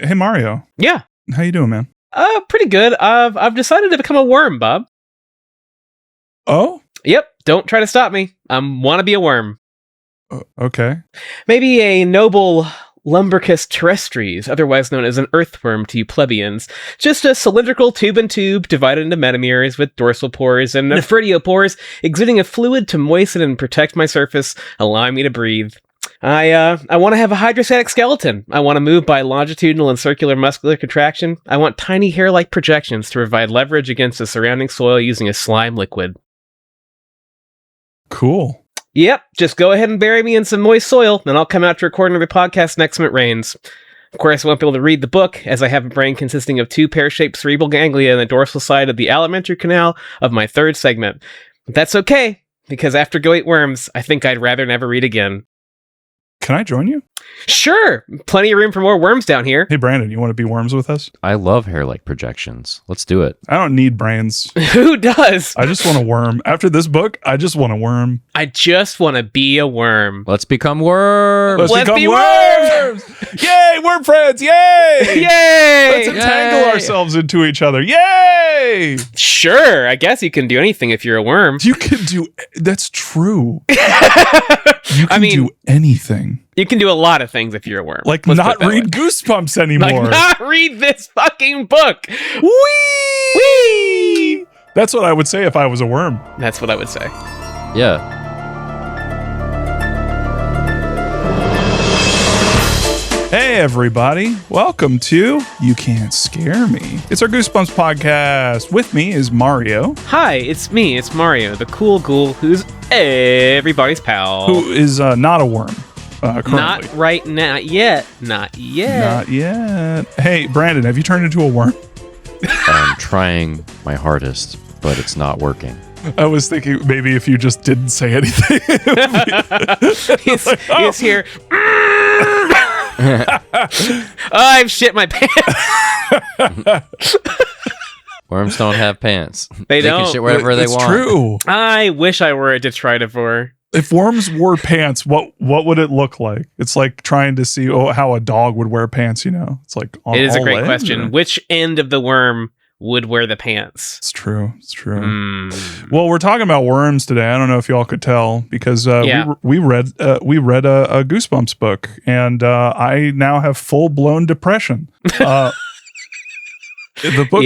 Hey, Mario. Yeah. How you doing, man? Pretty good. I've decided to become a worm, Bob. Oh? Yep. Don't try to stop me. I want to be a worm. Okay. Maybe a noble Lumbricus terrestris, otherwise known as an earthworm to you plebeians. Just a cylindrical tube and tube divided into metameres with dorsal pores and nephridiopores exuding a fluid to moisten and protect my surface, allowing me to breathe. I want to have a hydrostatic skeleton. I want to move by longitudinal and circular muscular contraction. I want tiny hair-like projections to provide leverage against the surrounding soil using a slime liquid. Cool. Yep, just go ahead and bury me in some moist soil, and I'll come out to record another podcast next time it rains. Of course, I won't be able to read the book, as I have a brain consisting of two pear-shaped cerebral ganglia in the dorsal side of the alimentary canal of my third segment. But that's okay, because after Go Eat Worms, I think I'd rather never read again. Can I join you? Sure! Plenty of room for more worms down here. Hey, Brandon, you want to be worms with us? I love hair-like projections. Let's do it. I don't need brains. Who does? I just want a worm. After this book, I just want a worm. I just want to be a worm. Let's become worms. Let's become be worms! Yay, worm friends! Yay! Yay! Let's entangle Yay! ourselves into each other. Yay! Sure, I guess you can do anything if you're a worm. You can do... That's true. You can do anything. You can do a lot of things if you're a worm. Like Let's not put it that read way. Goosebumps anymore. Like not read this fucking book. Whee! Whee! That's what I would say if I was a worm. That's what I would say. Yeah. Hey, everybody. Welcome to You Can't Scare Me. It's our Goosebumps podcast. With me is Mario. Hi, it's me. It's Mario, the cool ghoul who's everybody's pal. Who is not a worm currently. Not right now. Yet. Not yet. Not yet. Hey, Brandon, have you turned into a worm? I'm trying my hardest, but it's not working. I was thinking maybe if you just didn't say anything. He's here. I've shit my pants. Worms don't have pants. They They don't. can shit wherever they want. It's true. I wish I were a detritivore. If worms wore pants, what would it look like? It's like trying to see how a dog would wear pants, you know? It's like on It is a all great ends, question. or- Which end of the worm would wear the pants? It's true. It's true. Mm. Well, we're talking about worms today. I don't know if y'all could tell because Yeah. we read a Goosebumps book, and I now have full blown depression. The book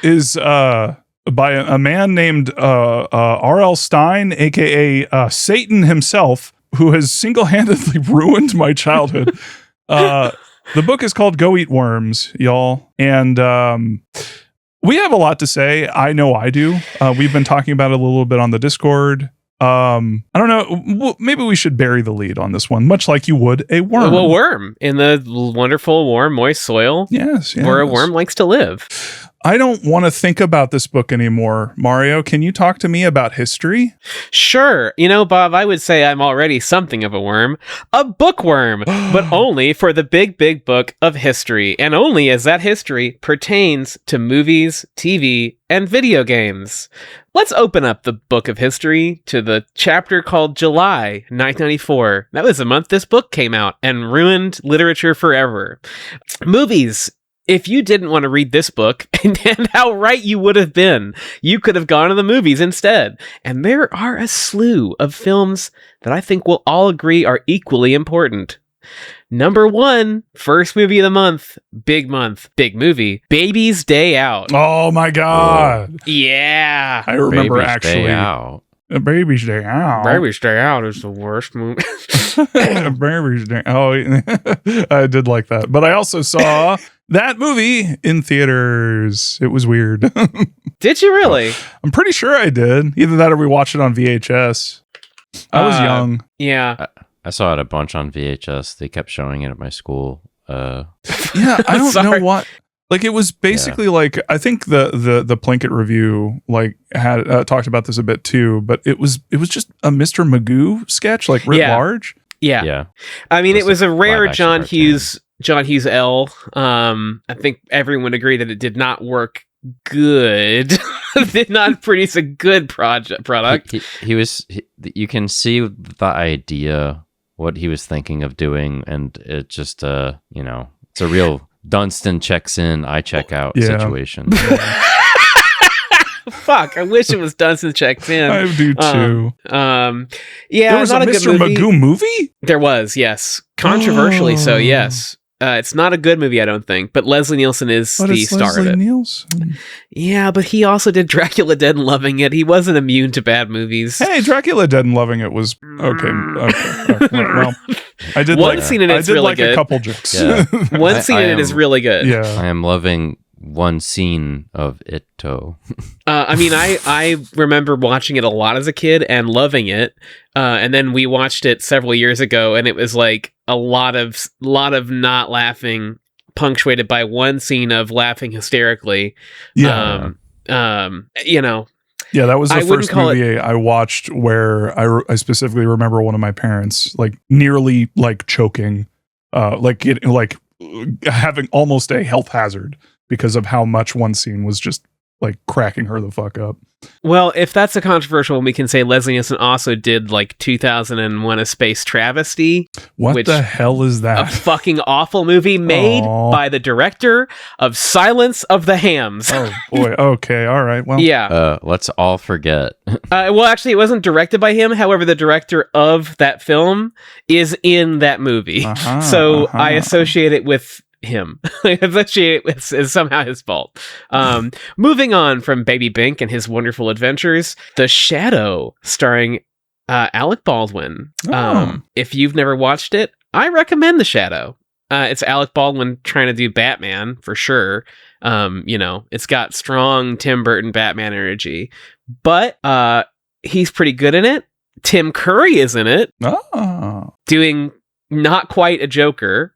is by a man named R.L. Stein, aka Satan himself, who has single handedly ruined my childhood. The book is called Go Eat Worms, y'all, and we have a lot to say. I know I do. We've been talking about it a little bit on the Discord. I don't know. Maybe we should bury the lead on this one, much like you would a worm. A worm in the wonderful, warm, moist soil Yes. where a worm likes to live. I don't want to think about this book anymore. Mario, can you talk to me about history? Sure. You know, Bob, I would say I'm already something of a worm. A bookworm, but only for the big, big book of history, and only as that history pertains to movies, TV, and video games. Let's open up the book of history to the chapter called July 1994. That was the month this book came out and ruined literature forever. Movies. If you didn't want to read this book, and how right you would have been, you could have gone to the movies instead. And there are a slew of films that I think we'll all agree are equally important. Number 1, first movie of the month, big movie, Baby's Day Out. Oh my God. Yeah. I remember Baby's actually. Day Out. Baby's Day Out. Baby's Day Out is the worst movie. Baby's Day. Oh, I did like that. But I also saw that movie in theaters. It was weird. Did you really? I'm pretty sure I did. Either that or we watched it on VHS. I was young. Yeah. I saw it a bunch on VHS. They kept showing it at my school. Yeah, I don't know what. Like it was basically like I think the Plinkett review like had talked about this a bit too, but it was just a Mr. Magoo sketch like writ large. Yeah. Yeah. I mean, it was a rare live-action John Hughes L. I think everyone agreed that it did not work good. Did not produce a good product. You can see the idea, what he was thinking of doing, and it just, it's a real Dunstan checks in, I check out situation. Fuck, I wish it was Dunstan checks in. I do too. Yeah, there was not a Mr. Magoo movie? There was, yes. Controversially so, yes. It's not a good movie, I don't think, but Leslie Nielsen is the star of it. Nielsen? Yeah, but he also did Dracula Dead and Loving It. He wasn't immune to bad movies. Hey, Dracula Dead and Loving It was okay. Well, I did one scene in it's really good. A couple jokes. Yeah. One scene in it is really good. Yeah, I am loving one scene of it. I mean, I remember watching it a lot as a kid and loving it, and then we watched it several years ago, and it was like a lot of not laughing, punctuated by one scene of laughing hysterically. Yeah. You know. Yeah, that was the first movie I watched where I specifically remember one of my parents like nearly like choking, like having almost a health hazard because of how much one scene was just like cracking her the fuck up. Well, if that's a controversial one, we can say Leslie Nielsen also did like 2001: A Space Travesty. What the hell is that? A fucking awful movie made by the director of Silence of the Hams. Oh boy. Okay. All right. Well. Yeah. Let's all forget. Well, actually, it wasn't directed by him. However, the director of that film is in that movie, so I associate it with him. It's somehow his fault. Moving on from Baby Bink and his wonderful adventures, The Shadow, starring Alec Baldwin. If you've never watched it, I recommend The Shadow. It's Alec Baldwin trying to do Batman for sure. It's got strong Tim Burton Batman energy, but he's pretty good in it. Tim Curry is in it, doing not quite a Joker.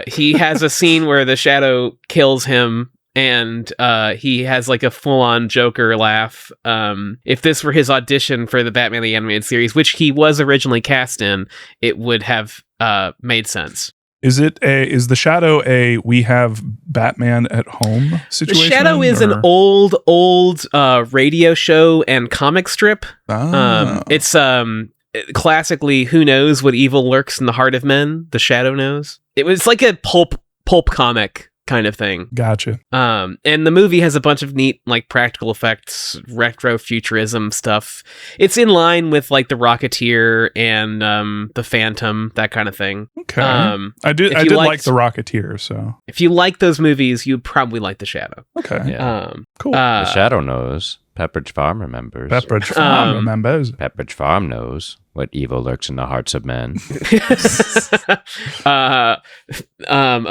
He has a scene where the Shadow kills him, and he has like a full-on Joker laugh. If this were his audition for the Batman the Animated Series, which he was originally cast in, it would have made sense. Is the Shadow a we have Batman at home situation? The Shadow is an old radio show and comic strip. It's classically, who knows what evil lurks in the heart of men? The Shadow knows. It was like a pulp comic kind of thing. Gotcha. And the movie has a bunch of neat like practical effects, retro futurism stuff. It's in line with like The Rocketeer and The Phantom, that kind of thing. Okay. I did like The Rocketeer, so if you like those movies, you'd probably like The Shadow. Okay. Yeah. Cool. The Shadow knows. Pepperidge Farm remembers. Pepperidge Farm remembers. Pepperidge Farm knows what evil lurks in the hearts of men. A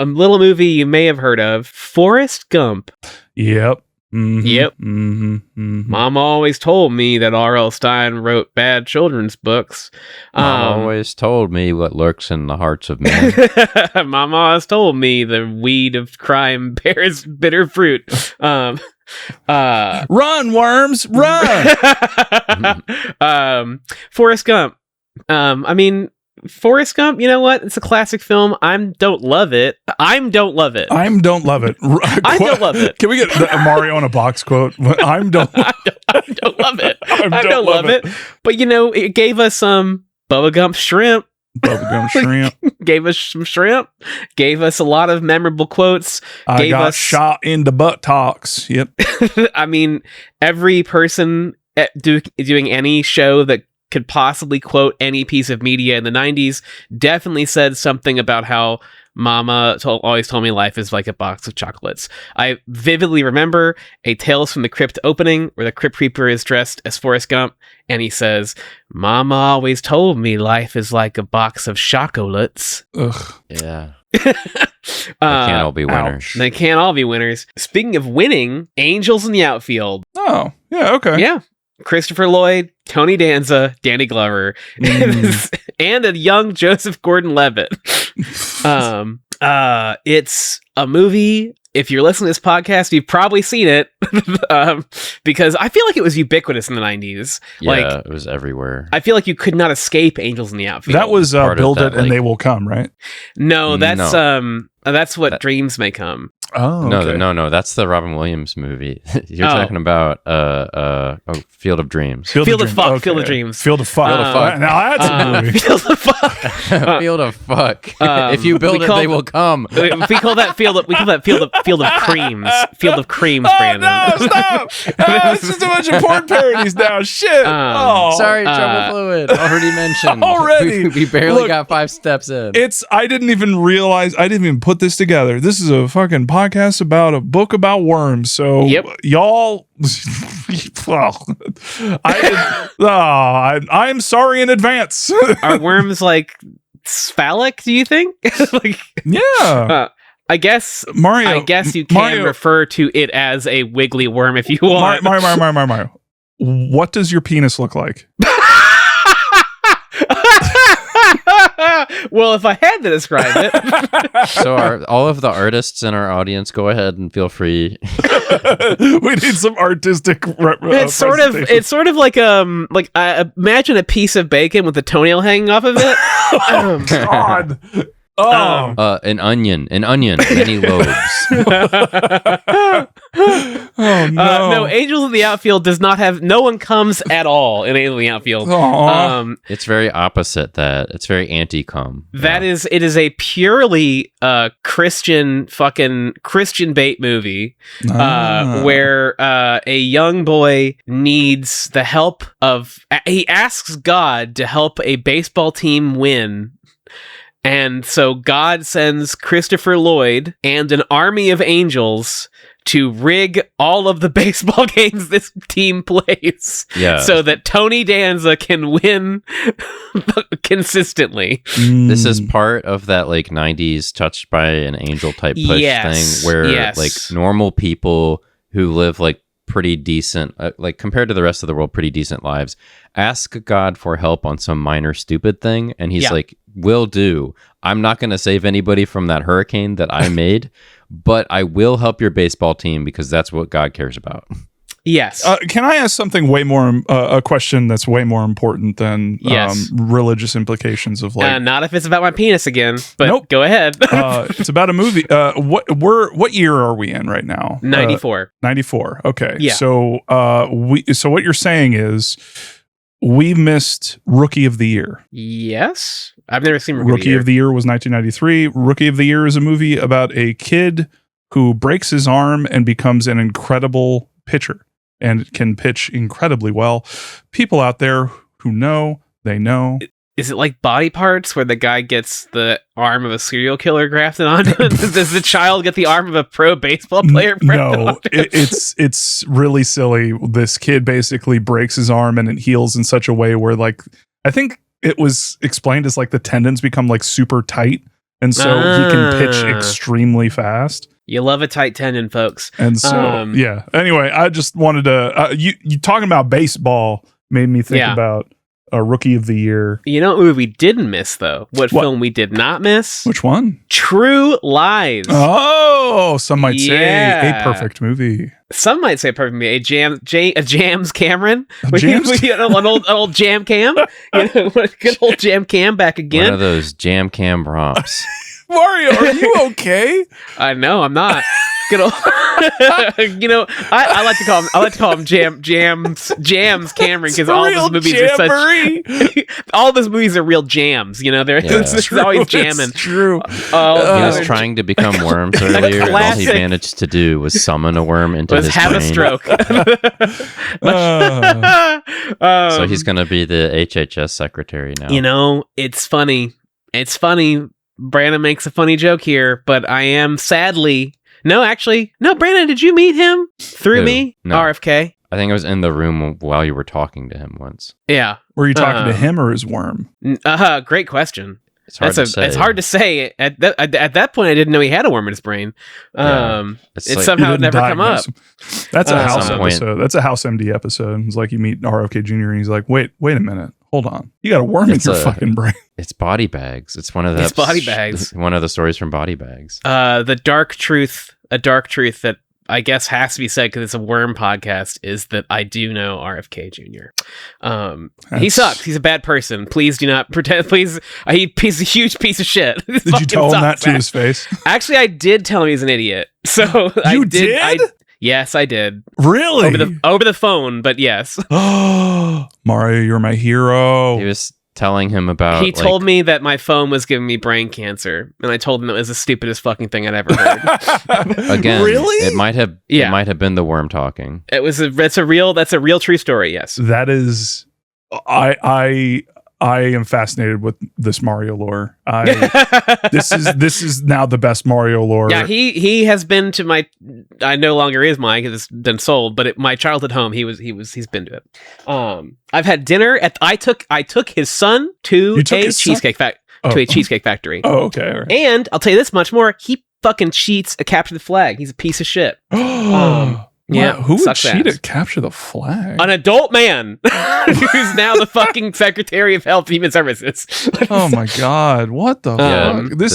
little movie you may have heard of, Forrest Gump. Yep. Mm-hmm. Yep. Mm-hmm. Mm-hmm. Mom always told me that R.L. Stein wrote bad children's books. Mom always told me what lurks in the hearts of men. Mom always told me the weed of crime bears bitter fruit. Run, worms, run! Forrest Gump. I mean, Forrest Gump, you know what? It's a classic film. Don't love it. I don't love it. I don't love it. Can we get a Mario in a box quote? I don't love it. I don't love it. But it gave us some Bubblegum Shrimp. Bubblegum Shrimp. Gave us some shrimp. Gave us a lot of memorable quotes. I got shot in the buttocks. Yep. I mean, every person doing any show that could possibly quote any piece of media in the 90s definitely said something about how Mama always told me life is like a box of chocolates. I vividly remember a Tales from the Crypt opening where the Crypt Keeper is dressed as Forrest Gump, and he says, Mama always told me life is like a box of chocolates. Ugh. Yeah. They can't all be winners. They can't all be winners. Speaking of winning, Angels in the Outfield. Oh, yeah, okay. Yeah. Christopher Lloyd, Tony Danza, Danny Glover, and a young Joseph Gordon-Levitt. It's a movie. If you're listening to this podcast, you've probably seen it because I feel like it was ubiquitous in the 90s. Yeah, it was everywhere. I feel like you could not escape Angels in the Outfield. That was Build It and They Will Come, right? No, that's what Dreams May Come. Oh, okay. No. That's the Robin Williams movie. You're talking about Field of Dreams. Field of Fuck. Okay. Field of Dreams. Field of Fuck. Now that's a movie. Field of Fuck. Field of Fuck. If you build it, they will come. We call that Field of Creams. Field of Creams, Brandon. No, stop! It's just a bunch of porn parodies now. Shit. Sorry, Trouble Fluid. Already mentioned. Already. We barely got 5 steps in. I didn't even realize. I didn't even put this together. This is a fucking podcast about a book about worms. So y'all, I'm sorry in advance. Are worms like phallic? Do you think? Yeah. I guess Mario. I guess you can refer to it as a wiggly worm if you want. Mario. What does your penis look like? Well, if I had to describe it. So all of the artists in our audience, go ahead and feel free. We need some artistic it's sort of like imagine a piece of bacon with a toenail hanging off of it. Oh God. An onion, many lobes. Oh no! No, Angels in the Outfield does not have. No one comes at all in Angels in the Outfield. It's very opposite that. It's very anti-cum. It is a purely Christian bait movie where a young boy needs the help of. He asks God to help a baseball team win. And so God sends Christopher Lloyd and an army of angels to rig all of the baseball games this team plays so that Tony Danza can win consistently. This is part of that 90s touched by an angel type push thing where normal people who live pretty decent, compared to the rest of the world, pretty decent lives, ask God for help on some minor stupid thing, and he's like, will do. I'm not going to save anybody from that hurricane that I made, but I will help your baseball team because that's what God cares about. Yes. Can I ask something way more, a question that's way more important than religious implications of not if it's about my penis again, but nope. Go ahead. It's about a movie. What year are we in right now? 94. 94. Okay. Yeah. So so what you're saying is we missed Rookie of the Year. Yes. I've never seen Rookie of the Year was 1993. Rookie of the Year is a movie about a kid who breaks his arm and becomes an incredible pitcher and can pitch incredibly well. People out there who know, they know. Is it like Body Parts where the guy gets the arm of a serial killer grafted on? Does the child get the arm of a pro baseball player? No, it's really silly. This kid basically breaks his arm and it heals in such a way where I think it was explained as the tendons become super tight. And so he can pitch extremely fast. You love a tight tendon, folks. And so, Anyway, I just wanted to... you talking about baseball made me think about a Rookie of the Year. You know what movie we didn't miss, though? What film we did not miss? Which one? True Lies. Oh, some might say a perfect movie. Some might say a perfect movie. A Jams Cameron. An old Jam Cam. Good old Jam Cam back again. One of those Jam Cam romps. Mario, are you okay? I know I'm not. Good old, I like to call him Jams Cameron because all of his movies are such. All of his movies are real jams. It's always jamming. It's true. He was trying to become worms earlier, and all he managed to do was summon a worm into his brain. Have a stroke. So he's going to be the HHS secretary now. It's funny. It's funny. Brandon makes a funny joke here, but I am sadly... No, Brandon, did you meet him through me? No. RFK? I think I was in the room while you were talking to him once. Yeah. Were you talking to him or his worm? Great question. It's hard to say. It's hard to say. At that point, I didn't know he had a worm in his brain. It's somehow never come up. That's a house episode. That's a House MD episode. It's like you meet RFK Jr. and he's like, wait a minute. Hold on. You got a worm in your fucking brain. It's Body Bags. It's one of the Body Bags. One of the stories from Body Bags. A dark truth that I guess has to be said because it's a worm podcast, is that I do know RFK Jr. He sucks. He's a bad person. Please do not pretend. Please, he's a huge piece of shit. Did you tell him that to his face? Actually, I did tell him he's an idiot. So you did? Yes, I did. Really? Over the phone, but yes. Mario, you're my hero. He was telling him about... He told me that my phone was giving me brain cancer, and I told him it was the stupidest fucking thing I'd ever heard. Again, really? It might have been the worm talking. That's a real true story, yes. That is... I am fascinated with this Mario lore. This is now the best Mario lore. Yeah, he has been to my. I no longer is mine because it's been sold. But my childhood home, he's been to it. I've had dinner at. I took his son to a cheesecake factory. Oh, okay. All right. And I'll tell you this much more. He fucking cheats at Capture the Flag. He's a piece of shit. Yeah, who would cheat at Capture the Flag? An adult man who's now the fucking Secretary of Health and Human Services. Oh my God! What the fuck? This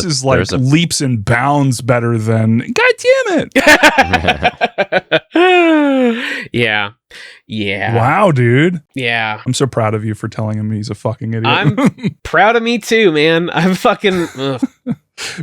is like leaps and bounds better than. God damn it! Yeah. Wow, dude. Yeah. I'm so proud of you for telling him he's a fucking idiot. I'm proud of me too, man. I'm fucking.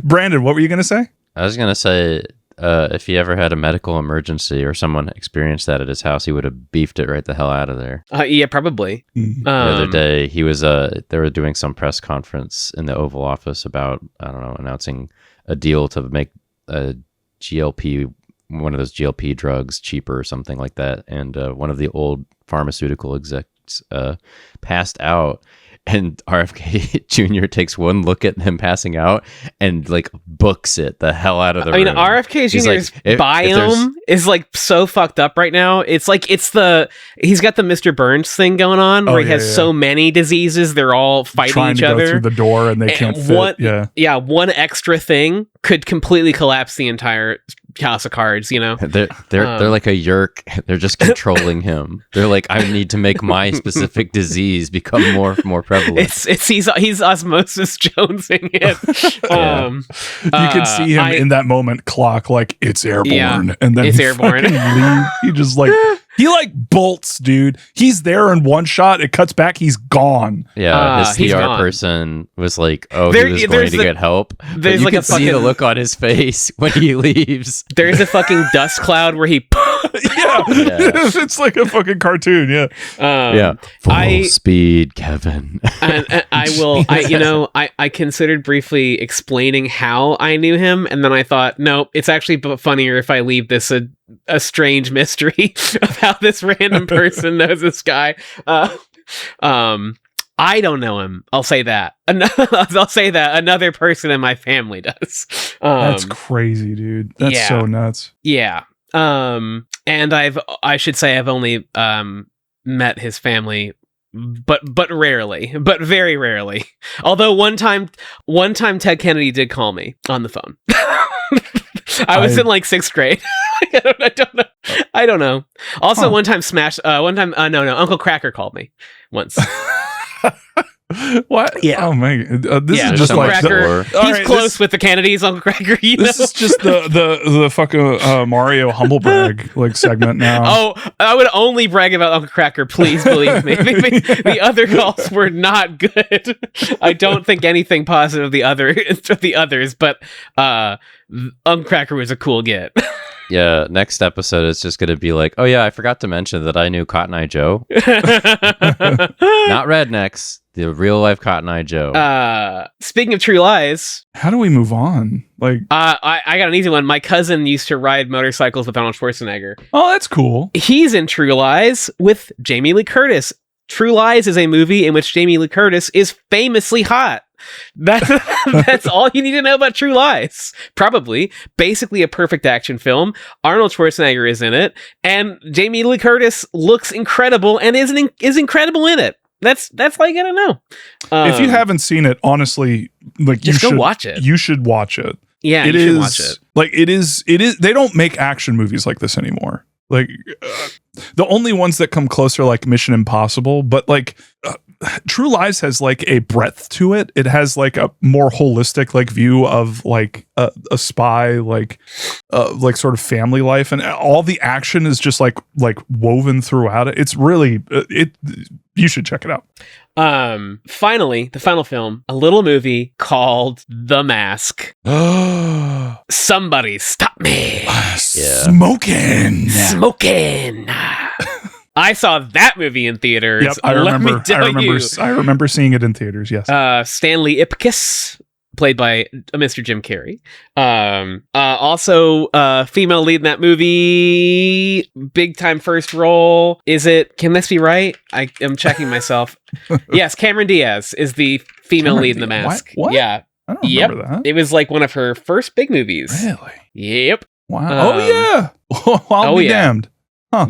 Brandon, what were you gonna say? I was gonna say. If he ever had a medical emergency or someone experienced that at his house, he would have beefed it right the hell out of there. Yeah, probably. The other day, he was they were doing some press conference in the Oval Office about, I don't know, announcing a deal to make a GLP, one of those GLP drugs cheaper or something like that. And one of the old pharmaceutical execs passed out. And RFK Jr. takes one look at him passing out and like books it the hell out of the room. RFK Jr.'s biome is like so fucked up right now. It's like he's got the Mr. Burns thing going on where he has so many diseases. They're all fighting each other. Go through the door and they can't fit. One extra thing could completely collapse the entire house of cards, you know. They're like a yerk. They're just controlling him. They're like, I need to make my specific disease become more prevalent. He's Osmosis Jonesing it. You can see him in that moment clock like it's airborne, and then it's airborne. He just like he like bolts, dude. He's there in one shot. It cuts back. He's gone. Yeah, his PR person was like, "Oh, he was going to get help." There's like you can see the look on his face when he leaves. There's a fucking dust cloud where he. It's like a fucking cartoon. Yeah, full speed, Kevin. And I considered briefly explaining how I knew him, and then I thought, no, it's actually funnier if I leave this a strange mystery of how this random person knows this guy. I don't know him. I'll say that. I'll say that another person in my family does. That's crazy, dude. That's so nuts. Yeah. And I should say I've only met his family, but rarely, but very rarely. Although one time Ted Kennedy did call me on the phone. I was in like 6th grade. I don't know. Also, one time Uncle Cracker called me once. What? Yeah. Oh man, this is just Uncle like Cracker. He's close with the Kennedys. Uncle Cracker. This is just the fucking Mario humble brag like segment now. Oh, I would only brag about Uncle Cracker. Please believe me. The other calls were not good. I don't think anything positive of the others, but Uncle Cracker was a cool get. Yeah, next episode is just going to be like, oh yeah, I forgot to mention that I knew Cotton Eye Joe. Not rednecks, the real life Cotton Eye Joe. Speaking of true lies, how do we move on? Like, I got an easy one. My cousin used to ride motorcycles with Arnold Schwarzenegger. Oh, that's cool. He's in True Lies with Jamie Lee Curtis. True Lies is a movie in which Jamie Lee Curtis is famously hot. That's all you need to know about True Lies. Probably. Basically a perfect action film. Arnold Schwarzenegger is in it, and Jamie Lee Curtis looks incredible and is incredible in it. That's all you gotta know. If you haven't seen it, honestly, like just go watch it. You should watch it. Yeah, you should watch it. Like it is. They don't make action movies like this anymore. Like the only ones that come close are like Mission Impossible, but like True Lies has like a breadth to it. It has like a more holistic like view of like a spy, like sort of family life, and all the action is just like woven throughout it. It's really you should check it out. Finally, the final film, a little movie called The Mask. Somebody stop me. Smoking. I saw that movie in theaters. Yep, I remember seeing it in theaters. Yes. Stanley Ipkiss, played by Mr. Jim Carrey. Also, female lead in that movie, big time first role. Can this be right? I am checking myself. Yes, Cameron Diaz is the female lead in The Mask. What? Yeah. I don't remember that. It was like one of her first big movies. Really? Yep. Wow. I'll be damned. Huh.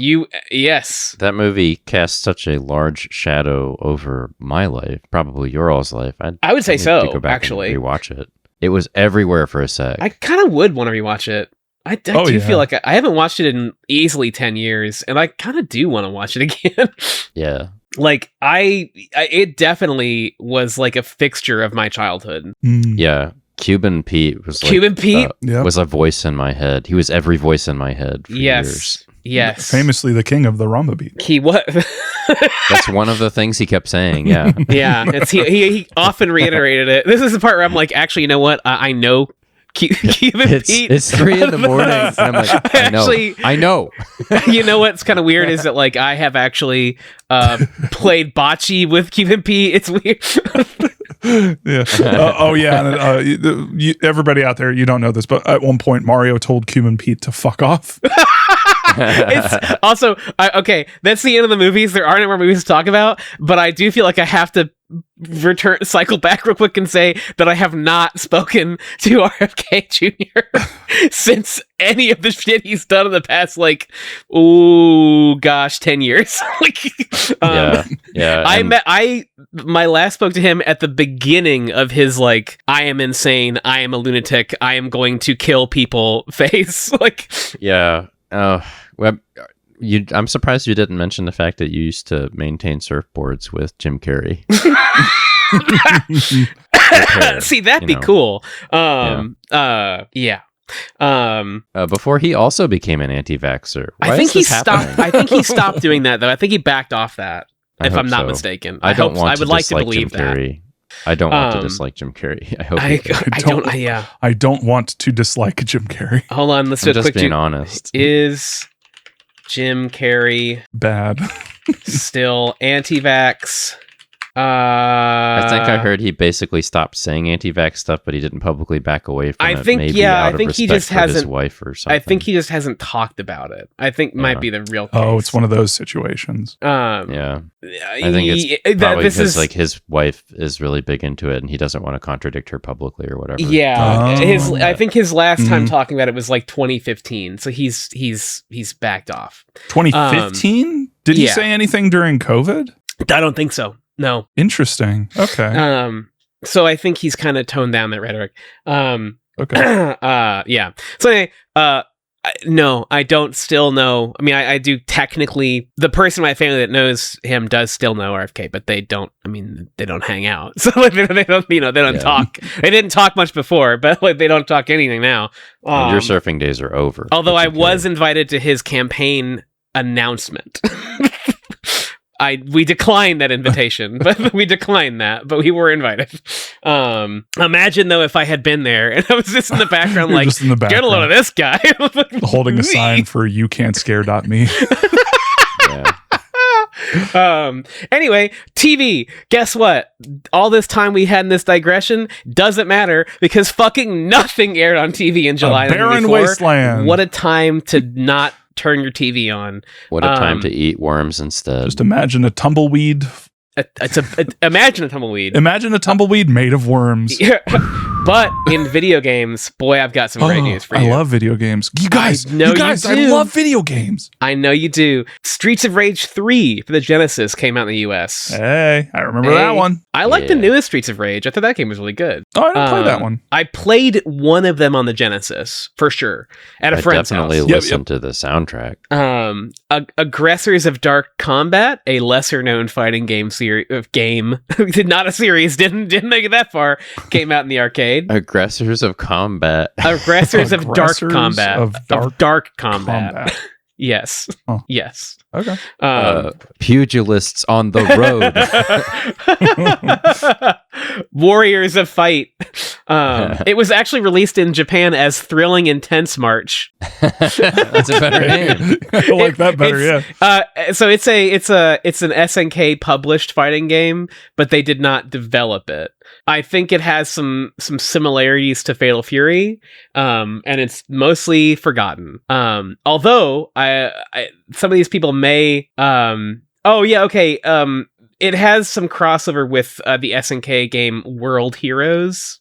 Yes. That movie cast such a large shadow over my life, probably your all's life. I would say so, to go back actually. and rewatch it. It was everywhere for a sec. I kind of would want to rewatch it. I do feel like I haven't watched it in easily 10 years, and I kind of do want to watch it again. Yeah. Like, it definitely was like a fixture of my childhood. Yeah. Cuban Pete was was a voice in my head. He was every voice in my head for years. Yes. Famously the king of the rumba beat. He was. That's one of the things he kept saying, yeah. Yeah. He often reiterated it. This is the part where I'm like, actually, you know what? I know Cuban Pete. It's 3 a.m. and I'm like, I know. You know what's kind of weird is that like I have actually played bocce with Cuban Pete. It's weird. Yeah. Everybody out there, you don't know this, but at one point Mario told Cuban Pete to fuck off. It's also okay. That's the end of the movies. There aren't any more movies to talk about, but I do feel like I have to cycle back real quick and say that I have not spoken to RFK Jr. since any of the shit he's done in the past, 10 years. My last spoke to him at the beginning of his I am insane, I am a lunatic, I am going to kill people phase. Yeah. I'm surprised you didn't mention the fact that you used to maintain surfboards with Jim Carrey. See, that'd be cool. Before he also became an anti-vaxxer. I think he stopped doing that though. I think he backed off that. If I'm not mistaken, I would like to believe that. I don't want to dislike Jim Carrey. I hope. I don't want to dislike Jim Carrey. Hold on, let's do a quick. Just being honest. Is Jim Carrey bad? Still anti-vax? I think I heard he basically stopped saying anti-vax stuff, but he didn't publicly back away from it. I think he just hasn't. His wife or something. I think he just hasn't talked about it. I think might be the real case. Oh, it's one of those situations. Yeah, I think it's probably because his wife is really big into it, and he doesn't want to contradict her publicly or whatever. Yeah, I think his last time talking about it was 2015, so he's backed off. 2015? Did he say anything during COVID? I don't think so. No. Interesting. Okay. So I think he's kind of toned down that rhetoric. Okay. Yeah. So anyway, no, I don't still know. I mean, I do technically. The person in my family that knows him does still know RFK, but they don't. I mean, they don't hang out, so they don't. They don't talk. They didn't talk much before, but they don't talk anything now. And your surfing days are over. Although I was invited to his campaign announcement. We declined that invitation, but we were invited. Imagine though if I had been there and I was just in the background, just in the background, get a load of this guy, holding a sign for youcan'tscare.me. Yeah. Anyway, TV. Guess what? All this time we had in this digression doesn't matter because fucking nothing aired on TV in July. A barren wasteland. What a time to not turn your TV on. What a time to eat worms instead. Just imagine a tumbleweed. Imagine a tumbleweed. Imagine a tumbleweed made of worms. Yeah. But in video games, boy, I've got some great news for you. I love video games. You guys, I love video games. I know you do. Streets of Rage 3 for the Genesis came out in the US. Hey, I remember that one. I like the newest Streets of Rage. I thought that game was really good. Oh, I didn't play that one. I played one of them on the Genesis, for sure, at a friend's house. I definitely listened to the soundtrack. Aggressors of Dark Combat, a lesser-known fighting game not a series, didn't make it that far, came out in the arcade. Aggressors of Combat. Aggressors of Dark Combat. Of Dark Combat. Yes. Oh. Yes. Okay. Pugilists on the road. Warriors of Fight. It was actually released in Japan as Thrilling Intense March. That's a better name. I like that better. Yeah. So it's an SNK published fighting game, but they did not develop it. I think it has some similarities to Fatal Fury, and it's mostly forgotten. Although some of these people may. It has some crossover with the SNK game World Heroes.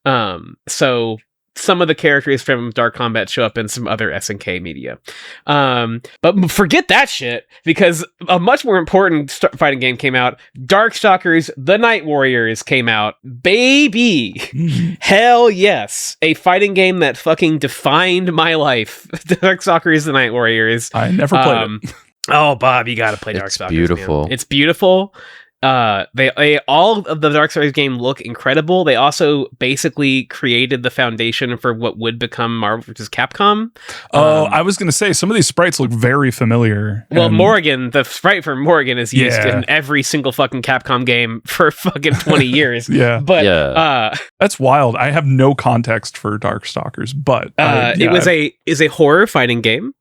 So some of the characters from Dark Combat show up in some other SNK media. But forget that shit, because a much more important fighting game came out. Darkstalkers The Night Warriors came out. Baby! Hell yes! A fighting game that fucking defined my life. Darkstalkers The Night Warriors. I never played it. Oh, Bob, you gotta play Darkstalkers. It's beautiful. Man. It's beautiful. They all of the Darkstalkers game look incredible. They also basically created the foundation for what would become Marvel vs. Capcom. I was going to say, some of these sprites look very familiar. Well, Morgan, the sprite for Morgan is used in every single fucking Capcom game for fucking 20 years. Yeah. But that's wild. I have no context for Darkstalkers, but it is a horror fighting game.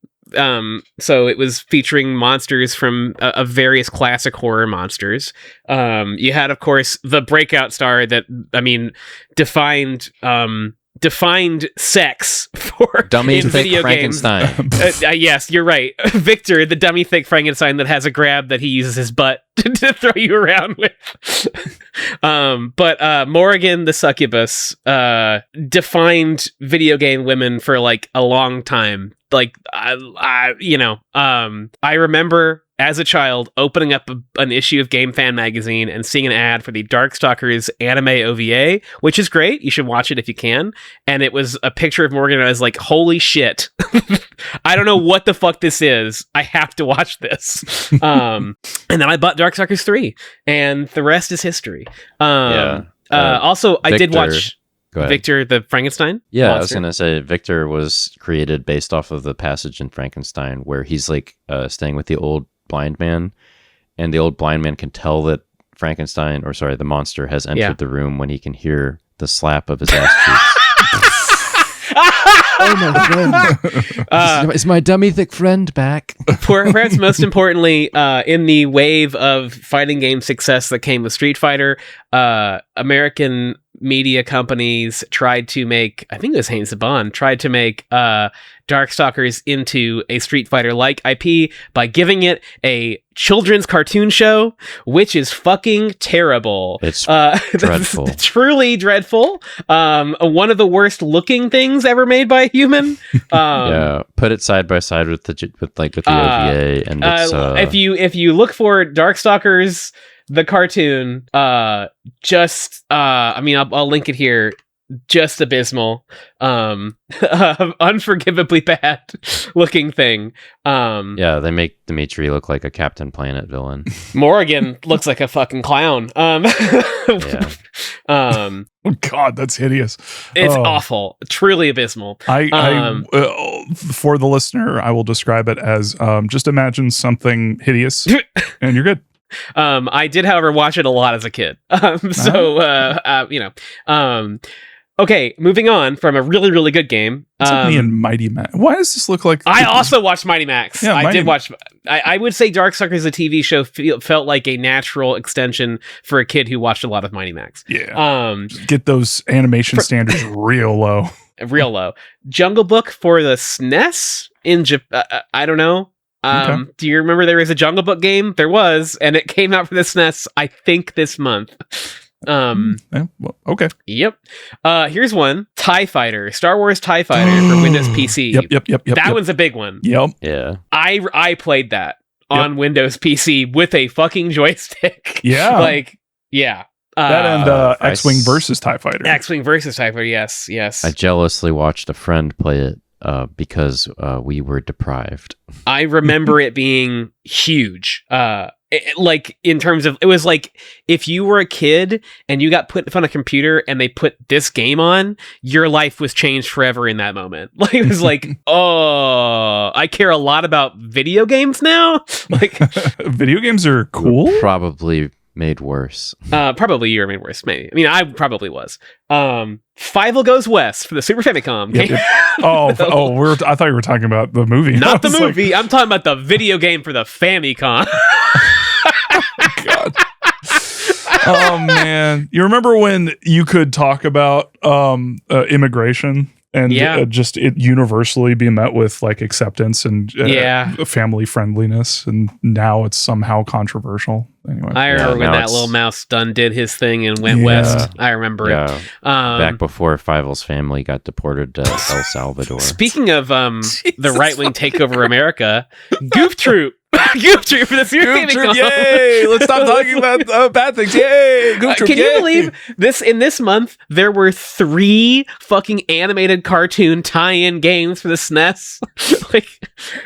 So it was featuring monsters from various classic horror monsters. You had, of course, the breakout star that, defined sex for dummy in thick video Frankenstein. Yes, you're right. Victor, the dummy thick Frankenstein that has a grab that he uses his butt to throw you around with. But Morrigan the Succubus defined video game women for like a long time. Like I remember as a child opening up an issue of Game Fan magazine and seeing an ad for the Darkstalkers anime OVA, which is great. You should watch it if you can. And it was a picture of Morgan, and I was like, holy shit. I don't know what the fuck this is. I have to watch this. And then I bought Darkstalkers 3, and the rest is history. Also, I did watch Victor the Frankenstein. Yeah, monster. I was going to say Victor was created based off of the passage in Frankenstein where he's like staying with the old blind man, and the old blind man can tell that the monster has entered the room when he can hear the slap of his ass cheeks. Oh, my friend. Is my dummy thick friend back? Perhaps most importantly, in the wave of fighting game success that came with Street Fighter, American media companies tried to make, I think it was Haynes Saban, tried to make Darkstalkers into a Street Fighter-like IP by giving it a children's cartoon show, which is fucking terrible. It's dreadful. Truly dreadful. One of the worst looking things ever made by a human. Put it side by side with the OVA, and it's, if you look for Darkstalkers the cartoon, I'll link it here. Just abysmal, unforgivably bad looking thing. They make Dimitri look like a Captain Planet villain. Morgan looks like a fucking clown. Oh God, that's hideous. It's awful, truly abysmal. I for the listener, I will describe it as just imagine something hideous, and you're good. I did, however, watch it a lot as a kid. Okay, moving on from a really, really good game. It's like me and Mighty Max. Why does this look like... I also watched Mighty Max. Yeah, I did watch... I would say Darkstalkers, the TV show, felt like a natural extension for a kid who watched a lot of Mighty Max. Yeah. Get those animation standards real low. Real low. Jungle Book for the SNES in Japan. I don't know. Okay. Do you remember there was a Jungle Book game? There was, and it came out for the SNES, I think, this month. Okay. Yep. Here's one. TIE Fighter. Star Wars TIE Fighter for Windows PC. Yep. That one's a big one. Yep. Yeah. I played that on Windows PC with a fucking joystick. Yeah. That and X-Wing versus TIE Fighter. X-Wing versus TIE Fighter, yes. I jealously watched a friend play it because we were deprived. I remember it being huge. Like, in terms of, it was like, if you were a kid and you got put in front of a computer and they put this game on, your life was changed forever in that moment. Like, it was like, oh, I care a lot about video games now. Like, video games are cool. Probably made worse. Probably you were made worse, maybe. I mean, I probably was. Fievel Goes West for the Super Famicom. Yep. I thought you were talking about the movie. Not the movie. Like... I'm talking about the video game for the Famicom. God. Oh man, you remember when you could talk about immigration and just it universally be met with like acceptance and family friendliness, and now it's somehow controversial. Anyway, I remember when that little mouse done did his thing and went west. I remember it. Back before Fievel's family got deported to El Salvador. Speaking of the right-wing takeover America, Goof Troop. Goof Troop for the Super Famicom. Yay! Let's stop talking about bad things. Yay! Goof Troop. Can you believe this? In this month, there were 3 fucking animated cartoon tie-in games for the SNES. Like,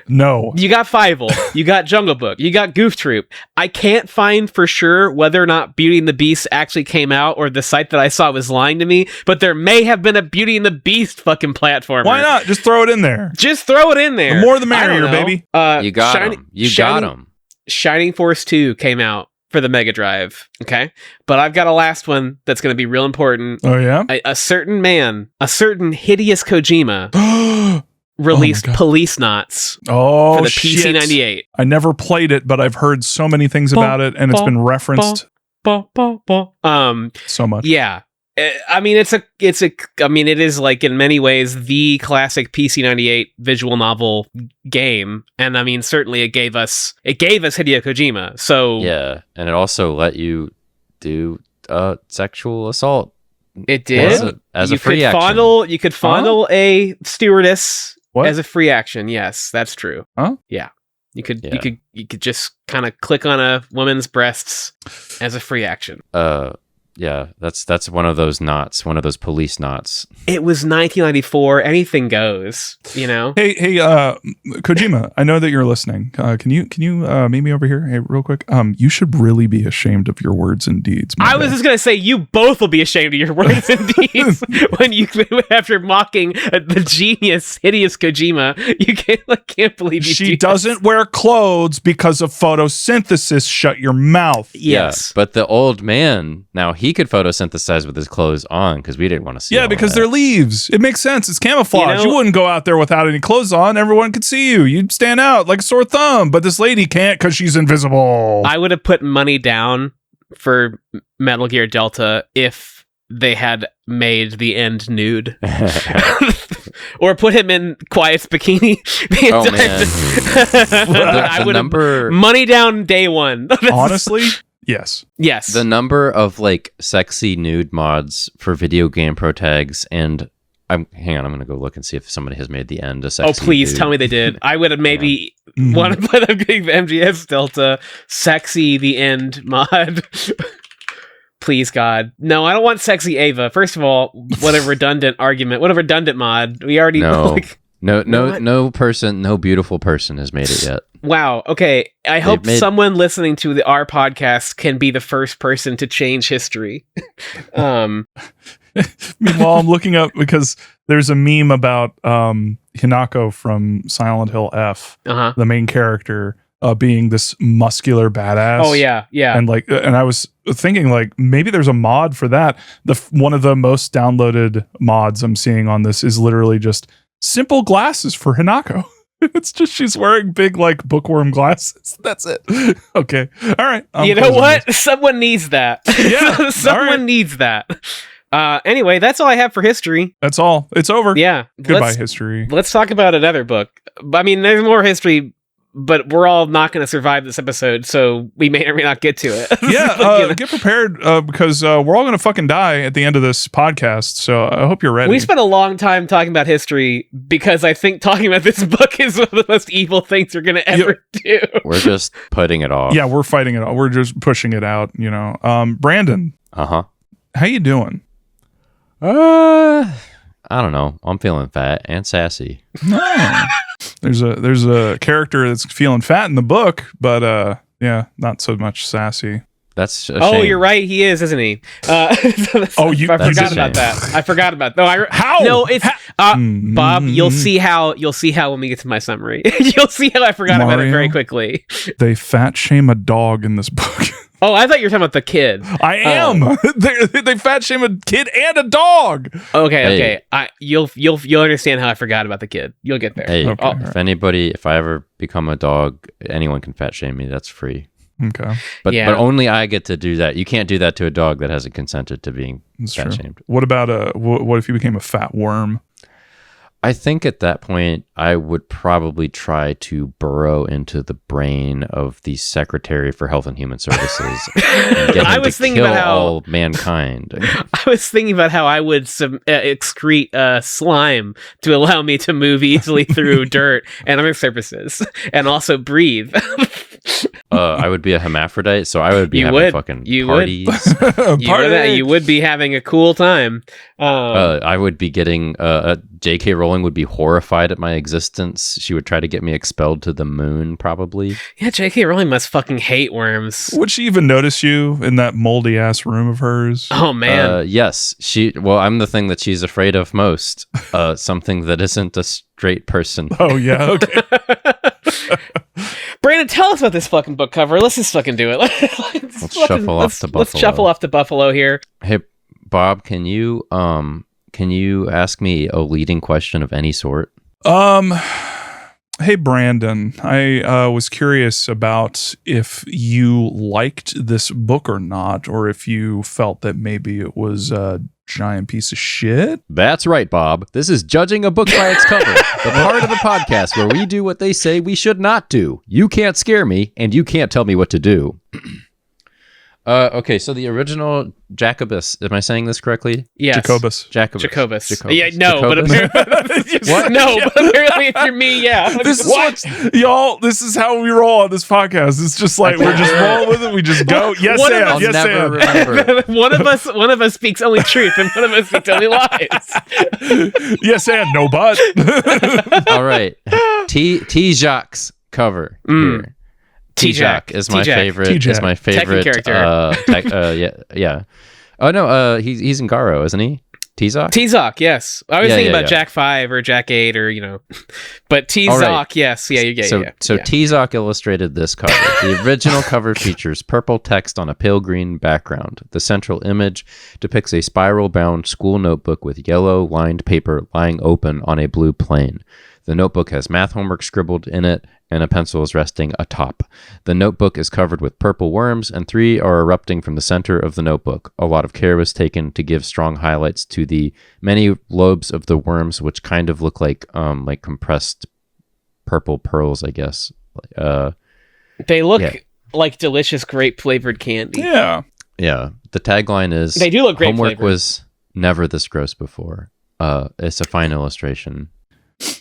no, you got Fievel, you got Jungle Book, you got Goof Troop. I can't find for sure whether or not Beauty and the Beast actually came out, or the site that I saw was lying to me. But there may have been a Beauty and the Beast fucking platformer. Why not? Just throw it in there. Just throw it in there. The more the merrier, baby. You got him. Got him. Shining Force 2 came out for the Mega Drive. Okay. But I've got a last one that's going to be real important. Oh, yeah? A certain man, a certain hideous Kojima released Police Knots for the PC-98. I never played it, but I've heard so many things about it, and it's been referenced so much. Yeah. I mean, it is like in many ways the classic PC-98 visual novel game, and I mean certainly it gave us Hideo Kojima. So yeah, and it also let you do sexual assault. It did as a free action. You could fondle a stewardess as a free action. Yes, that's true. Huh? Yeah. You could just kind of click on a woman's breasts as a free action. Yeah, that's one of those knots, one of those police knots. It was 1994. Anything goes, you know. Hey, Kojima, I know that you're listening. Can you meet me over here? Hey, real quick. You should really be ashamed of your words and deeds. I was just gonna say you both will be ashamed of your words and deeds when you, after mocking the genius, hideous Kojima. You can't believe you. She doesn't wear clothes because of photosynthesis. Shut your mouth. Yes, but the old man now he could photosynthesize with his clothes on because we didn't want to see. Yeah, because they're leaves. It makes sense. It's camouflage. You wouldn't go out there without any clothes on. Everyone could see you. You'd stand out like a sore thumb. But this lady can't because she's invisible. I would have put money down for Metal Gear Delta if they had made the end nude. Or put him in Quiet's bikini. Oh man. I would have money down day one. Honestly. Yes. The number of like sexy nude mods for video game protags, and hang on, I'm gonna go look and see if somebody has made the end a sexy. Oh please tell me they did. I would have maybe wanted to play the big MGS Delta sexy the end mod. Please God. No, I don't want sexy Ava. First of all, what a redundant mod. We already know. No beautiful person has made it yet. Wow. Okay. I hope someone listening to our podcast can be the first person to change history. Meanwhile, I'm looking up because there's a meme about Hinako from Silent Hill F, the main character, being this muscular badass. Oh yeah, yeah. And I was thinking like maybe there's a mod for that. One of the most downloaded mods I'm seeing on this is literally just simple glasses for Hinako. It's just she's wearing big like bookworm glasses. That's it. Okay. All right. You know what? Someone needs that. Yeah. Someone needs that. Anyway, that's all I have for history. That's all. It's over. Yeah. Goodbye, history. Let's talk about another book. I mean, there's more history, but we're all not going to survive this episode, so we may or may not get to it. Yeah, get prepared because we're all going to fucking die at the end of this podcast, so I hope you're ready. We spent a long time talking about history because I think talking about this book is one of the most evil things we're going to ever do. We're just putting it off. Yeah, we're fighting it off. We're just pushing it out, you know. Brandon. Uh-huh. How you doing? I don't know. I'm feeling fat and sassy. No. There's a character that's feeling fat in the book, but yeah, not so much sassy. That's a shame. You're right. He is, isn't he? I forgot about that. I forgot about that. How? No, it's Bob. You'll see how when we get to my summary. You'll see how I forgot about it very quickly. They fat shame a dog in this book. Oh, I thought you were talking about the kid. I am. They fat shame a kid and a dog. Okay. You'll understand how I forgot about the kid. You'll get there. Hey, if I ever become a dog, anyone can fat shame me. That's free. Okay. But only I get to do that. You can't do that to a dog that hasn't consented to being fat shamed. What about what if you became a fat worm? I think at that point, I would probably try to burrow into the brain of the Secretary for Health and Human Services and get him to kill all mankind. I was thinking about how I would excrete slime to allow me to move easily through dirt and other surfaces, and also breathe. I would be a hermaphrodite, so I would be having fucking parties. You would be having a cool time. I would be getting J.K. Rowling would be horrified at my existence. She would try to get me expelled to the moon, probably. Yeah, J.K. Rowling must fucking hate worms. Would she even notice you in that moldy ass room of hers? Oh man, yes. I'm the thing that she's afraid of most. Something that isn't a straight person. Oh yeah, okay. Brandon, tell us about this fucking book cover. Let's just fucking do it. Let's shuffle off to Buffalo. Let's shuffle off to Buffalo here. Hey, Bob, can you ask me a leading question of any sort? Hey Brandon, I was curious about if you liked this book or not, or if you felt that maybe it was a giant piece of shit. That's right, Bob. This is Judging a Book by Its Cover, the part of the podcast where we do what they say we should not do. You can't scare me, and you can't tell me what to do. Okay, so the original Jacobus, am I saying this correctly? Yes. Jacobus. Yeah, no, but apparently, but apparently if you're me, yeah. This is how we roll on this podcast. It's just like we're just rolling with it. We just go. Yes, and yes, and. Remember. one of us speaks only truth, and one of us speaks only lies. Yes, and no but. All right, T. Jacques cover here. T-Jack is my favorite. Is my favorite character. Yeah. Oh no, he's in Garo, isn't he? T-Zoc? T-Zoc, yes. I was thinking about Jack 5 or Jack 8 or but T-Zoc, right. Yes. Yeah, you get it. So T-Zoc illustrated this cover. The original cover features purple text on a pale green background. The central image depicts a spiral-bound school notebook with yellow lined paper lying open on a blue plane. The notebook has math homework scribbled in it, and a pencil is resting atop. The notebook is covered with purple worms, and 3 are erupting from the center of the notebook. A lot of care was taken to give strong highlights to the many lobes of the worms, which kind of look like compressed purple pearls, I guess. They look like delicious grape-flavored candy. Yeah. Yeah. The tagline is, they do look homework grape-flavored. Was never this gross before. It's a fine illustration.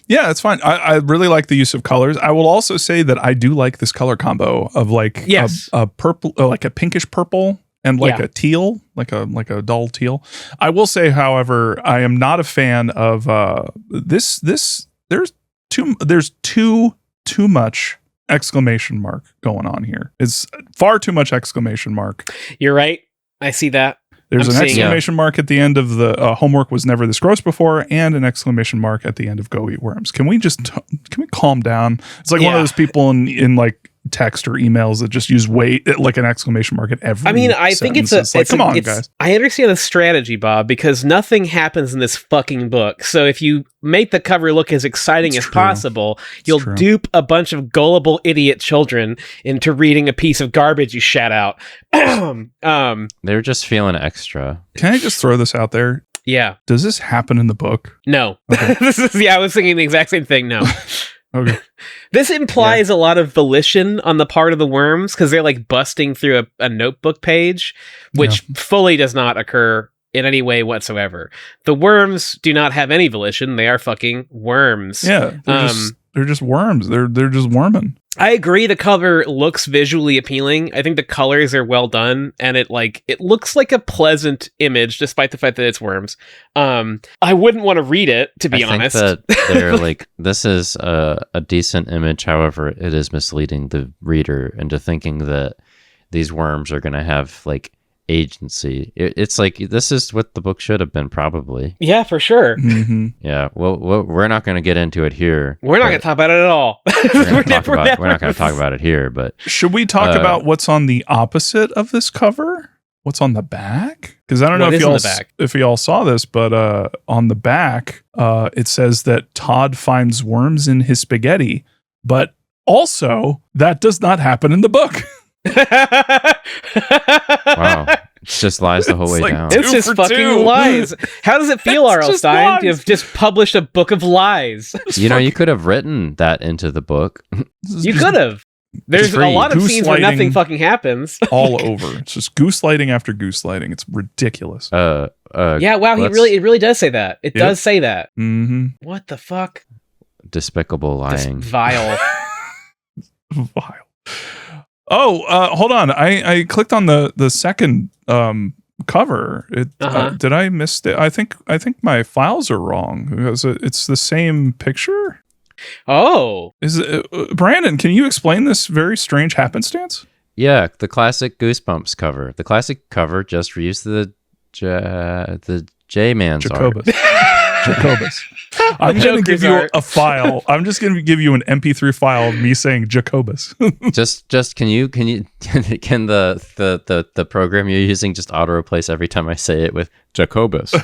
Yeah, it's fine. I really like the use of colors. I will also say that I do like this color combo of a purple, like a pinkish purple and a teal, like a dull teal. I will say, however, I am not a fan of this. There's too much exclamation mark going on here. It's far too much exclamation mark. You're right. I see that. There's an exclamation mark at the end of the homework was never this gross before, and an exclamation mark at the end of go eat worms. Can we calm down? It's like one of those people in like text or emails that just use like an exclamation mark at every. I mean, I think it's like, come on, guys. I understand the strategy, Bob, because nothing happens in this fucking book. So if you make the cover look as exciting as possible, you'll dupe a bunch of gullible idiot children into reading a piece of garbage you shat out. They're just feeling extra. Can I just throw this out there? Yeah. Does this happen in the book? No. Okay. I was thinking the exact same thing. No. Okay. This implies a lot of volition on the part of the worms because they're like busting through a notebook page, which fully does not occur in any way whatsoever. The worms do not have any volition. They are fucking worms. Yeah. They're just worms. They're just worming. I agree. The cover looks visually appealing. I think the colors are well done, and it looks like a pleasant image, despite the fact that it's worms. I wouldn't want to read it, to be honest. I think that they're like, this is a decent image. However, it is misleading the reader into thinking that these worms are going to have like agency. It's like, this is what the book should have been, probably. Yeah, for sure. Mm-hmm. Yeah, well, we're not going to get into it here. We're not going to talk about it at all. We're not going to talk about it here, but should we talk about what's on the opposite of this cover? What's on the back? Because I don't know if y'all saw this, but on the back, it says that Todd finds worms in his spaghetti, but also that does not happen in the book. Wow, it's just lies the whole way down. It's just fucking lies. How does it feel, R.L. Stine, to have just published a book of lies? You could have written that into the book. You could have. There's a lot of scenes where nothing fucking happens. All over. It's just goose lighting after goose lighting. It's ridiculous. Yeah, wow, it really does say that. It does say that. Mm-hmm. What the fuck? Despicable lying. Just vile. Vile. Oh, hold on. I clicked on the second cover. Did I miss it? I think my files are wrong. It's the same picture. Oh, is it, Brandon? Can you explain this very strange happenstance? Yeah, the classic Goosebumps cover. The classic cover just reused the J-Man's Jacobus. art. Jacobus. I'm going to give you a file. I'm just going to give you an MP3 file of me saying Jacobus. just can the program you're using just auto replace every time I say it with Jacobus?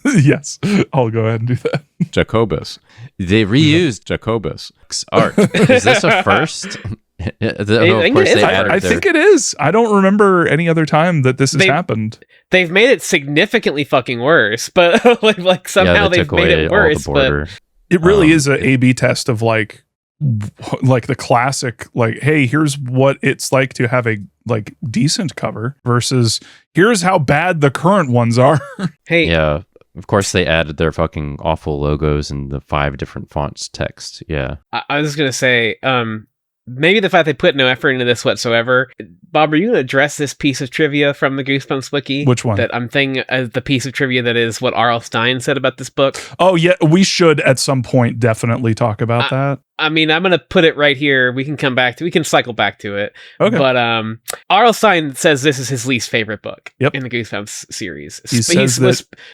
Yes, I'll go ahead and do that. Jacobus. They reused Jacobus art. Is this a first? I think it is. I don't remember any other time that this has happened. They've made it significantly fucking worse, but like somehow they've made it worse. But it really is an A/B test of like the classic, like, hey, here's what it's like to have a like decent cover versus here's how bad the current ones are. Hey, yeah. Of course, they added their fucking awful logos and the 5 different fonts text. Yeah. I was gonna say, maybe the fact they put no effort into this whatsoever. Bob, are you going to address this piece of trivia from the Goosebumps wiki? Which one? That I'm thinking the piece of trivia that is what R.L. Stine said about this book. Oh, yeah. We should at some point definitely talk about that. I mean, I'm going to put it right here. We can cycle back to it. Okay. But R.L. Stine says this is his least favorite book in the Goosebumps series. He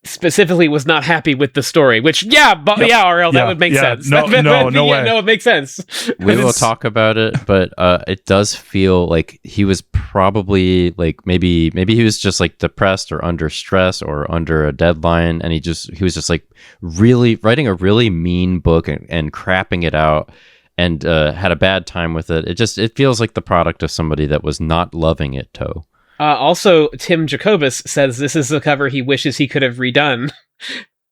specifically was not happy with the story, which, R.L., that would make sense. No way. No, it makes sense. We will talk about it, but it does feel like he was probably like maybe he was just like depressed or under stress or under a deadline, and he was just like really writing a really mean book and crapping it out. And had a bad time with it. It feels like the product of somebody that was not loving it, Toe. Also, Tim Jacobus says this is the cover he wishes he could have redone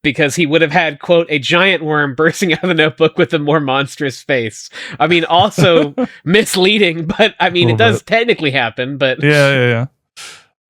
because he would have had, quote, a giant worm bursting out of the notebook with a more monstrous face. I mean, also misleading, but I mean, it does technically happen, but... Yeah.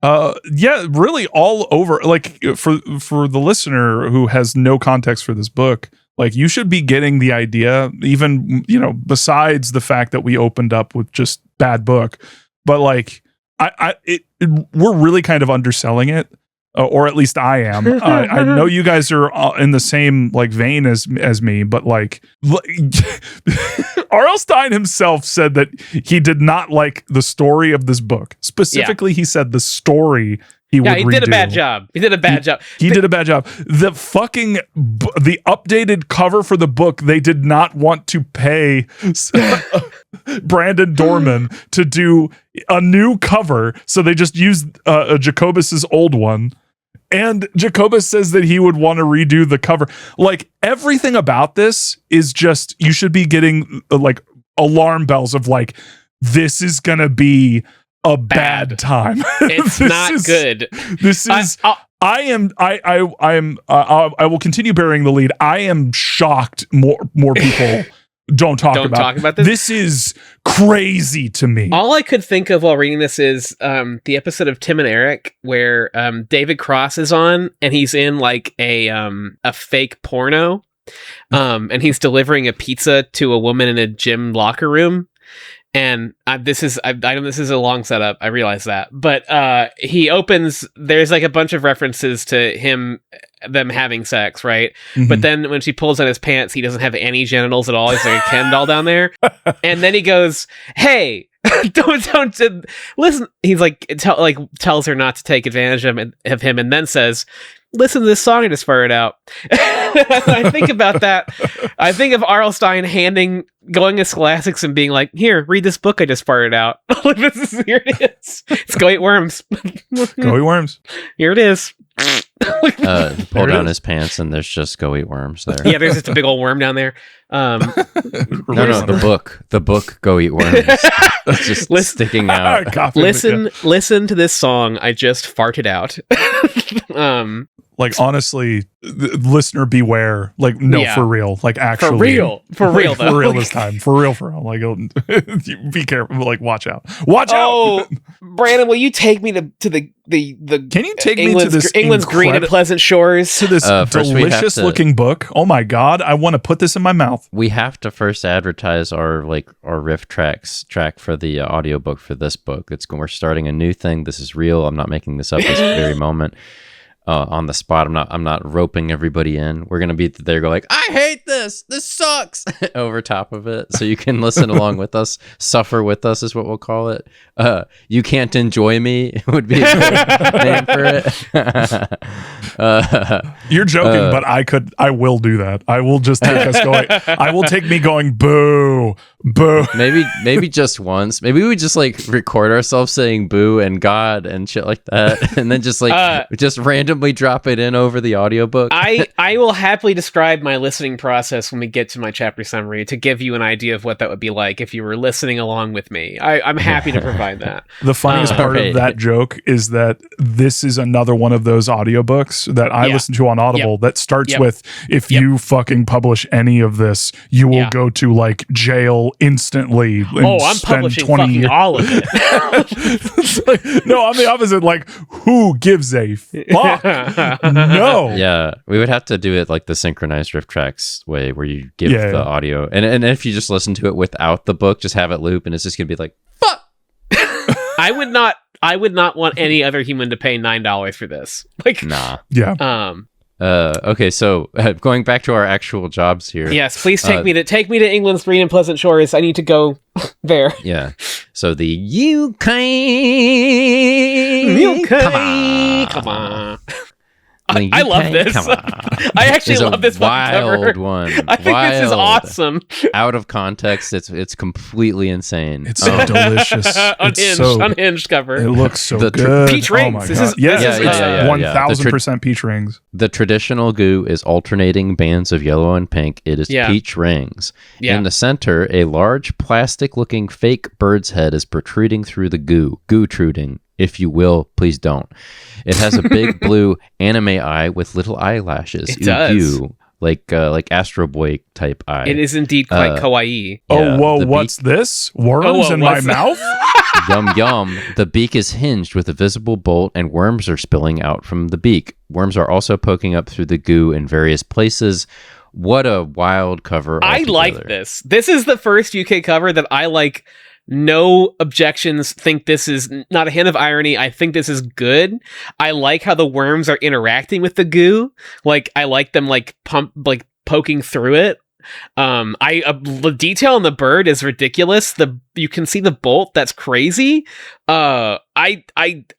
Really all over, like for the listener who has no context for this book, like you should be getting the idea, even, besides the fact that we opened up with just bad book, but like we're really kind of underselling it, or at least I am. I know you guys are in the same like vein as me, but like R.L. Stine himself said that he did not like the story of this book. Specifically, he said the story he would redo. He did a bad job. He did a bad job. The fucking the updated cover for the book, they did not want to pay Brandon Dorman to do a new cover, so they just used Jacobus's old one. And Jacobus says that he would want to redo the cover. Like, everything about this is just, you should be getting like alarm bells of like, this is gonna be a bad time. It's not good. This is I will continue bearing the lead. I am shocked more people don't talk about this. This is crazy to me. All I could think of while reading this is the episode of Tim and Eric where David Cross is on and he's in like a fake porno and he's delivering a pizza to a woman in a gym locker room. And this is a long setup. I realize that, but he opens. There's like a bunch of references to them having sex, right? Mm-hmm. But then when she pulls on his pants, he doesn't have any genitals at all. He's like a Ken doll down there. And then he goes, "Hey, don't listen." He's like tells her not to take advantage of him, and then says, "Listen to this song I just fired out." I think about that. I think of R.L. Stine going to Scholastics and being like, "Here, read this book I just fired out." Here it is. It's Go Eat Worms. Go Eat Worms. Here it is. Pull down his pants and there's just Go Eat Worms there. Yeah, there's just a big old worm down there. No, the book Go Eat Worms. That's just sticking out. Listen to this song I just farted out. Like, honestly, listener beware. Like, no, for real. Like, actually. For real, though. For real this time. For real. Like, be careful. Like, watch out. Watch out! Brandon, will you take me to the Can you take me to this England's green and pleasant shores? To this delicious looking book? Oh my God. I want to put this in my mouth. We have to first advertise our riff track for the audiobook for this book. We're starting a new thing. This is real. I'm not making this up this very moment. On the spot. I'm not roping everybody in. We're gonna be there, go like, "I hate this. This sucks," over top of it, so you can listen along with us. Suffer with us is what we'll call it. You Can't Enjoy Me would be a good name for it. You're joking, but I will do that. I will just take us going. I will take me going boo, boo. Maybe just once. Maybe we just like record ourselves saying boo and God and shit like that, and then just like just randomly drop it in over the audiobook. I will happily describe my listening process when we get to my chapter summary to give you an idea of what that would be like if you were listening along with me. I'm happy to provide that. The funniest part of that joke is that this is another one of those audiobooks that I listen to on Audible that starts with, if you fucking publish any of this, you will go to like jail instantly. And I'm publishing fucking all of it. Like, no, I'm the opposite. Like, who gives a fuck? No. Yeah, we would have to do it like the synchronized riff tracks way, where you give the audio, and if you just listen to it without the book, just have it loop, and it's just gonna be like, fuck. I would not want any other human to pay $9 for this. Like, nah. Yeah. Okay, so going back to our actual jobs here. Yes, please take me to England's green and pleasant shores. I need to go there. Yeah. So the UK. Come on. I love this. I actually love this wild one. I think this is awesome. Out of context, it's completely insane. It's so delicious. Unhinged cover. It looks so good. Peach rings. Oh my this God. is 1000% peach rings. The traditional goo is alternating bands of yellow and pink. It is peach rings. Yeah. In the center, a large plastic-looking fake bird's head is protruding through the goo. Goo-truding. If you will, please don't. It has a big blue anime eye with little eyelashes. It does. Like Astro Boy type eye. It is indeed quite kawaii. Oh, whoa, what's this? Worms in my mouth? Yum, yum. The beak is hinged with a visible bolt, and worms are spilling out from the beak. Worms are also poking up through the goo in various places. What a wild cover. I like this. This is the first UK cover that I like. No objections. Think this is not a hint of irony. I think this is good. I like how the worms are interacting with the goo. Like, I like them poking through it. The detail on the bird is ridiculous. You can see the bolt. That's crazy. I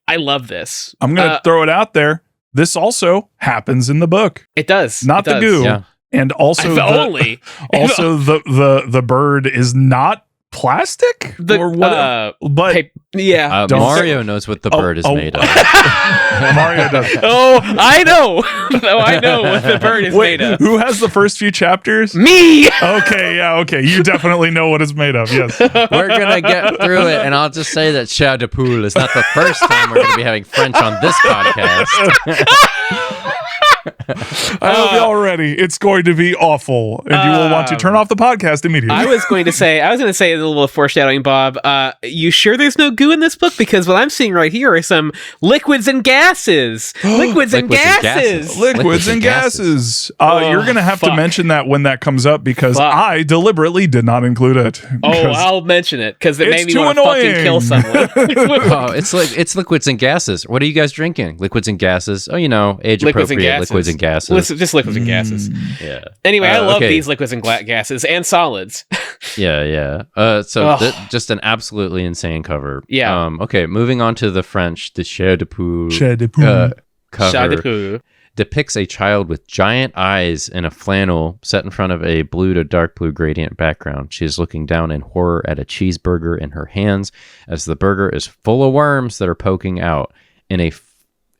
love this. I'm gonna throw it out there. This also happens in the book. It does. Not the goo. Yeah. And also the bird is not plastic or what? Mario knows what the bird is made of. Mario does. I know. I know what the bird is made of. Who has the first few chapters? Me. Okay. You definitely know what it's made of. Yes. We're gonna get through it, and I'll just say that Chau de Poule is not the first time we're gonna be having French on this podcast. I hope y'all are ready. It's going to be awful, and you will want to turn off the podcast immediately. I was going to say a little foreshadowing, Bob. You sure there's no goo in this book? Because what I'm seeing right here are some liquids and gases. Liquids and gases. Liquids and gases. You're going to have to mention that when that comes up, because I deliberately did not include it. I'll mention it because it made me want to fucking kill someone. It's liquids and gases. What are you guys drinking? Liquids and gases. Oh, age appropriate liquids and gases. Just liquids and gases. Yeah. Anyway, I love these liquids and gases and solids. Yeah. Just an absolutely insane cover. Yeah. Okay, moving on to the French. The Chair de Poule cover depicts a child with giant eyes in a flannel set in front of a blue to dark blue gradient background. She is looking down in horror at a cheeseburger in her hands as the burger is full of worms that are poking out.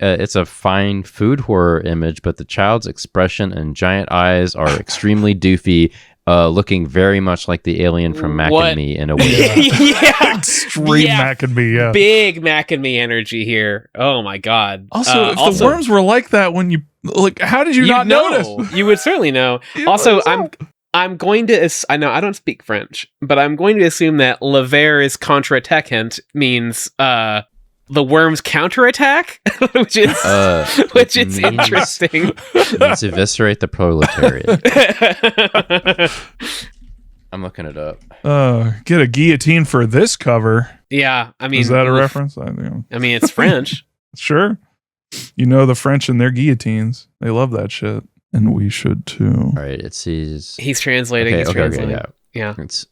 It's a fine food horror image, but the child's expression and giant eyes are extremely doofy, looking very much like the alien from Mac and Me in a way. Extreme Mac and Me, yeah. Big Mac and Me energy here. Oh my God. Also, if the worms were like that when you, how did you not notice? You would certainly know. I'm going to, I know I don't speak French, but I'm going to assume that le ver is contre-attaquant means, the worms counterattack, which is interesting. Let's eviscerate the proletariat. I'm looking it up. Get a guillotine for this cover. Yeah, I mean, is that a reference? I mean, it's French. Sure. You know the French and their guillotines. They love that shit, and we should too. All right, it says he's translating. Okay, yeah. It's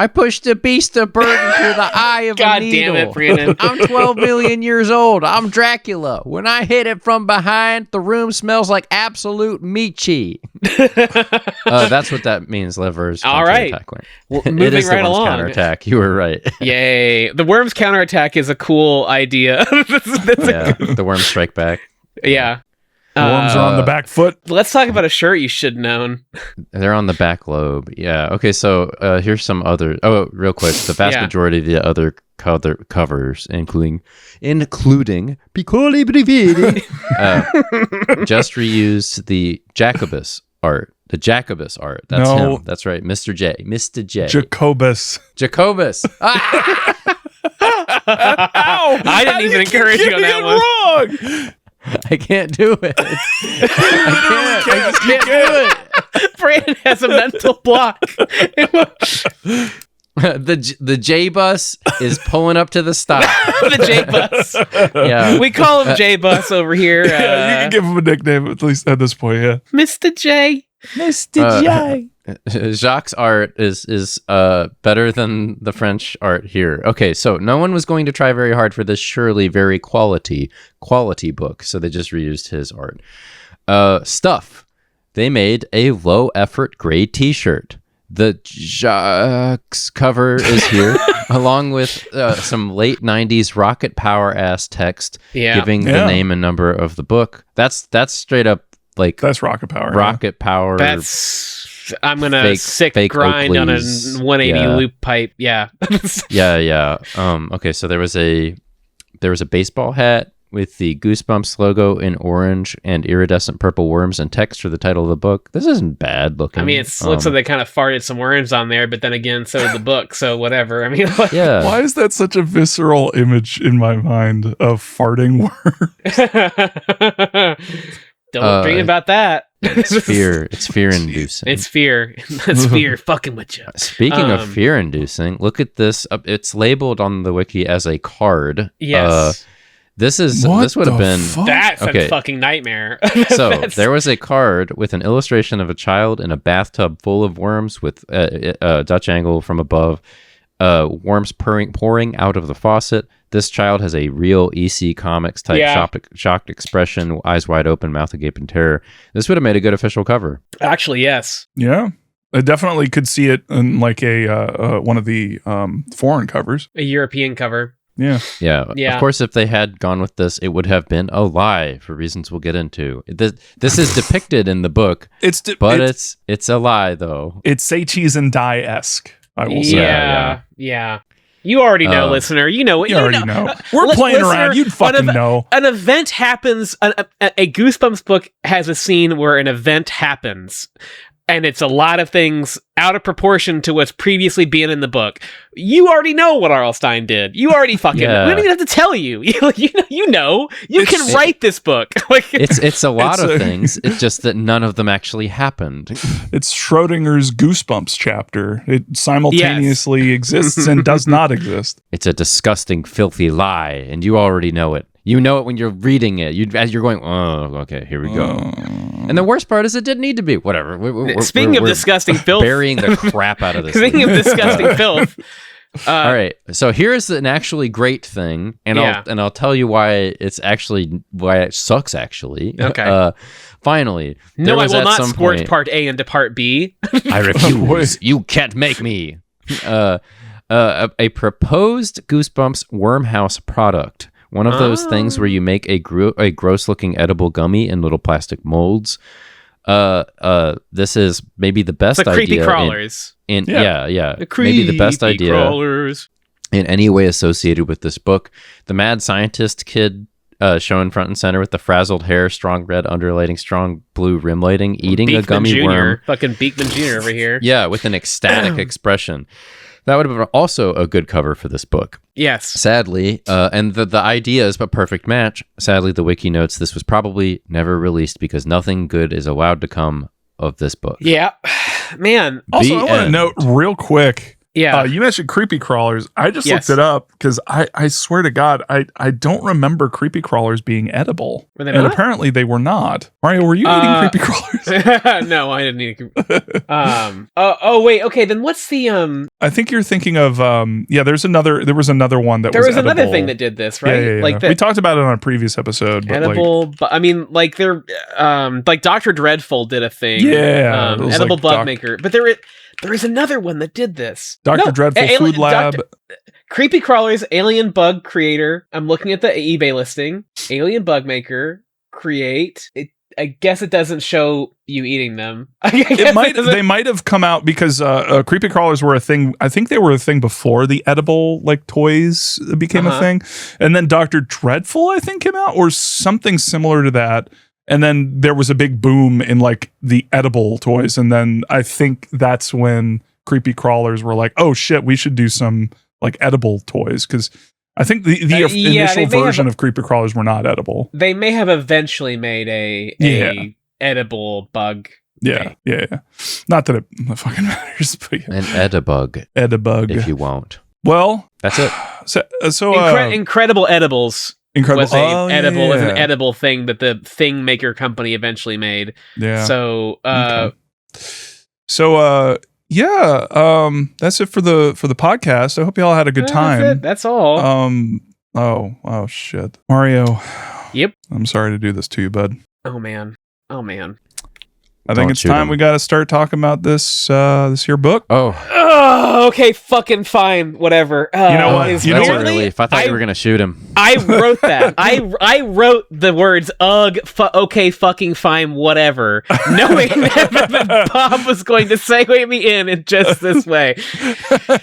I pushed the beast of burden through the eye of a needle. God damn it, Brandon. I'm 12 million years old. I'm Dracula. When I hit it from behind, the room smells like absolute Michi. That's what that means, livers. All right. Well, it is right the worms counterattack. You were right. Yay. The worms counterattack is a cool idea. The worms strike back. Yeah. Worms are on the back foot. Let's talk about a shirt you should have known. They're on the back lobe. Yeah. Okay. So here's some other. Oh, real quick. The vast majority of the other covers, including Piccoli Brividi, just reused the Jacobus art. The Jacobus art. That's him. That's right. Mr. J. Mr. J. Jacobus. I didn't even encourage you on that one. Wrong. I can't do it. I can't do it. Brandon has a mental block. The J bus is pulling up to the stop. The J bus. Yeah, we call him J bus over here. You can give him a nickname at least at this point. Yeah, Mr. J. Mr. J. Jacques' art is better than the French art here. Okay, so no one was going to try very hard for this surely very quality book, so they just reused his art. Stuff. They made a low effort gray t-shirt. The Jacques cover is here, along with some late 90s rocket power ass text giving the name and number of the book. That's straight up that's rocket power. Rocket power. I'm gonna fake grind on a 180 loop pipe. Yeah. Yeah. Okay, so there was a baseball hat with the Goosebumps logo in orange and iridescent purple worms and text for the title of the book. This isn't bad looking. I mean, it looks like they kind of farted some worms on there, but then again, so did the book. So whatever. I mean, yeah. Why is that such a visceral image in my mind of farting worms? Don't dream about that. It's fear. It's fear-inducing. It's fear. It's fear fucking with you. Speaking of fear-inducing, look at this. It's labeled on the wiki as a card. Yes. This would have been... That's a fucking nightmare. So there was a card with an illustration of a child in a bathtub full of worms with a Dutch angle from above, worms pouring out of the faucet. This child has a real EC Comics type shocked expression, eyes wide open, mouth agape in terror. This would have made a good official cover. Actually, yes. Yeah. I definitely could see it in like a one of the foreign covers. A European cover. Yeah. Of course, if they had gone with this, it would have been a lie for reasons we'll get into. This is depicted in the book, but it's a lie, though. It's say cheese and die-esque, I will say. Yeah. You already know, listener. You know what you already know. We're playing around. You'd fucking know. An event happens. A Goosebumps book has a scene where an event happens. And it's a lot of things out of proportion to what's previously been in the book. You already know what R.L. Stine did. You already fucking know. We don't even have to tell you. You know. You can write this book. It's a lot of things. It's just that none of them actually happened. It's Schrodinger's Goosebumps chapter. It simultaneously exists and does not exist. It's a disgusting, filthy lie, and you already know it. You know it when you're reading it. As you're going, oh, okay, here we go. And the worst part is it didn't need to be. Whatever. Speaking of disgusting filth. Burying the crap out of this Speaking of disgusting filth. All right. So here's an actually great thing. And I'll tell you why it sucks, actually. Okay. Finally. No, I will not squirt part A into part B. I refuse. You can't make me. A proposed Goosebumps Wormhouse product. One of those things where you make a gross-looking edible gummy in little plastic molds. This is maybe the best idea. Creepy crawlers. Maybe the best idea crawlers. In any way associated with this book. The mad scientist kid shown front and center with the frazzled hair, strong red underlighting, strong blue rim lighting, eating a gummy worm. Fucking Beekman Jr. over here. Yeah, with an ecstatic expression. That would have been also a good cover for this book. Yes. Sadly, and the idea is a perfect match. Sadly, the wiki notes this was probably never released because nothing good is allowed to come of this book. Yeah. Man. Also, I want to note real quick. Yeah. You mentioned creepy crawlers. I just looked it up because I swear to God, I don't remember creepy crawlers being edible. Were they and not? Apparently they were not. Mario, were you eating creepy crawlers? No, I didn't eat oh wait, okay, then what's the I think you're thinking of there was another one that there was edible. another thing that did this, right? Yeah. Like we talked about it on a previous episode. Edible, but I mean, like they're like Dr. Dreadful did a thing. Yeah. Edible like bug maker. But there is another one that did this. Dr. Dreadful Food Lab. Creepy Crawlers, Alien Bug Creator. I'm looking at the eBay listing. Alien Bug Maker, create. I guess it doesn't show you eating them. They might have come out because creepy crawlers were a thing. I think they were a thing before the edible like toys became a thing. And then Dr. Dreadful, I think, came out or something similar to that. And then there was a big boom in like the edible toys. And then I think that's when creepy crawlers were like, oh shit, we should do some like edible toys. Because I think the initial version of creepy crawlers were not edible. They may have eventually made a edible bug. Yeah. Not that it fucking matters. But An edibug. If you won't. Well, that's it. So Incredible Edibles. Incredible. Was an edible thing that the Thing Maker company eventually made. Yeah. So that's it for the podcast. I hope y'all had a good time. That's all. Oh shit. Mario. Yep. I'm sorry to do this to you, bud. Oh man. I think it's time we got to start talking about this here book. Oh, okay, fucking fine, whatever. You know what? That's a relief. I thought you were gonna shoot him. I wrote that. I wrote the words "ugh," okay, fucking fine, whatever, knowing that Bob was going to segue me in just this way.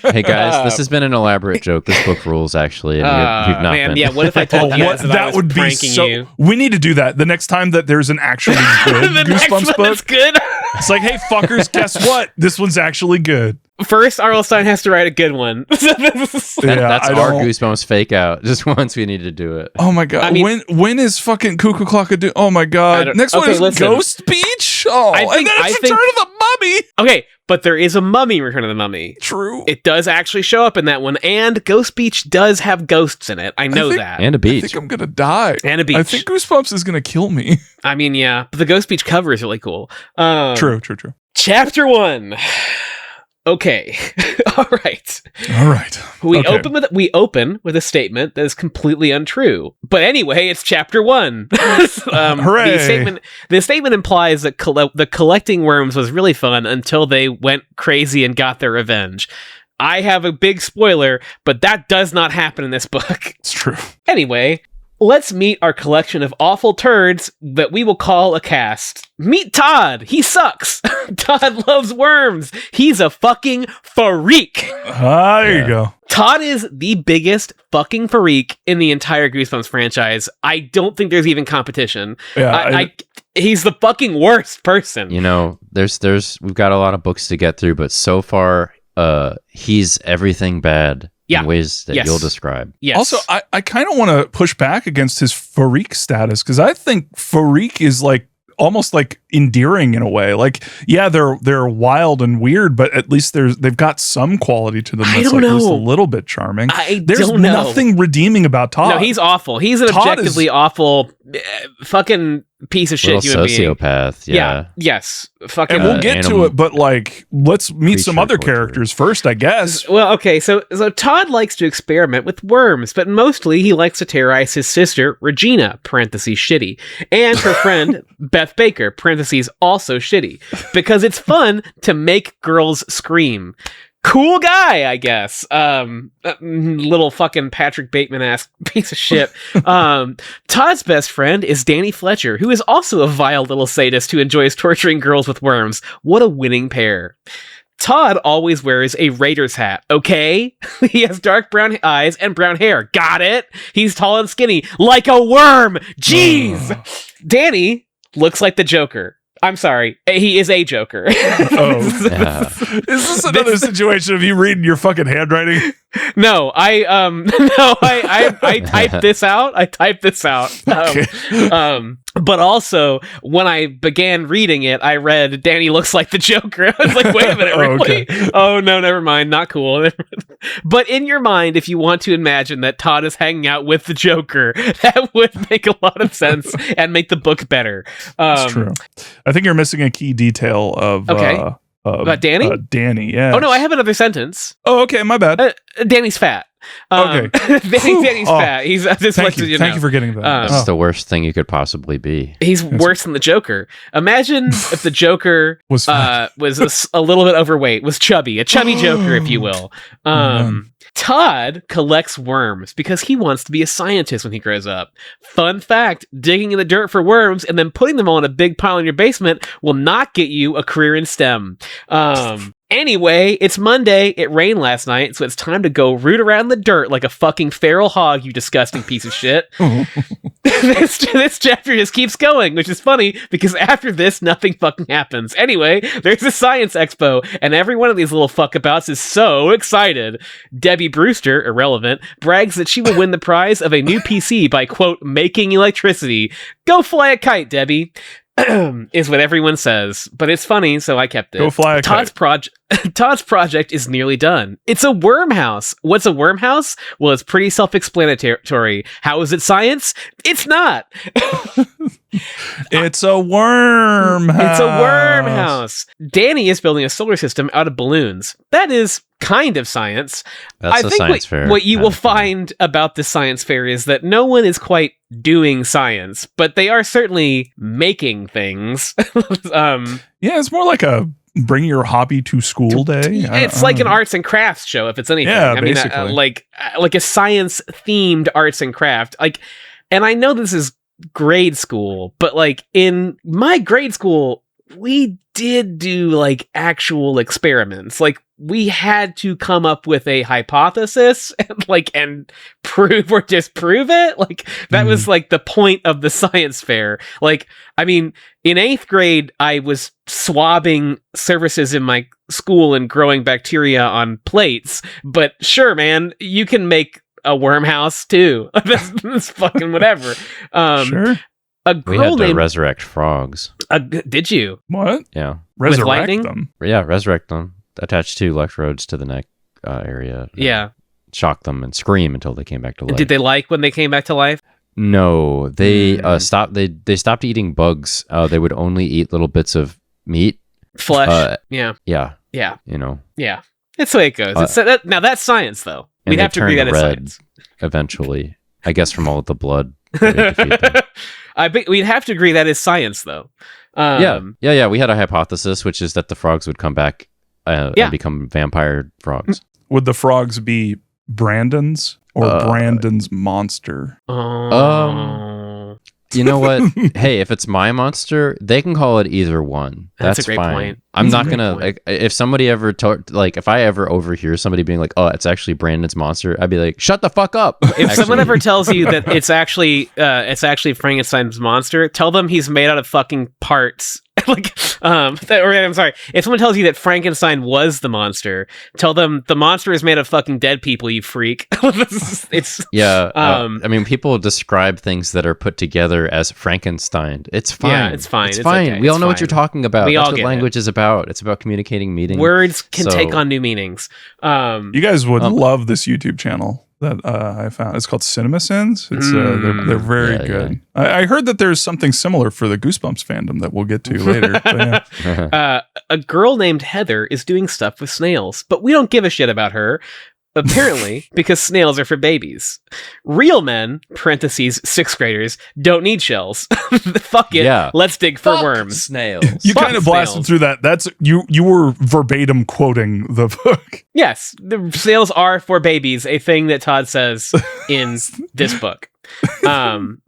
Hey guys, this has been an elaborate joke. This book rules, actually. And we've not been. Yeah. What if I told you that I was would pranking be so? You? We need to do that the next time that there's an actually good Goosebumps book. Good. It's like, hey, fuckers, guess what? This one's actually good. First, R.L. Stine has to write a good one. That's our Goosebumps fake out. Just once we need to do it. Oh my god! I mean, when is fucking Cuckoo Clock do? Oh my god! Next one is Ghost Beach. Oh, and then it's Return of the Mummy. Okay, but there is a mummy Return of the Mummy. True. It does actually show up in that one, and Ghost Beach does have ghosts in it. I know that. And a beach. I think I'm gonna die. And a beach. I think Goosebumps is gonna kill me. I mean, yeah, but the Ghost Beach cover is really cool. True. Chapter 1. Okay. All right. We open with a statement that is completely untrue. But anyway, it's chapter 1. Hooray! The statement implies that the collecting worms was really fun until they went crazy and got their revenge. I have a big spoiler, but that does not happen in this book. It's true. Anyway, Let's meet our collection of awful turds that we will call a cast. Meet Todd. He sucks. Todd loves worms. He's a fucking freak. There you go. Todd is the biggest fucking freak in the entire Goosebumps franchise. I don't think there's even competition. Yeah, he's the fucking worst person. You know, we've got a lot of books to get through, but so far, he's everything bad. In ways that you'll describe. Yes. Also, I kind of want to push back against his freak status, because I think freak is like almost like endearing in a way. Like, yeah, they're wild and weird, but at least they've got some quality to them that's like at least a little bit charming. There's nothing reading about Todd. No, he's awful. He's an objectively awful fucking piece of shit human being. Sociopath. Yeah. Yes. Fucking. And we'll get to it, but like, let's meet some other characters first, I guess. Well, okay. So Todd likes to experiment with worms, but mostly he likes to terrorize his sister Regina (parentheses shitty) and her friend Beth Baker (parentheses also shitty) because it's fun to make girls scream. Cool guy, I guess. Little fucking Patrick Bateman-ass piece of shit. Todd's best friend is Danny Fletcher, who is also a vile little sadist who enjoys torturing girls with worms. What a winning pair. Todd always wears a Raiders hat, okay? He has dark brown eyes and brown hair. Got it? He's tall and skinny, like a worm. Jeez! Danny looks like the Joker. I'm sorry. He is a Joker. Is this another situation of you reading your fucking handwriting? No, I typed this out. Okay. But also, when I began reading it, I read Danny looks like the Joker. I was like, wait a minute, really? Okay. Oh, no, never mind. Not cool. But in your mind, if you want to imagine that Todd is hanging out with the Joker, that would make a lot of sense and make the book better. That's true. I think you're missing a key detail of... about Danny? Danny, yeah. Oh, no, I have another sentence. Oh, okay, my bad. Danny's fat. Okay. Danny's fat. He's thank you for getting that. That's the worst thing you could possibly be. He's worse than the Joker. Imagine if the Joker was a little bit overweight, was chubby, a chubby Joker, if you will. Todd collects worms because he wants to be a scientist when he grows up. Fun fact, digging in the dirt for worms and then putting them all in a big pile in your basement will not get you a career in STEM. Anyway, it's Monday. It rained last night, so it's time to go root around the dirt like a fucking feral hog, you disgusting piece of shit. This chapter just keeps going, which is funny because after this, nothing fucking happens. Anyway, there's a science expo, and every one of these little fuckabouts is so excited. Debbie Brewster, irrelevant, brags that she will win the prize of a new PC by, quote, making electricity. Go fly a kite, Debbie. Is what everyone says, but it's funny, so I kept it. Go fly a kite. Todd's project is nearly done. It's a worm house. What's a worm house? Well, it's pretty self-explanatory. How is it science? It's not. It's a worm house. It's a worm house. Danny is building a solar system out of balloons. That is kind of science. That's a science fair. What you will find about this science fair is that no one is quite doing science, but they are certainly making things. Yeah, it's more like a bring your hobby to school day. It's like an arts and crafts show, if it's anything. Yeah, basically. I mean, like a science themed arts and craft. And I know this is grade school, but like in my grade school, we did do like actual experiments. Like we had to come up with a hypothesis and prove or disprove it. Like that was like the point of the science fair. Like, I mean, in 8th grade, I was swabbing surfaces in my school and growing bacteria on plates. But sure, man, you can make a worm house too. That's fucking whatever. Sure. We had to resurrect frogs. Did you? What? Yeah. Resurrect them? Yeah, resurrect them. Attach 2 electrodes to the neck area. Yeah. Shock them and scream until they came back to life. Did they like when they came back to life? No, they stopped. They stopped eating bugs. They would only eat little bits of meat, flesh. Yeah. You know. Yeah. It's the way it goes. Now that's science, though. We'd have to agree that it's science. Eventually, I guess from all of the blood. We'd have to agree that is science, though. Yeah. We had a hypothesis, which is that the frogs would come back and become vampire frogs. Would the frogs be Brandon's or Brandon's monster? You know what? Hey, if it's my monster, they can call it either one. That's a great fine. point. I'm not gonna like if somebody ever if I ever overhear somebody being like, "Oh, it's actually Brandon's monster," I'd be like, "Shut the fuck up!" If someone ever tells you that it's actually Frankenstein's monster, tell them he's made out of fucking parts. I'm sorry. If someone tells you that Frankenstein was the monster, tell them the monster is made of fucking dead people. You freak. I mean, people describe things that are put together as Frankenstein. It's fine. Yeah, it's fine. It's fine. Okay. We all know what you're talking about. That's what language is about. It's about communicating meaning. Words can take on new meanings. You guys would love this YouTube channel that I found. It's called Cinema Sins. It's they're very good. Yeah. I heard that there's something similar for the Goosebumps fandom that we'll get to later. But yeah. A girl named Heather is doing stuff with snails, but we don't give a shit about her. Apparently, because snails are for babies. Real men, parentheses, 6th graders, don't need shells. Fuck it. Yeah. Let's dig for worms. Snails. You kind of blasted through that. That's you were verbatim quoting the book. Yes. The snails are for babies, a thing that Todd says in this book.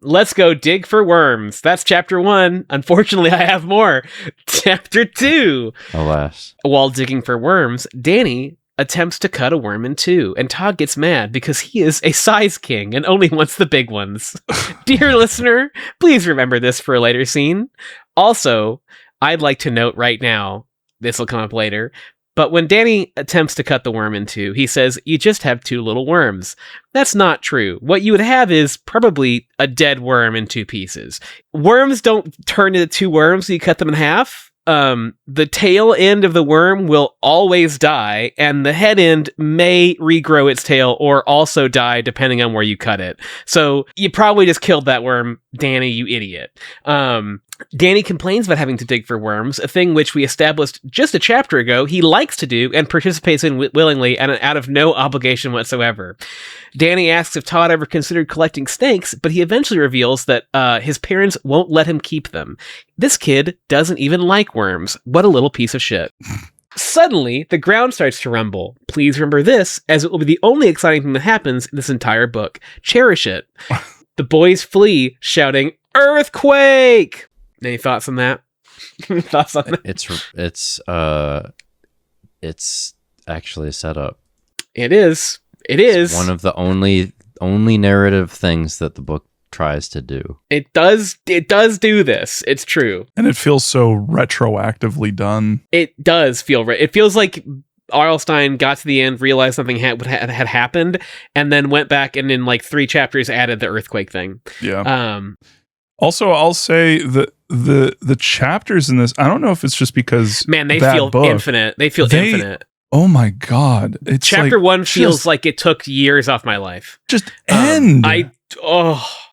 Let's go dig for worms. That's chapter 1. Unfortunately, I have more. Chapter 2. Alas. While digging for worms, Danny attempts to cut a worm in two, and Todd gets mad because he is a size king and only wants the big ones. Dear listener, please remember this for a later scene. Also, I'd like to note right now, this will come up later, but when Danny attempts to cut the worm in two, he says, "You just have 2 little worms." That's not true. What you would have is probably a dead worm in 2 pieces. Worms don't turn into 2 worms, so you cut them in half. The tail end of the worm will always die, and the head end may regrow its tail or also die depending on where you cut it. So you probably just killed that worm, Danny, you idiot. Danny complains about having to dig for worms, a thing which we established just a chapter ago he likes to do and participates in willingly and out of no obligation whatsoever. Danny asks if Todd ever considered collecting snakes, but he eventually reveals that his parents won't let him keep them. This kid doesn't even like worms. What a little piece of shit. Suddenly, the ground starts to rumble. Please remember this, as it will be the only exciting thing that happens in this entire book. Cherish it. The boys flee, shouting, "Earthquake!" Any thoughts on that? Thoughts on that? It's actually a setup. It is. It's one of the only narrative things that the book tries to do. It does do this. It's true. And it feels so retroactively done. It does feel it feels like R.L. Stine got to the end, realized something had happened, and then went back and in like 3 chapters added the earthquake thing. Yeah. Also, I'll say that the chapters in this, I don't know if it's just because they feel infinite. They feel infinite. Oh my God. It's chapter 1 feels like it took years off my life. Just end.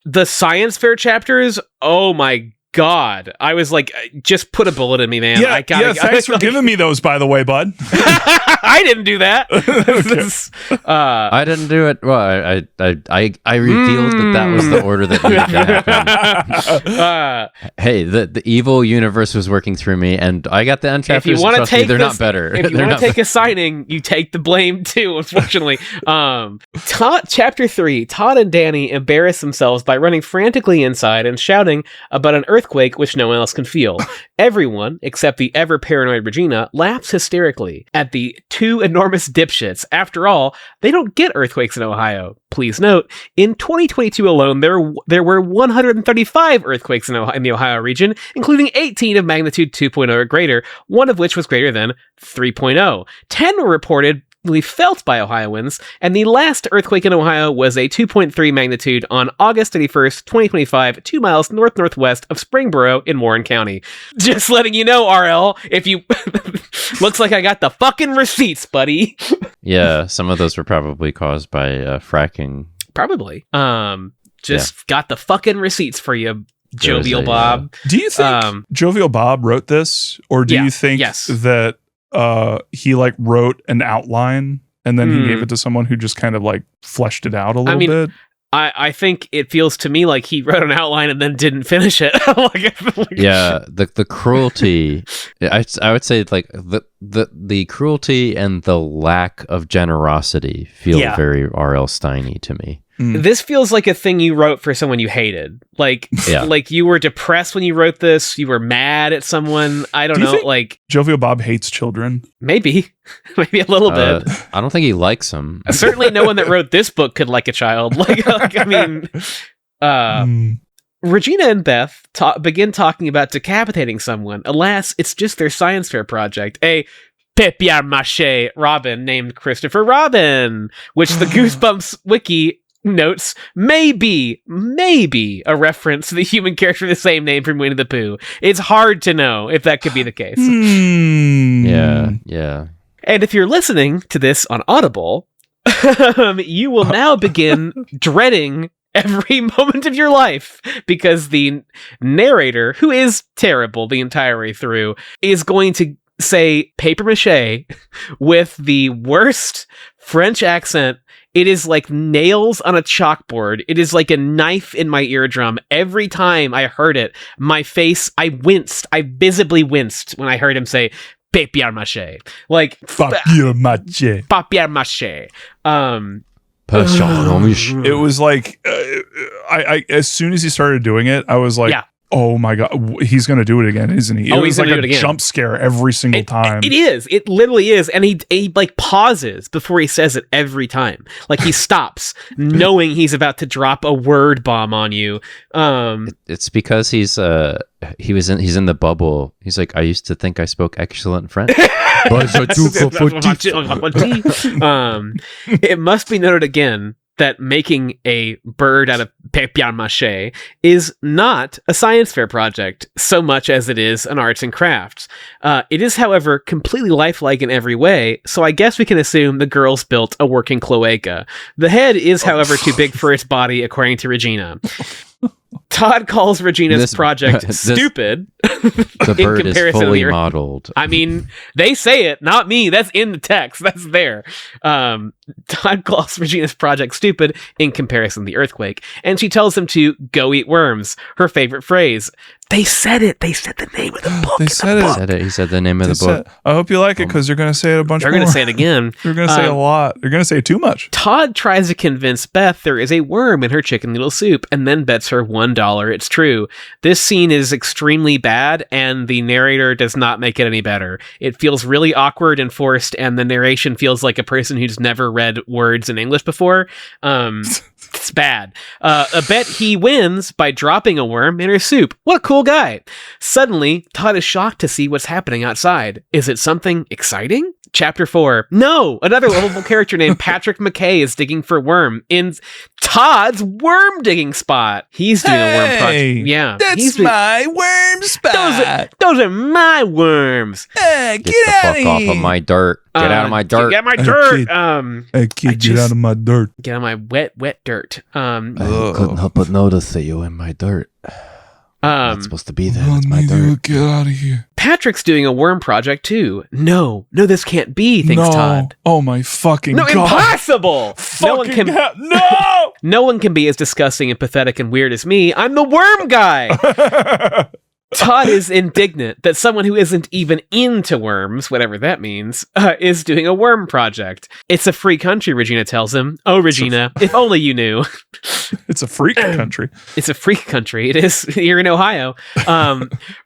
The science fair chapters, oh my God. I was like, just put a bullet in me, man. Yeah, thanks for giving me those, by the way, bud. I didn't do that. I didn't do it. Well, I revealed that was the order that needed to happen. Hey, the evil universe was working through me, and I got the end chapters. If you want to take they're not better. If you want to take a signing, you take the blame too. Unfortunately, chapter 3. Todd and Danny embarrass themselves by running frantically inside and shouting about an earthquake which no one else can feel. Everyone, except the ever paranoid Regina, laughs hysterically at the 2 enormous dipshits. After all, they don't get earthquakes in Ohio. Please note, in 2022 alone, there were 135 earthquakes in the Ohio region, including 18 of magnitude 2.0 or greater, one of which was greater than 3.0. 10 were reported felt by Ohioans, and the last earthquake in Ohio was a 2.3 magnitude on August 31st, 2025, 2 miles northwest of Springboro in Warren County. Just letting you know, RL, if you... Looks like I got the fucking receipts, buddy. Yeah, some of those were probably caused by fracking. Probably. Got the fucking receipts for you, Jovial Bob. Do you think Jovial Bob wrote this, or do you think that he wrote an outline and then he gave it to someone who just kind of fleshed it out a little bit? I think it feels to me like he wrote an outline and then didn't finish it. Yeah, the cruelty. I would say like the cruelty and the lack of generosity feel very R.L. Steiny to me. This feels like a thing you wrote for someone you hated. Like you were depressed when you wrote this. You were mad at someone. I don't know. Like Jovial Bob hates children. Maybe a little bit. I don't think he likes them. Certainly, no one that wrote this book could like a child. Regina and Beth begin talking about decapitating someone. Alas, it's just their science fair project. A papier-mâché Robin named Christopher Robin, which the Goosebumps wiki notes may be a reference to the human character with the same name from Winnie the Pooh. It's hard to know if that could be the case. Yeah. And if you're listening to this on Audible, you will now begin dreading every moment of your life, because the narrator, who is terrible the entire way through, is going to say papier-mâché with the worst French accent. It is like nails on a chalkboard. It is like a knife in my eardrum. Every time I heard it, I winced. I visibly winced when I heard him say papier-mâché. Like papier-mâché. Papier-mâché. It was like I as soon as he started doing it, I was like, oh my God, he's going to do it again, isn't he? He's like going to do it again. Jump scare every single time. It is. It literally is. And he like pauses before he says it every time. Like he stops knowing he's about to drop a word bomb on you. It's because he's in the bubble. He's like, I used to think I spoke excellent French. It must be noted again that making a bird out of papier-mâché is not a science fair project so much as it is an arts and crafts. It is, however, completely lifelike in every way, so I guess we can assume the girls built a working cloaca. The head is, however, too big for its body, according to Regina. Todd calls Regina's project stupid. The bird is fully modeled. I mean, they say it, not me. That's in the text. That's there. Todd calls Regina's project stupid in comparison to the earthquake, and she tells him to go eat worms. Her favorite phrase. They said it. They said the name of the book. They said it. He said the name of the book. I hope you like it, because you're going to say it a bunch more. They're going to say it again. You're going to say a lot. You're going to say too much. Todd tries to convince Beth there is a worm in her chicken noodle soup, and then bets her $1 it's true. This scene is extremely bad, and the narrator does not make it any better. It feels really awkward and forced, and the narration feels like a person who's never read words in English before. It's bad. I bet he wins by dropping a worm in her soup. What a cool guy. Suddenly, Todd is shocked to see what's happening outside. Is it something exciting? Chapter 4. No! Another lovable character named Patrick-Mâché is digging for worm in Todd's worm digging spot. He's doing a worm project. Yeah. That's my worm spot. Those are my worms. Get the fuck off of my dirt. Get out of my dirt. Get my dirt. Hey, kid, get out of my dirt. Get out of my wet dirt. I couldn't help but notice that you're in my dirt. Not supposed to be there. It's my dirt. Get out of here. Patrick's doing a worm project too. No, this can't be, thinks Todd. Oh my fucking God. Impossible! No one can be as disgusting and pathetic and weird as me. I'm the worm guy! Todd is indignant that someone who isn't even into worms, whatever that means, is doing a worm project. It's a free country, Regina tells him. Oh, Regina, if only you knew. It's a freak country. It's a freak country. It is. You're in Ohio.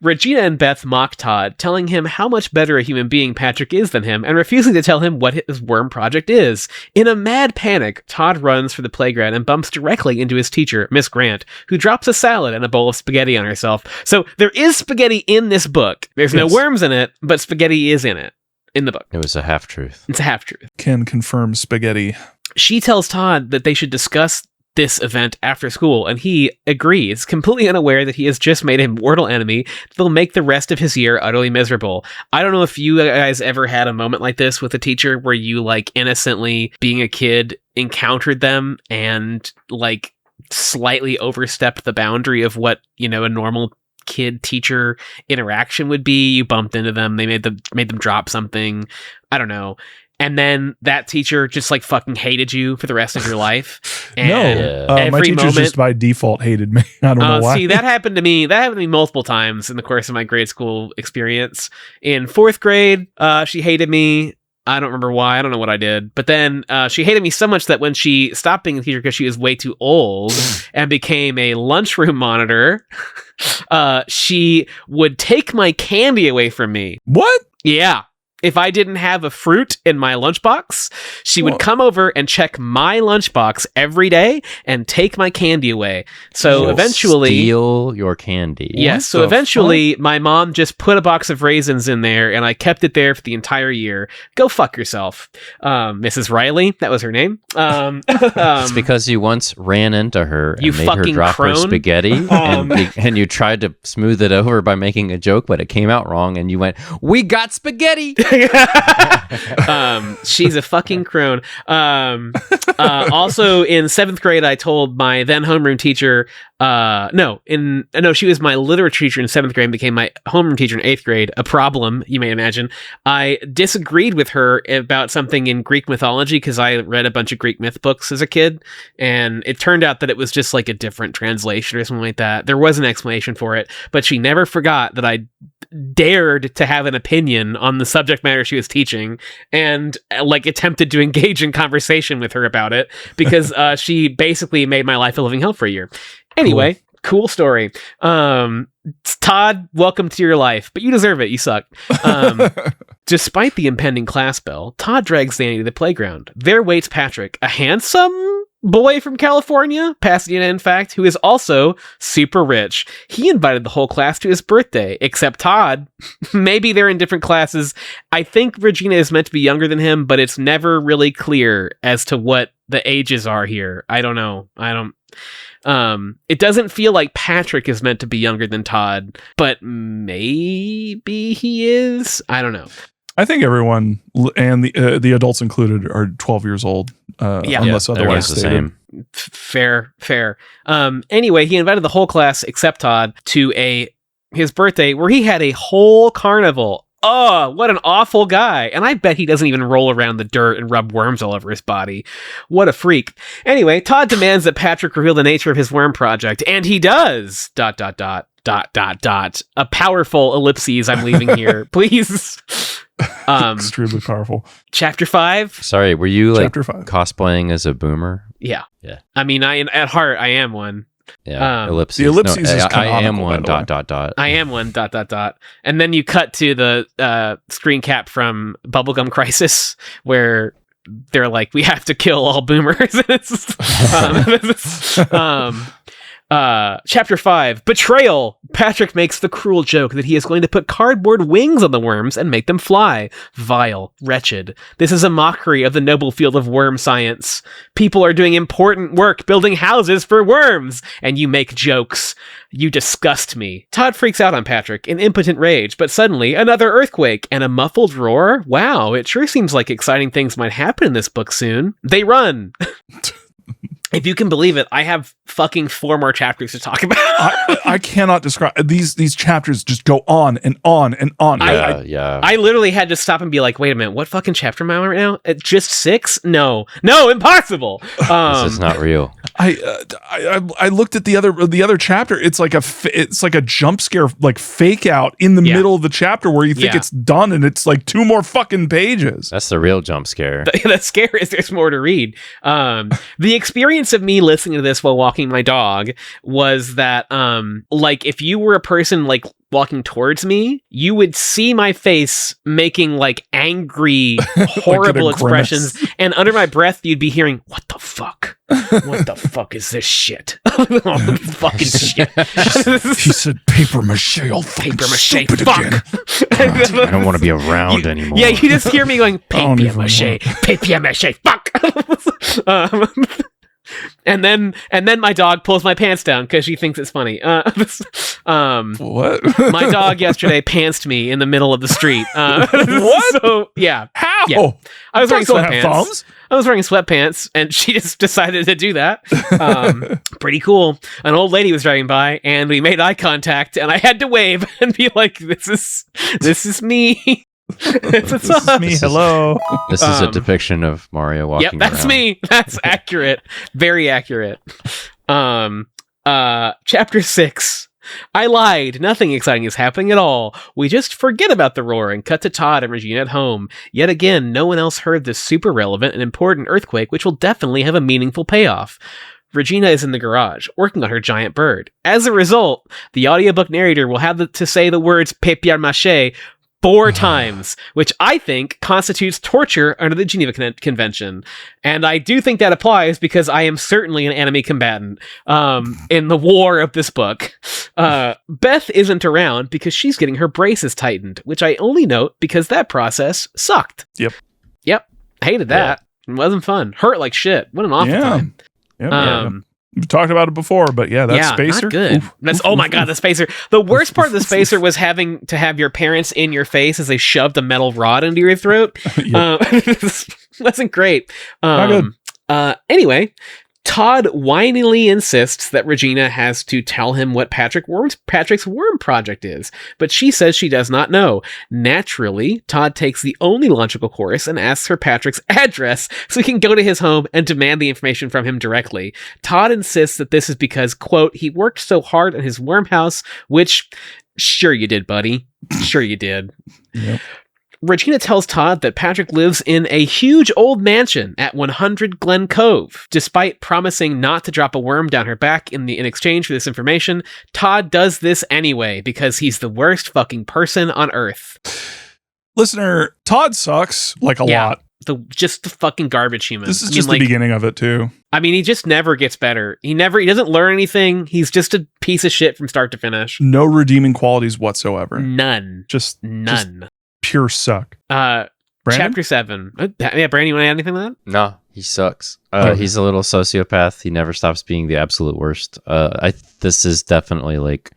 Regina and Beth mock Todd, telling him how much better a human being Patrick is than him, and refusing to tell him what his worm project is. In a mad panic, Todd runs for the playground and bumps directly into his teacher, Miss Grant, who drops a salad and a bowl of spaghetti on herself. So there is spaghetti in this book. There's no worms in it, but spaghetti is in it. In the book. It was a half-truth. It's a half-truth. Can confirm spaghetti. She tells Todd that they should discuss this event after school, and he agrees, completely unaware that he has just made a mortal enemy that will make the rest of his year utterly miserable. I don't know if you guys ever had a moment like this with a teacher where you, like, innocently, being a kid, encountered them and, like, slightly overstepped the boundary of what, you know, a normal kid teacher interaction would be. You bumped into them, they made them drop something, I don't know, and then that teacher just like fucking hated you for the rest of your life. My teachers just by default hated me. I don't know why. See, that happened to me multiple times in the course of my grade school experience. In 4th grade, she hated me. I don't remember why. I don't know what I did. But then she hated me so much that when she stopped being a teacher because she was way too old and became a lunchroom monitor, she would take my candy away from me. What? Yeah. If I didn't have a fruit in my lunchbox, she would come over and check my lunchbox every day and take my candy away. So eventually... steal your candy. Yes, so eventually my mom just put a box of raisins in there and I kept it there for the entire year. Go fuck yourself. Mrs. Riley, that was her name. It's because you once ran into her and made her drop her spaghetti and you tried to smooth it over by making a joke, but it came out wrong and you went, "We got spaghetti!" She's a fucking crone. Also in 7th grade, I told my then homeroom teacher, she was my literature teacher in 7th grade and became my homeroom teacher in 8th grade. A problem, you may imagine. I disagreed with her about something in Greek mythology because I read a bunch of Greek myth books as a kid, and it turned out that it was just like a different translation or something like that. There was an explanation for it, but she never forgot that I dared to have an opinion on the subject matter she was teaching and like attempted to engage in conversation with her about it because she basically made my life a living hell for a year. Anyway, cool story. Todd, welcome to your life, but you deserve it. You suck. Despite the impending class bell, Todd drags Danny to the playground. There waits Patrick, a handsome boy from California, Pasadena, in fact, who is also super rich. He invited the whole class to his birthday, except Todd. Maybe they're in different classes. I think Regina is meant to be younger than him, but it's never really clear as to what the ages are here. I don't know. It doesn't feel like Patrick is meant to be younger than Todd, but maybe he is. I don't know. I think everyone, and the adults included, are 12 years old, unless otherwise the same. Fair. Anyway, he invited the whole class, except Todd, to his birthday where he had a whole carnival. Oh, what an awful guy. And I bet he doesn't even roll around the dirt and rub worms all over his body. What a freak. Anyway, Todd demands that Patrick reveal the nature of his worm project, and he does. ... A powerful ellipses I'm leaving here. Please. Extremely powerful. Chapter 5. Sorry, were you like cosplaying as a boomer? Yeah. I mean, at heart, I am one. Yeah, ellipses. The ellipses is I am one ... I am one ... And then you cut to the screen cap from Bubblegum Crisis where they're like, we have to kill all boomers. Chapter 5, Betrayal. Patrick makes the cruel joke that he is going to put cardboard wings on the worms and make them fly. Vile, wretched. This is a mockery of the noble field of worm science. People are doing important work building houses for worms, and you make jokes. You disgust me. Todd freaks out on Patrick in impotent rage, but suddenly another earthquake and a muffled roar. Wow, it sure seems like exciting things might happen in this book soon. They run. If you can believe it, I have fucking 4 more chapters to talk about. I cannot describe these chapters. Just go on and on and on. I literally had to stop and be like, wait a minute, what fucking chapter am I on right now? Just 6? No, impossible. This is not real. I looked at the other chapter. It's like a jump scare, like fake out in the middle of the chapter where you think it's done, and it's like 2 more fucking pages. That's the real jump scare. The scare is there's more to read. The experience of me listening to this while walking my dog was that like if you were a person like walking towards me, you would see my face making like angry, horrible expressions, and under my breath you'd be hearing, what the fuck? What the fuck is this shit? Fucking shit. He said papier-mâché. I'll papier-mâché. Fuck. I don't want to be around anymore. Yeah, you just hear me going papier-mâché, papier-mâché. Fuck. And then my dog pulls my pants down because she thinks it's funny. What? My dog yesterday pantsed me in the middle of the street. What? So yeah. How? Yeah. I was wearing sweatpants. I was wearing sweatpants, and she just decided to do that. Pretty cool. An old lady was driving by, and we made eye contact, and I had to wave and be like, "This is me." This is me. Hello. This is a depiction of Mario walking around. That's me. That's accurate. Very accurate. Chapter 6. I lied. Nothing exciting is happening at all. We just forget about the roar and cut to Todd and Regina at home. Yet again, no one else heard this super relevant and important earthquake, which will definitely have a meaningful payoff. Regina is in the garage, working on her giant bird. As a result, the audiobook narrator will have to say the words papier-mâché 4 times, which I think constitutes torture under the Geneva Convention. And I do think that applies because I am certainly an enemy combatant in the war of this book. Beth isn't around because she's getting her braces tightened, which I only note because that process sucked. Yep. Hated that. Yeah. It wasn't fun. Hurt like shit. What an awful time. Yep. We've talked about it before, but that spacer. Not good. Oh my god, the spacer. The worst part of the spacer was having to have your parents in your face as they shoved a metal rod into your throat. Wasn't great. Not good. Anyway, Todd whiningly insists that Regina has to tell him what Patrick's worm project is, but she says she does not know. Naturally, Todd takes the only logical course and asks for Patrick's address so he can go to his home and demand the information from him directly. Todd insists that this is because, quote, he worked so hard on his worm house, which, sure you did, buddy. Sure you did. Yep. Regina tells Todd that Patrick lives in a huge old mansion at 100 Glen Cove. Despite promising not to drop a worm down her back in exchange for this information, Todd does this anyway because he's the worst fucking person on earth. Listener, Todd sucks like a lot. Just the fucking garbage human. This is the beginning of it too. I mean, he just never gets better. He doesn't learn anything. He's just a piece of shit from start to finish. No redeeming qualities whatsoever. None. Just none. Pure suck. Chapter 7. Brandon, you want to add anything to that? No, he sucks. He's a little sociopath. He never stops being the absolute worst. This is definitely like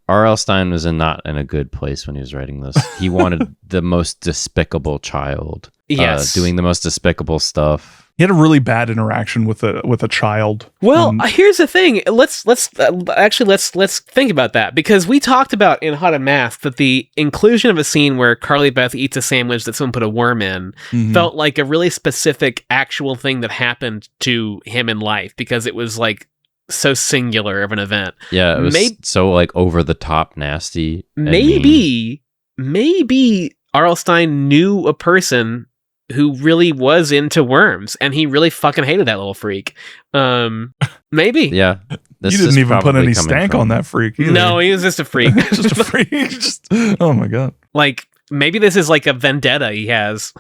R.L. Stine was not in a good place when he was writing this. He wanted the most despicable child. Yes. Doing the most despicable stuff. He had a really bad interaction with a child. Well, here's the thing. Let's think about that, because we talked about in How to Mask that the inclusion of a scene where Carly Beth eats a sandwich that someone put a worm in felt like a really specific actual thing that happened to him in life, because it was like so singular of an event. Yeah, it was so like over the top nasty. Maybe R.L. Stine knew a person who really was into worms, and he really fucking hated that little freak. Maybe. Yeah. You didn't even put any stank on that freak either. No, he was just a freak. Just a freak. Oh my god. Like, maybe this is like a vendetta he has.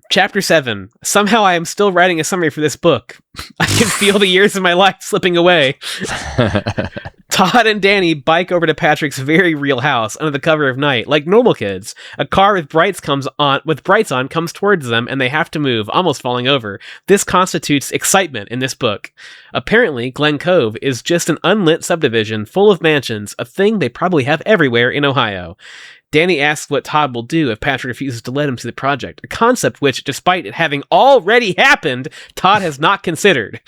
Chapter 7. Somehow I am still writing a summary for this book. I can feel the years of my life slipping away. Todd and Danny bike over to Patrick's very real house under the cover of night, like normal kids. A car with brights on comes towards them, and they have to move, almost falling over. This constitutes excitement in this book. Apparently, Glen Cove is just an unlit subdivision full of mansions, a thing they probably have everywhere in Ohio. Danny asks what Todd will do if Patrick refuses to let him see the project, a concept which, despite it having already happened, Todd has not considered.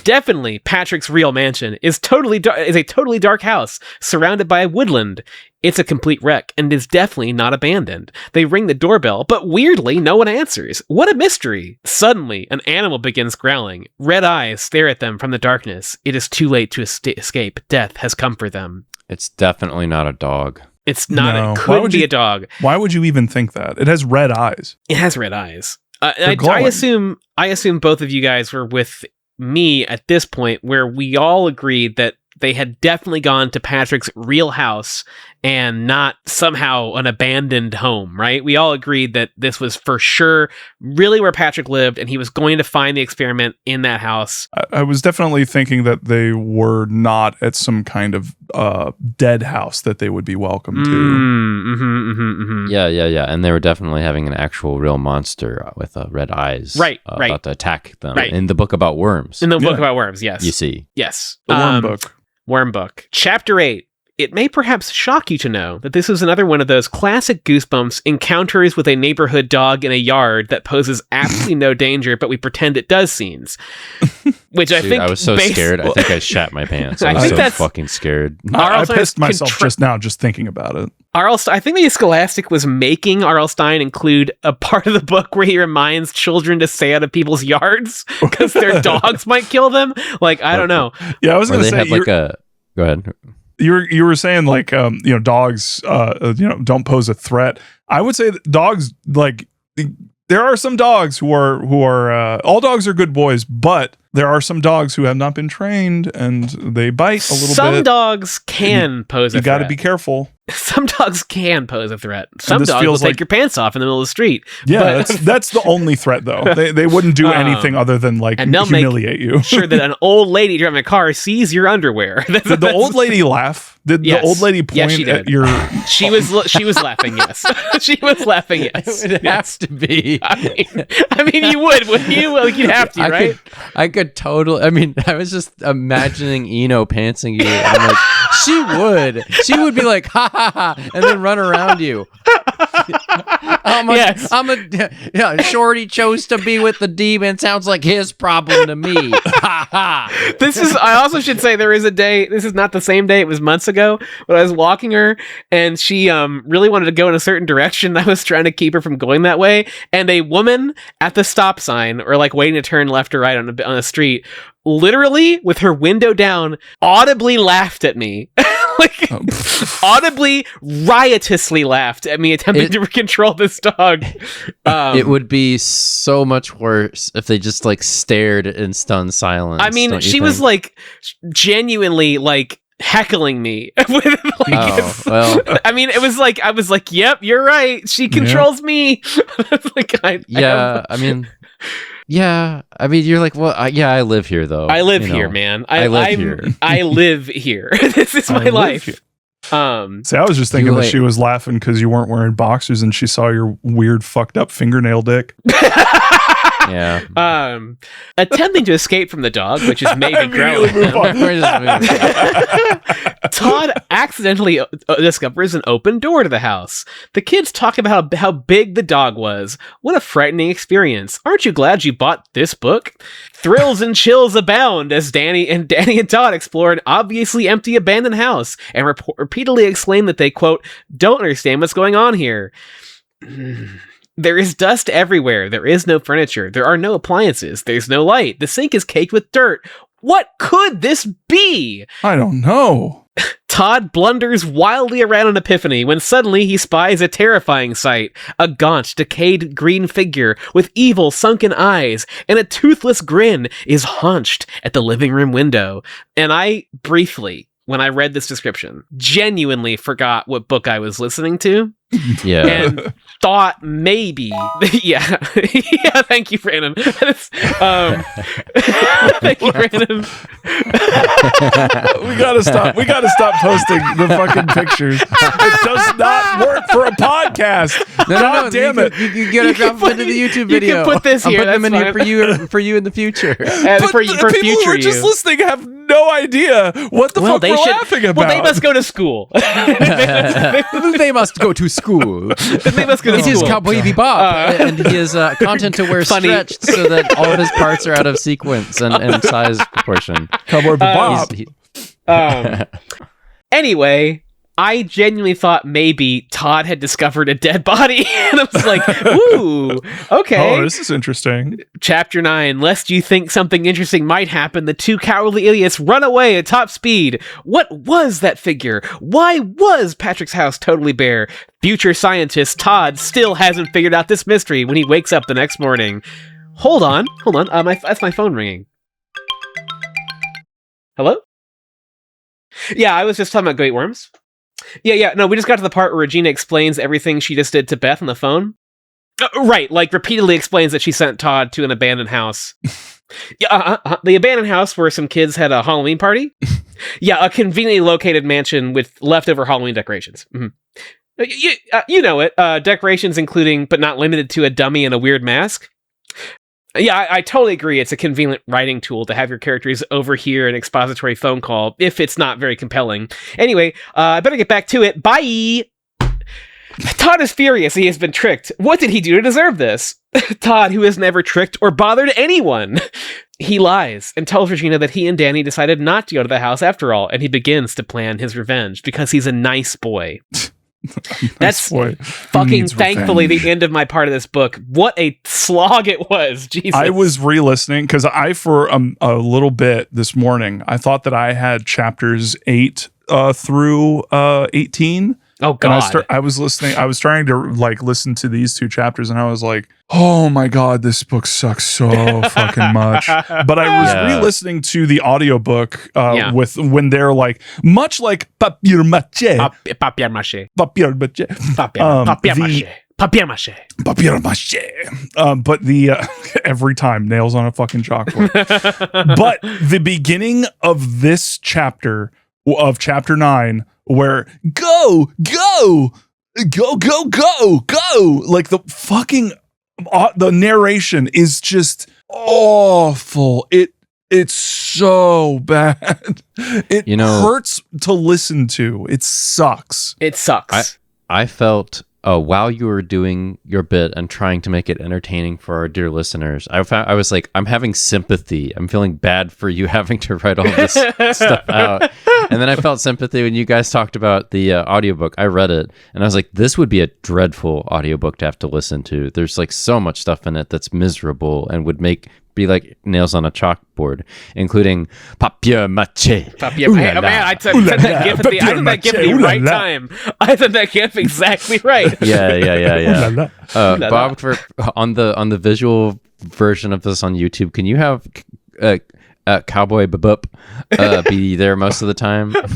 Definitely, Patrick's real mansion is a totally dark house surrounded by a woodland. It's a complete wreck and is definitely not abandoned. They ring the doorbell, but weirdly, no one answers. What a mystery! Suddenly, an animal begins growling. Red eyes stare at them from the darkness. It is too late to escape. Death has come for them. It's definitely not a dog. It's not. No. It could be a dog. Why would you even think that? It has red eyes. It has red eyes. I assume both of you guys were with me at this point, where we all agreed that they had definitely gone to Patrick's real house and not somehow an abandoned home, right? We all agreed that this was for sure really where Patrick lived, and he was going to find the experiment in that house. I was definitely thinking that they were not at some kind of dead house that they would be welcome to. Yeah. And they were definitely having an actual real monster with red eyes about to attack them. Right. In the book about worms. In the book about worms, yes. You see. Yes. The worm book. Worm book. Chapter 8. It may perhaps shock you to know that this is another one of those classic Goosebumps encounters with a neighborhood dog in a yard that poses absolutely no danger, but we pretend it does scenes. Which I think I was so scared. I think I shat my pants. I was so fucking scared. I pissed myself just now just thinking about it. I think the Scholastic was making R.L. Stine include a part of the book where he reminds children to stay out of people's yards because their dogs might kill them. Like, I don't know. Yeah, I was going to say, go ahead. You were saying like, dogs, don't pose a threat. I would say that dogs, like, there are some dogs who are all dogs are good boys, but there are some dogs who have not been trained and they bite a little bit. Some dogs can pose a threat. You got to be careful. Some dogs can pose a threat. Some dogs will take your pants off in the middle of the street. Yeah, that's the only threat, though. They wouldn't do anything other than like humiliate you. Sure that an old lady driving a car sees your underwear. Did the old lady laugh? Did the old lady point at your? She was laughing. Yes, she was laughing. Yes, it would have to be. I mean, you wouldn't you? Like, you'd have to, right? I could totally. I mean, I was just imagining Eno pantsing you. And I'm like, she would be like, ha ha ha, and then run around you. Shorty chose to be with the demon. Sounds like his problem to me. Ha ha. I also should say there is a day. This is not the same day. It was months ago, but I was walking her, and she really wanted to go in a certain direction. I was trying to keep her from going that way, and a woman at the stop sign, or like waiting to turn left or right on a street, literally with her window down, audibly laughed at me. Audibly, riotously laughed at me attempting to control this dog. It would be so much worse if they just like stared in stunned silence. I mean, she was like genuinely like heckling me. Well. I mean, it was like, I was like, yep, you're right. She controls me. Yeah, I mean, you're like, well, I live here, though. I live here, man. I live here. I live here. This is my life. See, I was just thinking that she was laughing because you weren't wearing boxers and she saw your weird, fucked up fingernail dick. Yeah. Attempting to escape from the dog, which is maybe growling. Todd accidentally discovers an open door to the house. The kids talk about how big the dog was. What a frightening experience. Aren't you glad you bought this book? Thrills and chills abound as Danny and Todd explore an obviously empty abandoned house and repeatedly exclaim that they, quote, don't understand what's going on here. There is dust everywhere. There is no furniture. There are no appliances. There's no light. The sink is caked with dirt. What could this be? I don't know. Todd blunders wildly around an epiphany when suddenly he spies a terrifying sight. A gaunt, decayed green figure with evil, sunken eyes and a toothless grin is hunched at the living room window. And I briefly, when I read this description, genuinely forgot what book I was listening to. Yeah. And thought maybe, yeah, thank you, Brandon. Thank you, Brandon. We gotta stop posting the fucking pictures. It does not work for a podcast. No, damn it! You gotta drop them into the YouTube video. You can put this here. Put them in here for you in the future. For people future who are just listening have no idea what the fuck we're laughing about. Well, they must go to school. They must go to school. They must go to school. It is Cowboy Bebop, and his content to wear stretched so that all of his parts are out of sequence and size proportion. Cowboy Bebop. Anyway, I genuinely thought maybe Todd had discovered a dead body, and I was like, ooh, okay. Oh, this is interesting. Chapter 9, lest you think something interesting might happen, the two cowardly idiots run away at top speed. What was that figure? Why was Patrick's house totally bare? Future scientist Todd still hasn't figured out this mystery when he wakes up the next morning. Hold on. That's my phone ringing. Hello? Yeah, I was just talking about great worms. Yeah. No, we just got to the part where Regina explains everything she just did to Beth on the phone. Right, like repeatedly explains that she sent Todd to an abandoned house. The abandoned house where some kids had a Halloween party. Yeah, a conveniently located mansion with leftover Halloween decorations. Mm-hmm. You know it. Decorations including, but not limited to, a dummy and a weird mask. Yeah, I totally agree. It's a convenient writing tool to have your characters overhear an expository phone call if it's not very compelling. Anyway, I better get back to it. Bye! Todd is furious. He has been tricked. What did he do to deserve this? Todd, who has never tricked or bothered anyone. He lies and tells Regina that he and Danny decided not to go to the house after all, and he begins to plan his revenge because he's a nice boy. That's fucking thankfully the end of my part of this book. What a slog it was. Jesus. I was re-listening because for a little bit this morning, I thought that I had chapters 8 through 18. Oh God! And I was listening. I was trying to like listen to these 2 chapters, and I was like, "Oh my God, this book sucks so fucking much." But I was re-listening to the audiobook with when they're like, much like papier-mâché, papier-mâché, papier-mâché, papier-mâché, papier-mâché, papier-mâché. But the every time nails on a fucking chalkboard. But the beginning of this chapter of chapter 9. Where go, like the fucking the narration is just awful. It's so bad. It hurts to listen to. It sucks. I felt while you were doing your bit and trying to make it entertaining for our dear listeners, I was like, I'm having sympathy. I'm feeling bad for you having to write all this stuff out. And then I felt sympathy when you guys talked about the audiobook. I read it and I was like, this would be a dreadful audiobook to have to listen to. There's like so much stuff in it that's miserable and would be like nails on a chalkboard, including papier-mâché. Man, I sent that gif at the right time. I sent that gif exactly right. Yeah. Bob, on the visual version of this on YouTube, can you have Cowboy Babup be there most of the time? Just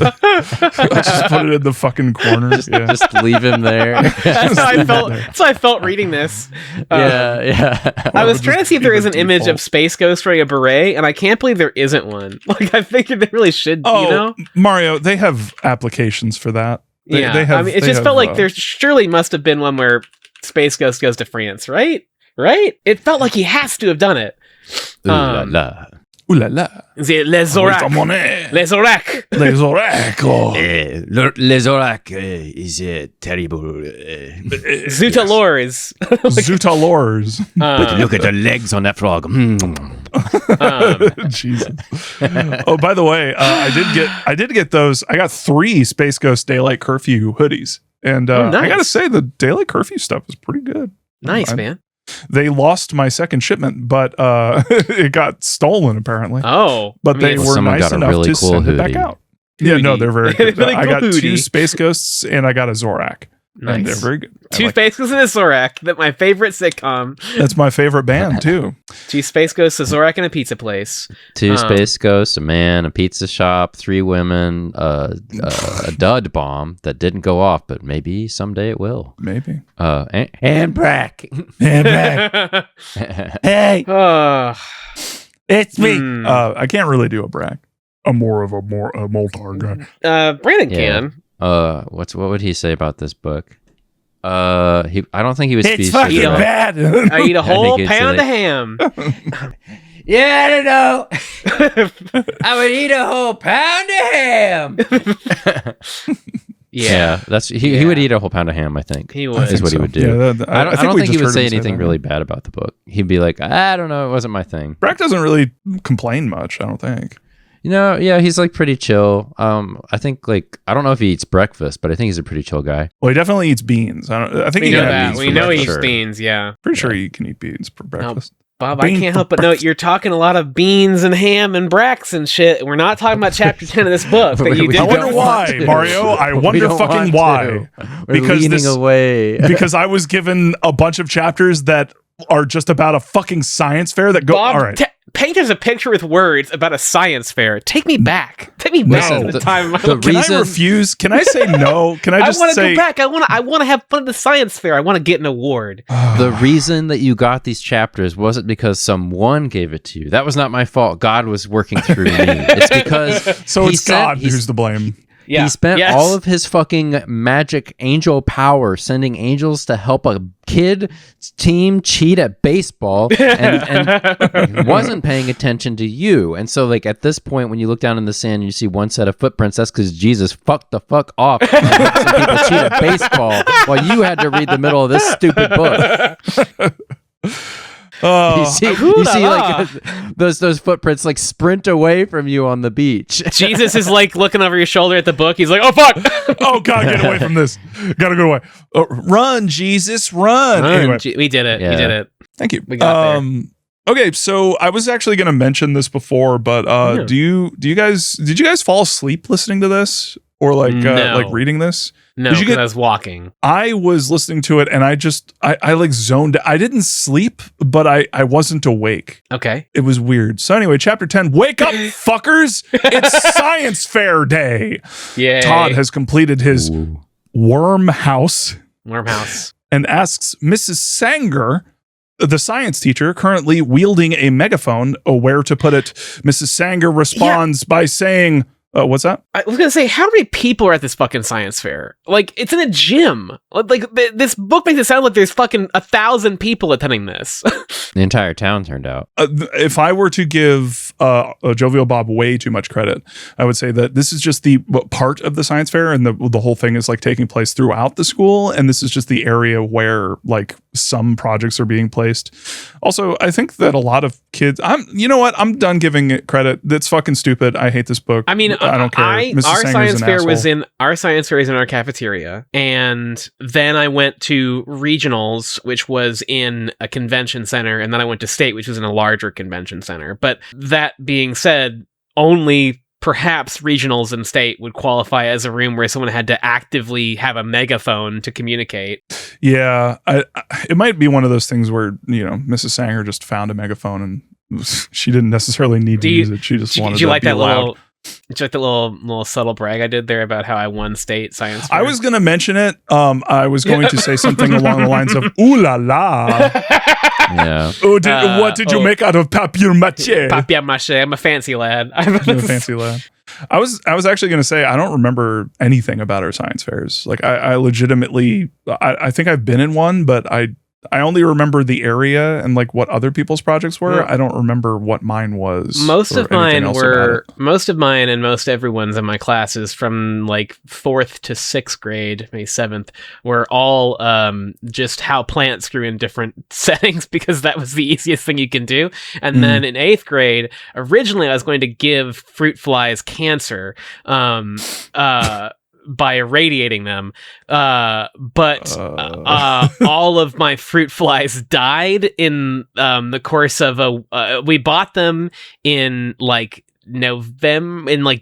put it in the fucking corner. Just leave him there. That's how I felt reading this. I was trying to see if there is an image of Space Ghost wearing a beret, and I can't believe there isn't one. Like, I figured they really should. Mario, they have applications for that. They have, it just felt like there surely must have been one where Space Ghost goes to France, right? It felt like he has to have done it. Ooh la la. Les Oracs. Les Oracs. Les Oracs. Les Oracs is terrible. Zutalors. Zutalors. But look at the legs on that frog. Jesus. Oh, by the way, I did get those. I got 3 Space Ghost Daylight Curfew hoodies. And nice. I gotta say, the Daylight Curfew stuff is pretty good. Nice, man. They lost my second shipment, but it got stolen apparently. Oh, but they were nice enough really to send it back out. Yeah, no, they're very good. Really I got cool 2 Space Ghosts and I got a Zorak. Nice. And they're very good. 2 Space Ghosts and a Zorak. That's my favorite sitcom. That's my favorite band too. 2 Space Ghosts, a Zorak, and a pizza place. 2 Space Ghosts, a man, a pizza shop, 3 women, a dud bomb that didn't go off, but maybe someday it will. Maybe. And Brack. And Brack. Hey. It's me. I can't really do a Brack. I'm more of a Moltar guy. Brandon can. What would he say about this book? I don't think he was. It's fucking bad. I eat a whole pound of ham. Yeah, I don't know. I would eat a whole pound of ham. Yeah, he would eat a whole pound of ham. I think he would. Is what he would do. Yeah, I don't think he would say anything really bad about the book. He'd be like, I don't know, it wasn't my thing. Brack doesn't really complain much. I don't think. He's like pretty chill. I think I don't know if he eats breakfast, but I think he's a pretty chill guy. Well, he definitely eats beans. I think we he know that. Beans we know he eats beans. Yeah, pretty sure he can eat beans for breakfast. Bob, I can't help but note you're talking a lot of beans and ham and bracks and shit. We're not talking about chapter 10 of this book. I wonder why, Mario. I wonder fucking why. Because away. Because I was given a bunch of chapters that are just about a fucking science fair that go. Bob, all right. Paint us a picture with words about a science fair. Take me back. Take me back to the time. Can I refuse? Can I say no? Can I just I want to go back. I want to have fun at the science fair. I want to get an award. The reason that you got these chapters wasn't because someone gave it to you. That was not my fault. God was working through me. It's because it's God who's to blame. Yeah. He spent all of his fucking magic angel power sending angels to help a kid team cheat at baseball and wasn't paying attention to you. And so at this point, when you look down in the sand and you see one set of footprints, that's because Jesus fucked the fuck off and had some people cheat at baseball while you had to read the middle of this stupid book. You see like those footprints like sprint away from you on the beach. Jesus is like looking over your shoulder at the book. He's like, "Oh fuck! Oh God, get away from this! Gotta go away! Run, Jesus, run!" Anyway, we did it. Yeah. We did it. Thank you. We got there. Okay, so I was actually going to mention this before, but did you guys fall asleep listening to this or like reading this? No, because I was walking. I was listening to it and I like zoned. I didn't sleep, but I wasn't awake. Okay. It was weird. So anyway, chapter 10, wake up, fuckers. It's science fair day. Yeah. Todd has completed his worm house. And asks Mrs. Sanger, the science teacher, currently wielding a megaphone, where to put it. Mrs. Sanger responds by saying, what's that? I was going to say, how many people are at this fucking science fair? Like, it's in a gym. Like, this book makes it sound like there's fucking 1,000 people attending this. The entire town turned out. If I were to give Jovial Bob way too much credit, I would say that this is just the part of the science fair, and the whole thing is like taking place throughout the school, and this is just the area where like some projects are being placed. Also, I think that a lot of kids, I'm done giving it credit. That's fucking stupid. I hate this book. I mean, I don't care. Our science fair was in our cafeteria, and then I went to regionals, which was in a convention center, and then I went to state, which was in a larger convention center. But that being said, only perhaps regionals and state would qualify as a room where someone had to actively have a megaphone to communicate. Yeah, it might be one of those things where, Mrs. Sanger just found a megaphone and she didn't necessarily need to use it. She just wanted to be loud. Did you like that little subtle brag I did there about how I won state science fair? I was going to mention it. I was going to say something along the lines of "ooh la la." Yeah. What did you make out of papier-mâché? Papier-mâché. I'm a fancy lad. I'm a fancy lad. I was actually going to say I don't remember anything about our science fairs. Like I legitimately, I think I've been in one, but I only remember the area and like what other people's projects were. Yeah. I don't remember what mine was. Most of mine and most everyone's in my classes from like 4th to 6th grade, maybe 7th, were all just how plants grew in different settings, because that was the easiest thing you can do. And then in 8th grade, originally I was going to give fruit flies cancer. By irradiating them, but all of my fruit flies died in the course of we bought them in like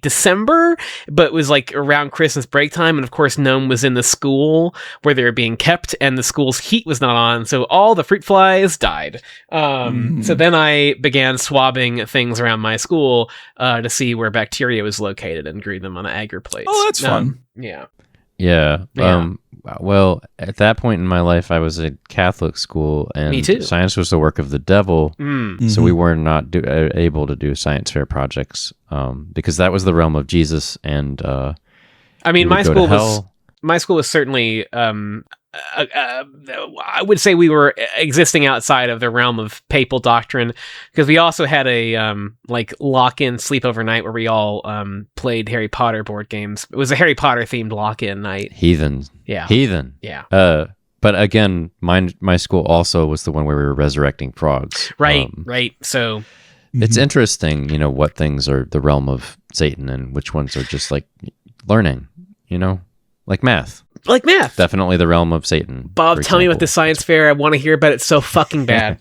December, but it was like around Christmas break time, and of course Gnome was in the school where they were being kept, and the school's heat was not on, so all the fruit flies died. So then I began swabbing things around my school to see where bacteria was located and grew them on agar plates. Oh, that's fun. Yeah. Well, at that point in my life, I was at Catholic school, and Me too. Science was the work of the devil. So we were not able to do science fair projects because that was the realm of Jesus. And I mean, my school was certainly. I would say we were existing outside of the realm of papal doctrine, because we also had a like lock-in sleepover night where we all played Harry Potter board games. It was a Harry Potter themed lock-in night. Heathen. Yeah. But again, my school also was the one where we were resurrecting frogs. Right. So it's interesting, what things are the realm of Satan and which ones are just like learning, like math. Definitely the realm of Satan. Bob, tell me about the science fair. I want to hear about it so fucking bad.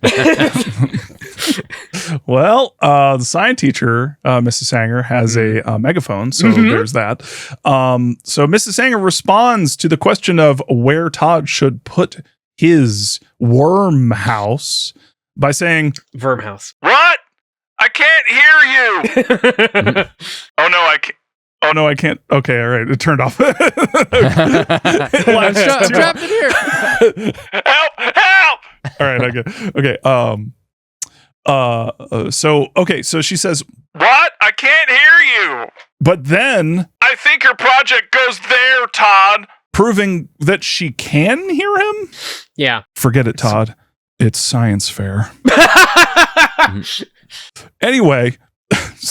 Well, the science teacher, Mrs. Sanger, has a megaphone, so there's that. So Mrs. Sanger responds to the question of where Todd should put his worm house by saying, "Verm house." What? I can't hear you. Oh no, I can't. Oh no, I can't. Okay, all right. It turned off. I'm trapped in here. Help! All right, I get. Okay. So she says, "What? I can't hear you." But then I think her project goes there, Todd, proving that she can hear him. Yeah. Forget it, Todd. It's science fair. Anyway.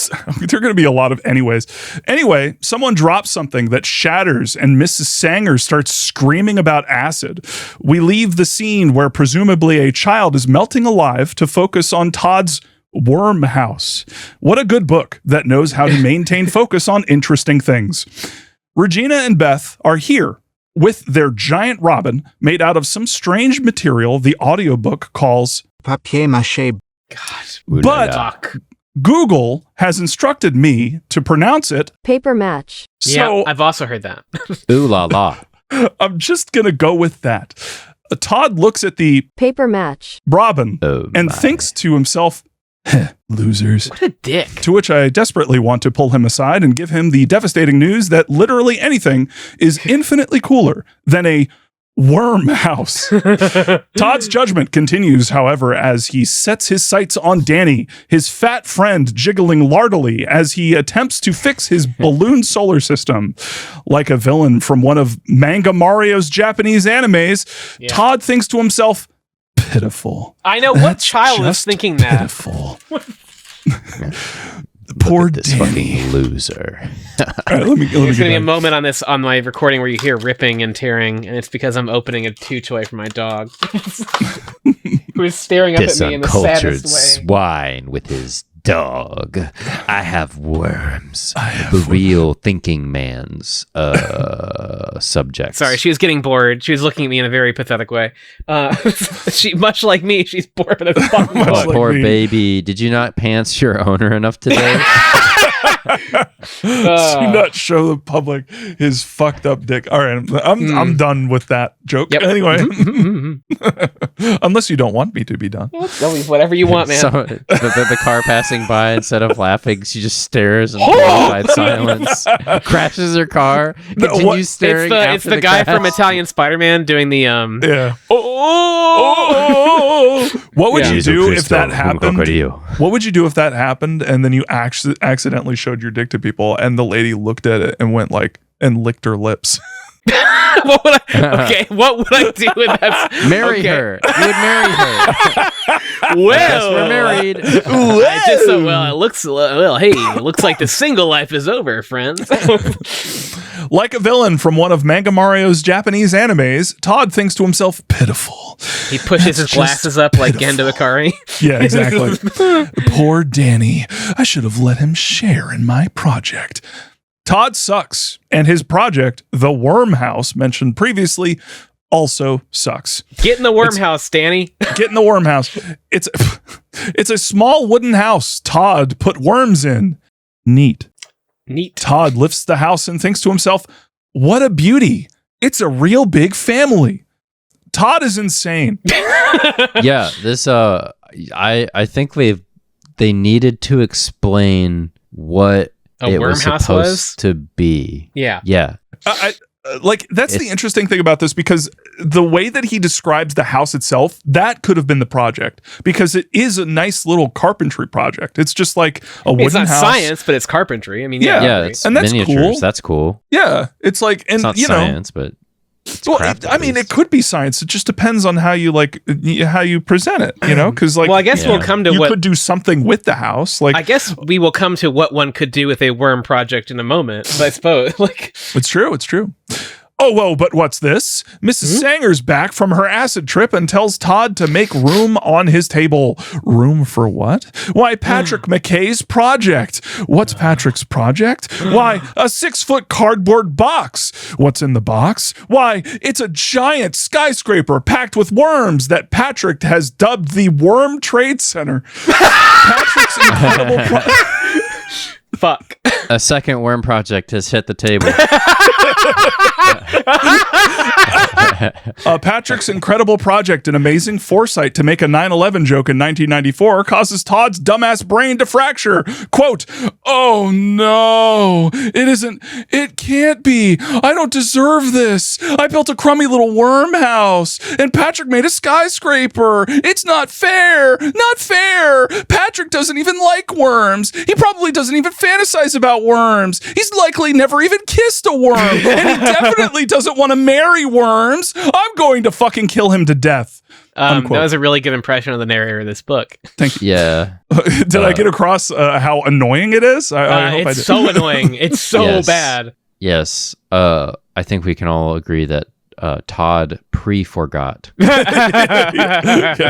there are going to be a lot of anyways. Anyway, someone drops something that shatters and Mrs. Sanger starts screaming about acid. We leave the scene where presumably a child is melting alive to focus on Todd's Worm House. What a good book that knows how to maintain focus on interesting things. Regina and Beth are here with their giant robin made out of some strange material the audiobook calls papier-mâché. God, but Google has instructed me to pronounce it paper match. So I've also heard that. Ooh la la. I'm just going to go with that. Todd looks at the paper match robin and thinks to himself, losers. What a dick. To which I desperately want to pull him aside and give him the devastating news that literally anything is infinitely cooler than a worm house. Todd's judgment continues, however, as he sets his sights on Danny, his fat friend jiggling lardily as he attempts to fix his balloon solar system. Like a villain from one of Manga Mario's Japanese animes, Todd thinks to himself, pitiful. I know what child is thinking that. Pitiful. Poor this Danny. fucking loser. All right, let me There's going to be a moment on my recording where you hear ripping and tearing, and it's because I'm opening a chew toy for my dog, who is staring up at me in the saddest way. Swine with his dog. I have worms. The real thinking man's subject. Sorry, she was getting bored. She was looking at me in a very pathetic way. She, much like me, she's bored with her fucking dog. Poor baby. Did you not pants your owner enough today? Do not show the public his fucked up dick. All right, I'm done with that joke. Yep. Anyway, unless you don't want me to be done. Whatever you want, man. The car passing by, instead of laughing, she just stares in horrified silence. Crashes her car. Continues staring. It's the guy from Italian Spider-Man doing the What would you do if that happened? What would you do if that happened and then you accidentally showed your dick to people and the lady looked at it and went like and licked her lips? What would I do with that? Marry her. You would marry her. Well, we're married. It looks like the single life is over, friends. Like a villain from one of Manga Mario's Japanese animes, Todd thinks to himself, pitiful. He pushes his glasses up like Gendo Ikari. Yeah, exactly. Poor Danny. I should have let him share in my project. Todd sucks, and his project, the Worm House, mentioned previously, also sucks. Get in the worm house, Danny. Get in the worm house. It's a small wooden house Todd put worms in. Neat. Todd lifts the house and thinks to himself, what a beauty. It's a real big family. Todd is insane. Yeah, this I think they needed to explain what a worm house was to be. Yeah. That's the interesting thing about this, because the way that he describes the house itself, that could have been the project, because it is a nice little carpentry project. It's just like a wooden house. It's not science, but it's carpentry. I mean, it's and that's miniatures. cool. That's cool. Yeah, it's like, and it's not science, but it could be science. It just depends on how you how you present it, because I guess we'll come to you could do something with the house. Like, I guess we will come to what one could do with a worm project in a moment. I suppose, it's true. Oh, whoa, but what's this? Mrs. Sanger's back from her acid trip and tells Todd to make room on his table. Room for what? Why, papier-mâché's project. What's Patrick's project? Why, a 6-foot cardboard box. What's in the box? Why, it's a giant skyscraper packed with worms that Patrick has dubbed the Worm Trade Center. Patrick's incredible Fuck. A second worm project has hit the table. Patrick's incredible project and amazing foresight to make a 9/11 joke in 1994 causes Todd's dumbass brain to fracture. Quote, oh no, it can't be. I don't deserve this. I built a crummy little worm house and Patrick made a skyscraper. It's not fair. Not fair. Patrick doesn't even like worms. He probably doesn't even fantasize about worms. He's likely never even kissed a worm. And he definitely doesn't want to marry worms. I'm going to fucking kill him to death. That was a really good impression of the narrator of this book. Thank you. Yeah. Did I get across how annoying it is? I hope I did. It's so annoying. It's so bad. Yes. I think we can all agree that Todd forgot. Yes.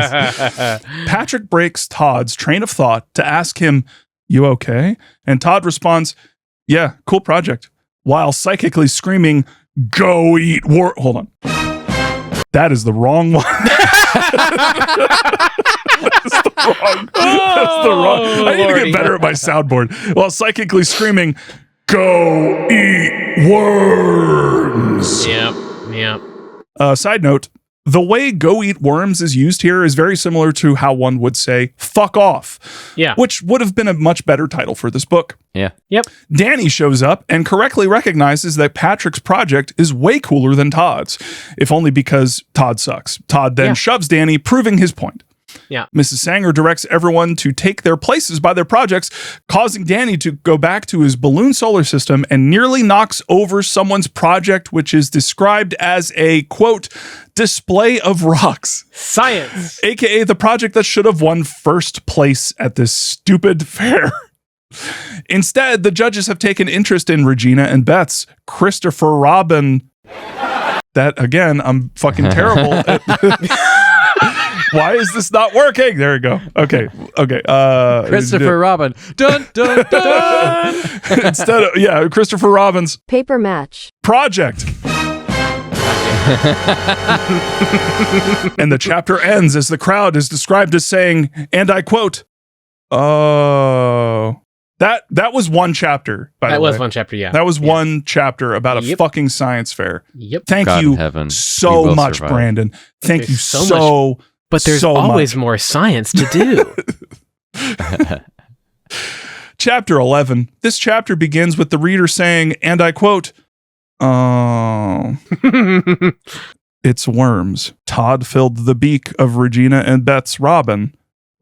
Patrick breaks Todd's train of thought to ask him, "You okay?" And Todd responds, "Yeah, cool project," while psychically screaming, "Go eat Hold on. That is the wrong one. That's the wrong. I need to get better at my soundboard. While psychically screaming, "Go eat worms." Yep. Side note, the way "go eat worms" is used here is very similar to how one would say "fuck off." Yeah. Which would have been a much better title for this book. Yeah. Yep. Danny shows up and correctly recognizes that Patrick's project is way cooler than Todd's, if only because Todd sucks. Todd then shoves Danny, proving his point. Yeah. Mrs. Sanger directs everyone to take their places by their projects, causing Danny to go back to his balloon solar system and nearly knocks over someone's project, which is described as a, quote, display of rocks. Science. AKA the project that should have won first place at this stupid fair. Instead, the judges have taken interest in Regina and Beth's Christopher Robin. That, again, I'm fucking terrible at. Why is this not working? There we go. Okay. Christopher Robin. Dun, dun, dun. Instead of, Christopher Robin's paper match project. And the chapter ends as the crowd is described as saying, and I quote, "Oh." That was one chapter, by the way. That was one chapter, yeah. That was one chapter about a fucking science fair. Yep. Thank God you in heaven, so much, survive. Brandon. Thank you There's so so much. But there's always more science to do. Chapter 11. This chapter begins with the reader saying, and I quote, "Oh, it's worms." Todd filled the beak of Regina and Beth's Robin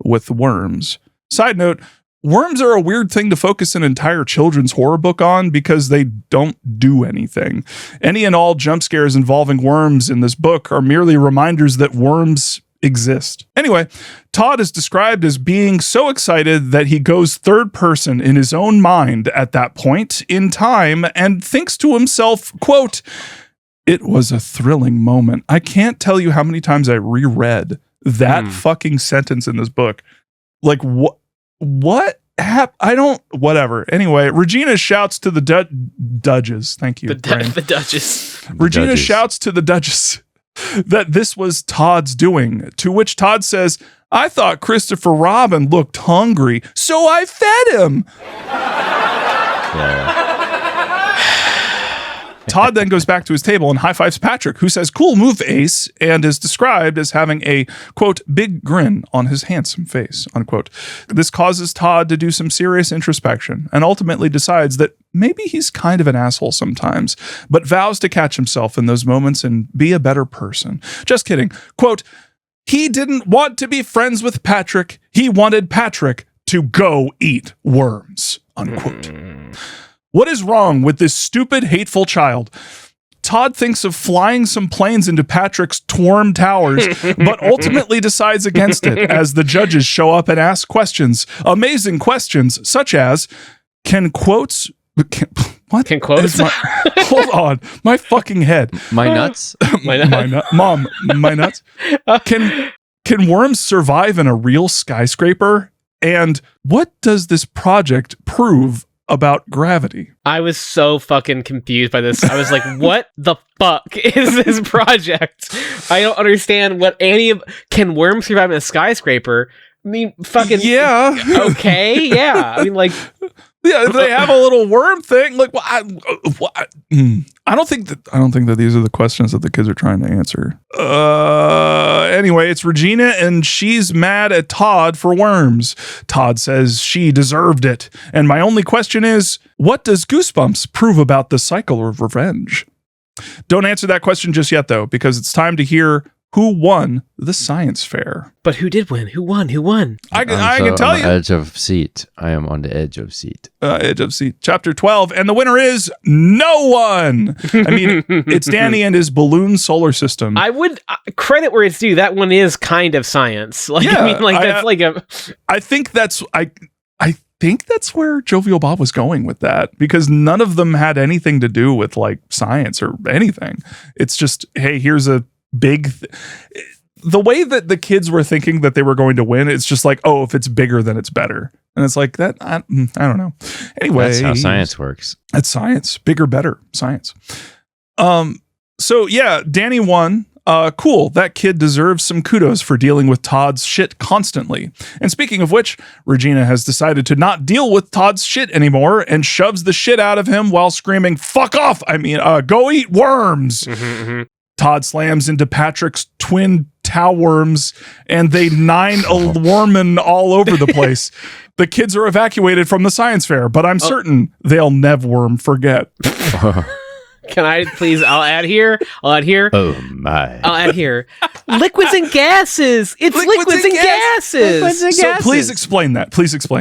with worms. Side note, worms are a weird thing to focus an entire children's horror book on because they don't do anything. Any and all jump scares involving worms in this book are merely reminders that worms exist. Anyway, Todd is described as being so excited that he goes third person in his own mind at that point in time and thinks to himself, quote, "It was a thrilling moment." I can't tell you how many times I reread that fucking sentence in this book. Like, what happened? I don't, whatever. Anyway, Regina shouts to the Duchess. Thank you. The Duchess. Regina shouts to the Duchess that this was Todd's doing, to which Todd says, "I thought Christopher Robin looked hungry, so I fed him." Yeah. Todd then goes back to his table and high-fives Patrick, who says, "Cool move, Ace," and is described as having a, quote, big grin on his handsome face, unquote. This causes Todd to do some serious introspection and ultimately decides that maybe he's kind of an asshole sometimes, but vows to catch himself in those moments and be a better person. Just kidding. Quote, "He didn't want to be friends with Patrick. He wanted Patrick to go eat worms," unquote. What is wrong with this stupid, hateful child? Todd thinks of flying some planes into Patrick's Tworm Towers, but ultimately decides against it as the judges show up and ask questions. Amazing questions, such as, Can quotes... Hold on. My fucking head. My nuts? Mom, my nuts? Can worms survive in a real skyscraper? And what does this project prove about gravity? I was so fucking confused by this. I was like, what the fuck is this project? I don't understand what can worms survive in a skyscraper? I mean, fucking... Yeah. Okay, yeah. I mean, like... Yeah, if they have a little worm thing, like, I don't think that these are the questions that the kids are trying to answer. Anyway, it's Regina, and she's mad at Todd for worms. Todd says she deserved it. And my only question is, what does Goosebumps prove about the cycle of revenge? Don't answer that question just yet, though, because it's time to hear who won the science fair. But who did win? Who won? I can tell you. Edge of seat. I am on the edge of seat. Edge of seat. Chapter 12. And the winner is no one. I mean, it's Danny and his balloon solar system. I would credit where it's due. That one is kind of science. Like, yeah, I mean, like that's like a. I think that's where Jovial Bob was going with that, because none of them had anything to do with like science or anything. It's just, hey, here's a big. The way that the kids were thinking that they were going to win, it's just like, oh, if it's bigger, then it's better. And it's like that. I don't know. Anyway, that's how science works. That's science. Bigger, better science. So yeah, Danny won. Cool. That kid deserves some kudos for dealing with Todd's shit constantly. And speaking of which, Regina has decided to not deal with Todd's shit anymore and shoves the shit out of him while screaming, "Fuck off! I mean, go eat worms!" Mm-hmm. Todd slams into Patrick's twin towworms, and they nine a wormin all over the place. The kids are evacuated from the science fair, but I'm certain they'll never forget. Can I please? I'll add here. Oh my! I'll add here. Liquids and gases. It's liquids and gases. Liquids and so gases. Please explain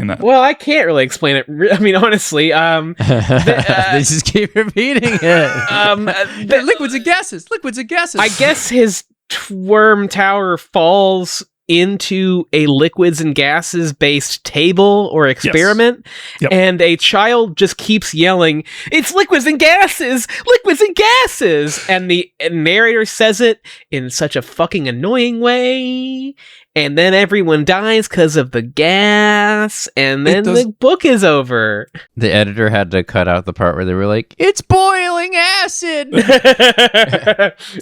that. Well, I can't really explain it. I mean, honestly, they just keep repeating it. Liquids and gases. Liquids and gases. I guess his worm tower falls into a liquids and gases based table or experiment. Yes. Yep. And a child just keeps yelling, "It's liquids and gases, and the narrator says it in such a fucking annoying way, and then everyone dies because of the gas, and then the book is over. The editor had to cut out the part where they were like, "It's boiling acid."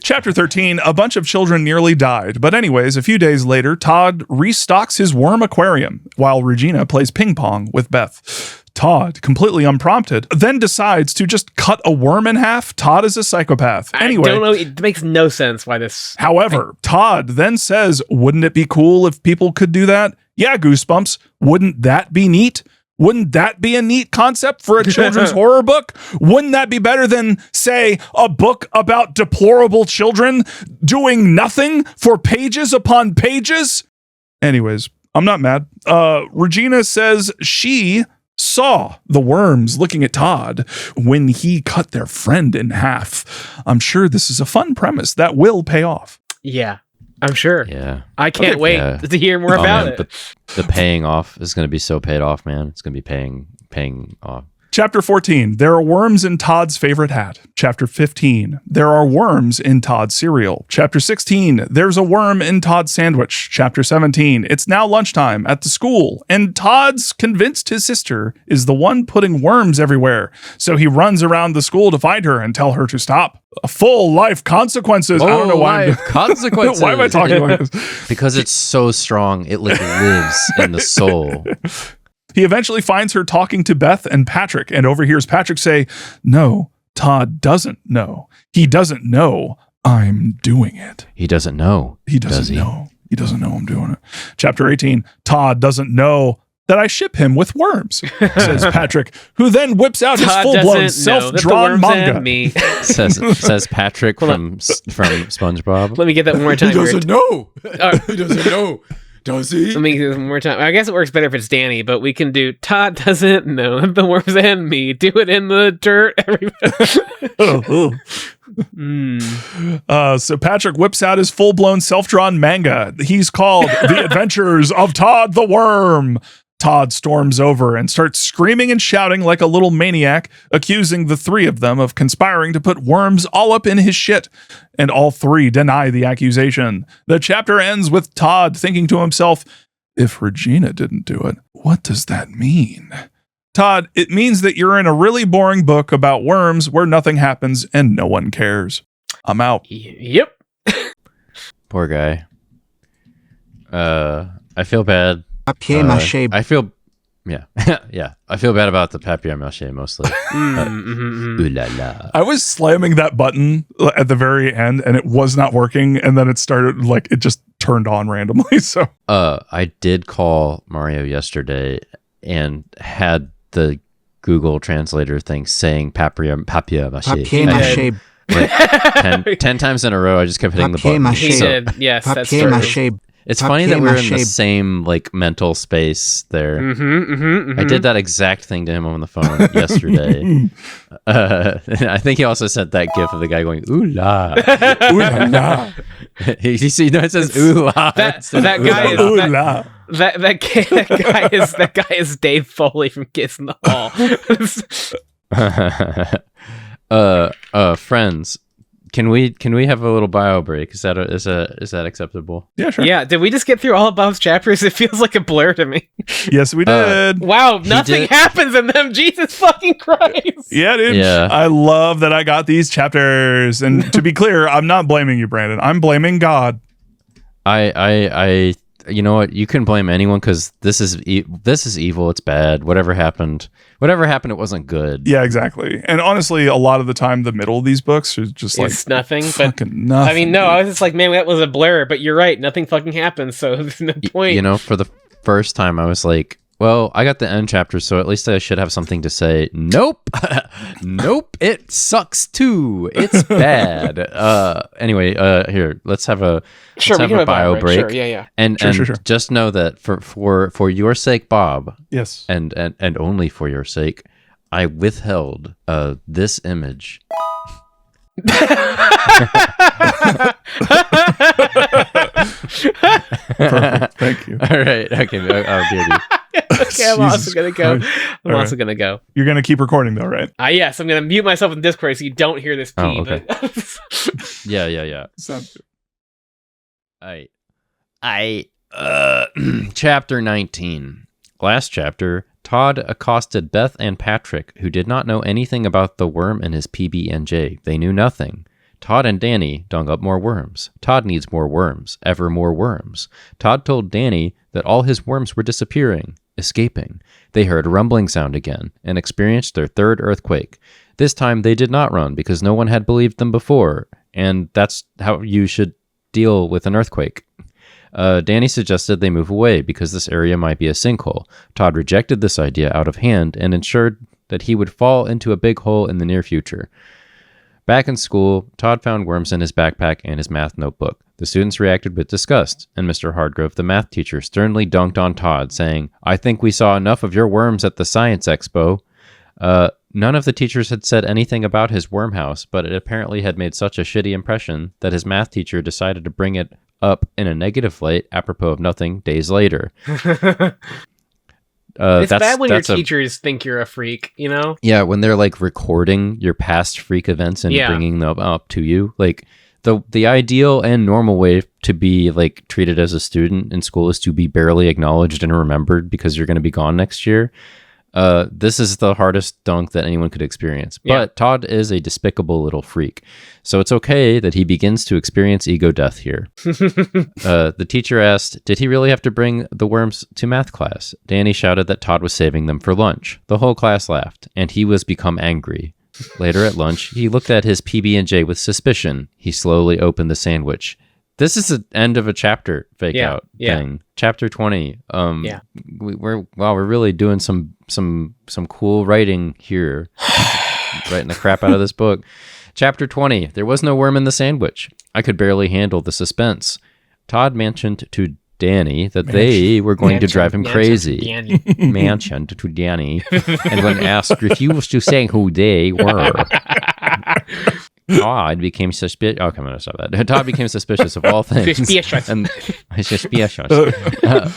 Chapter 13, a bunch of children nearly died. But anyways, a few days later, Todd restocks his worm aquarium while Regina plays ping pong with Beth. Todd, completely unprompted, then decides to just cut a worm in half. Todd is a psychopath. Anyway, I don't know. It makes no sense why this. However, Todd then says, "Wouldn't it be cool if people could do that?" Yeah, Goosebumps. Wouldn't that be neat? Wouldn't that be a neat concept for a children's horror book? Wouldn't that be better than, say, a book about deplorable children doing nothing for pages upon pages? Anyways, I'm not mad. Regina says she saw the worms looking at Todd when he cut their friend in half. I'm sure this is a fun premise that will pay off. Yeah, I'm sure. Yeah. I can't wait to hear more about it. The paying off is going to be so paid off, man. It's going to be paying off. Chapter 14, there are worms in Todd's favorite hat. Chapter 15, there are worms in Todd's cereal. Chapter 16, there's a worm in Todd's sandwich. Chapter 17, it's now lunchtime at the school, and Todd's convinced his sister is the one putting worms everywhere. So he runs around the school to find her and tell her to stop. Full life consequences. I don't know why. Consequences. Why am I talking like this? Because it's so strong. It like lives in the soul. He eventually finds her talking to Beth and Patrick and overhears Patrick say, "No, Todd doesn't know. He doesn't know I'm doing it." He doesn't know. He doesn't know. He doesn't know I'm doing it. Chapter 18, Todd doesn't know that I ship him with worms, says Patrick, who then whips out his full-blown self-drawn manga. says Patrick from SpongeBob. Let me get that one more time. He doesn't know. He doesn't know. Does he? Let me do this one more time. I guess it works better if it's Danny, but we can do Todd doesn't know the worms and me. Do it in the dirt. So Patrick whips out his full-blown self-drawn manga. He's called The Adventures of Todd the Worm. Todd storms over and starts screaming and shouting like a little maniac, accusing the three of them of conspiring to put worms all up in his shit. And all three deny the accusation. The chapter ends with Todd thinking to himself, if Regina didn't do it, what does that mean? Todd, it means that you're in a really boring book about worms where nothing happens and no one cares. I'm out. Yep. Poor guy. I feel bad. Papier-mâché. I feel bad about the papier-mâché mostly. Ooh la la. I was slamming that button at the very end and it was not working, and then it started like it just turned on randomly. So I did call Mario yesterday and had the Google translator thing saying papier-mâché. Papier-mâché. Like 10 times in a row, I just kept hitting the button. He did. Yes, that's true. It's funny that we're in the same like mental space there. I did that exact thing to him on the phone yesterday. I think he also sent that gif of the guy going ooh la, ooh la la. It says ooh la. That guy is ooh la. That guy is Dave Foley from Kids in the Hall. Friends. Can we have a little bio break? Is that acceptable? Yeah, sure. Yeah, did we just get through all of Bob's chapters? It feels like a blur to me. Yes, we did. Wow, nothing happens in them. Jesus fucking Christ. Yeah, dude. Yeah. I love that I got these chapters. And to be clear, I'm not blaming you, Brandon. I'm blaming God. I you know what? You couldn't blame anyone because this is evil. It's bad. Whatever happened, it wasn't good. Yeah, exactly. And honestly, a lot of the time, the middle of these books is just like it's nothing. Fucking nothing. I mean, no, I was just like, man, that was a blur. But you're right. Nothing fucking happens. So there's no point. You know, for the first time, I was like, well, I got the end chapter, so at least I should have something to say. Nope. Nope. It sucks too. It's bad. Anyway, here, let's have a bio break. Sure, yeah. And sure. Just know that for your sake, Bob. Yes. And only for your sake, I withheld this image. Perfect. Thank you. All right. Okay. Beauty. Okay, I'm also gonna go. Gonna go. You're gonna keep recording though, right? Yes, I'm gonna mute myself in Discord so you don't hear this pee. Oh, okay. Yeah. Sounds good. Chapter 19. Last chapter, Todd accosted Beth and Patrick, who did not know anything about the worm and his PB&J. They knew nothing. Todd and Danny dug up more worms. Todd needs more worms, ever more worms. Todd told Danny that all his worms were disappearing, escaping. They heard a rumbling sound again and experienced their third earthquake. This time they did not run because no one had believed them before, and that's how you should deal with an earthquake. Danny suggested they move away because this area might be a sinkhole. Todd rejected this idea out of hand and ensured that he would fall into a big hole in the near future. Back in school, Todd found worms in his backpack and his math notebook. The students reacted with disgust, and Mr. Hardgrove, the math teacher, sternly dunked on Todd, saying, "I think we saw enough of your worms at the science expo." None of the teachers had said anything about his worm house, but it apparently had made such a shitty impression that his math teacher decided to bring it up in a negative light, apropos of nothing, days later. It's bad when your teachers think you're a freak, you know? Yeah, when they're like recording your past freak events and bringing them up to you. Like the ideal and normal way to be like treated as a student in school is to be barely acknowledged and remembered because you're going to be gone next year. This is the hardest dunk that anyone could experience. But Todd is a despicable little freak. So it's okay that he begins to experience ego death here. The teacher asked, did he really have to bring the worms to math class? Danny shouted that Todd was saving them for lunch. The whole class laughed, and he was become angry. Later at lunch, he looked at his PB&J with suspicion. He slowly opened the sandwich. This is the end of a chapter fake out thing. Chapter 20. We're really doing some cool writing here. Writing the crap out of this book. Chapter 20. There was no worm in the sandwich. I could barely handle the suspense. Todd mentioned to Danny that they were going to drive him crazy. Mentioned to Danny. And when asked, refused to say who they were. Todd became suspicious. Oh, come on, stop that. Todd became suspicious of all things. Suspicious.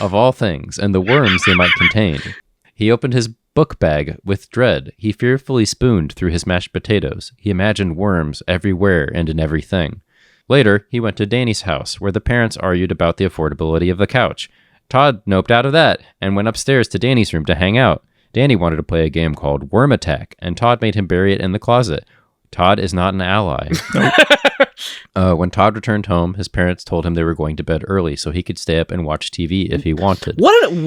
Of all things, and the worms they might contain. He opened his book bag with dread. He fearfully spooned through his mashed potatoes. He imagined worms everywhere and in everything. Later, he went to Danny's house, where the parents argued about the affordability of the couch. Todd noped out of that and went upstairs to Danny's room to hang out. Danny wanted to play a game called Worm Attack, and Todd made him bury it in the closet. Todd is not an ally. When Todd returned home, his parents told him they were going to bed early so he could stay up and watch TV if he wanted.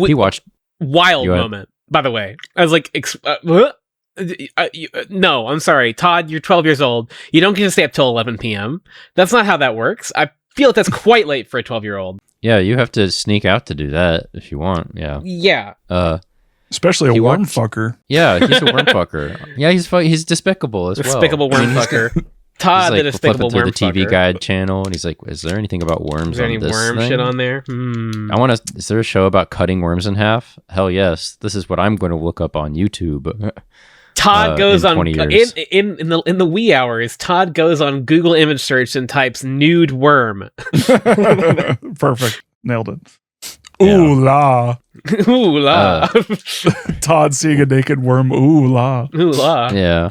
He watched wild moment, by the way. I was like, no, I'm sorry. Todd, you're 12 years old. You don't get to stay up till 11 p.m. That's not how that works. I feel like that's quite late for a 12-year-old. Yeah, you have to sneak out to do that if you want. Yeah. Yeah. Especially a worm fucker. Yeah, he's a worm fucker. Yeah, he's despicable as well. Despicable worm fucker. Todd, the despicable flipping worm through the TV fucker. Guide channel, and he's like, "Is there anything about worms? Is there any on this worm thing? shit on there? I want to. Is there a show about cutting worms in half? Hell yes. This is what I'm going to look up on YouTube." Todd goes on 20 years. in the wee hours. Todd goes on Google image search and types nude worm. Perfect. Nailed it. Yeah. Ooh la. Ooh la. Todd seeing a naked worm. Ooh la. Ooh la. Yeah.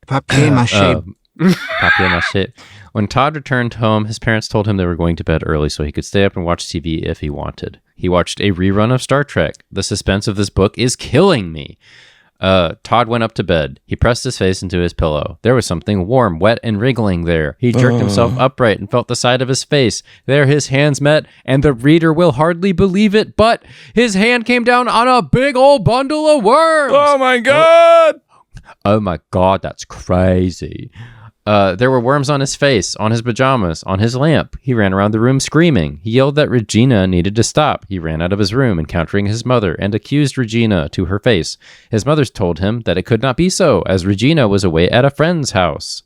Papier-mâché. Papier-mâché. When Todd returned home, his parents told him they were going to bed early so he could stay up and watch TV if he wanted. He watched a rerun of Star Trek. The suspense of this book is killing me. Todd went up to bed. He pressed his face into his pillow. There was something warm, wet, and wriggling there. He jerked himself upright and felt the side of his face. There his hands met, and the reader will hardly believe it, but his hand came down on a big old bundle of worms. Oh my god! Oh my god, that's crazy. There were worms on his face, on his pajamas, on his lamp. He ran around the room screaming. He yelled that Regina needed to stop. He ran out of his room, encountering his mother, and accused Regina to her face. His mother told him that it could not be so, as Regina was away at a friend's house.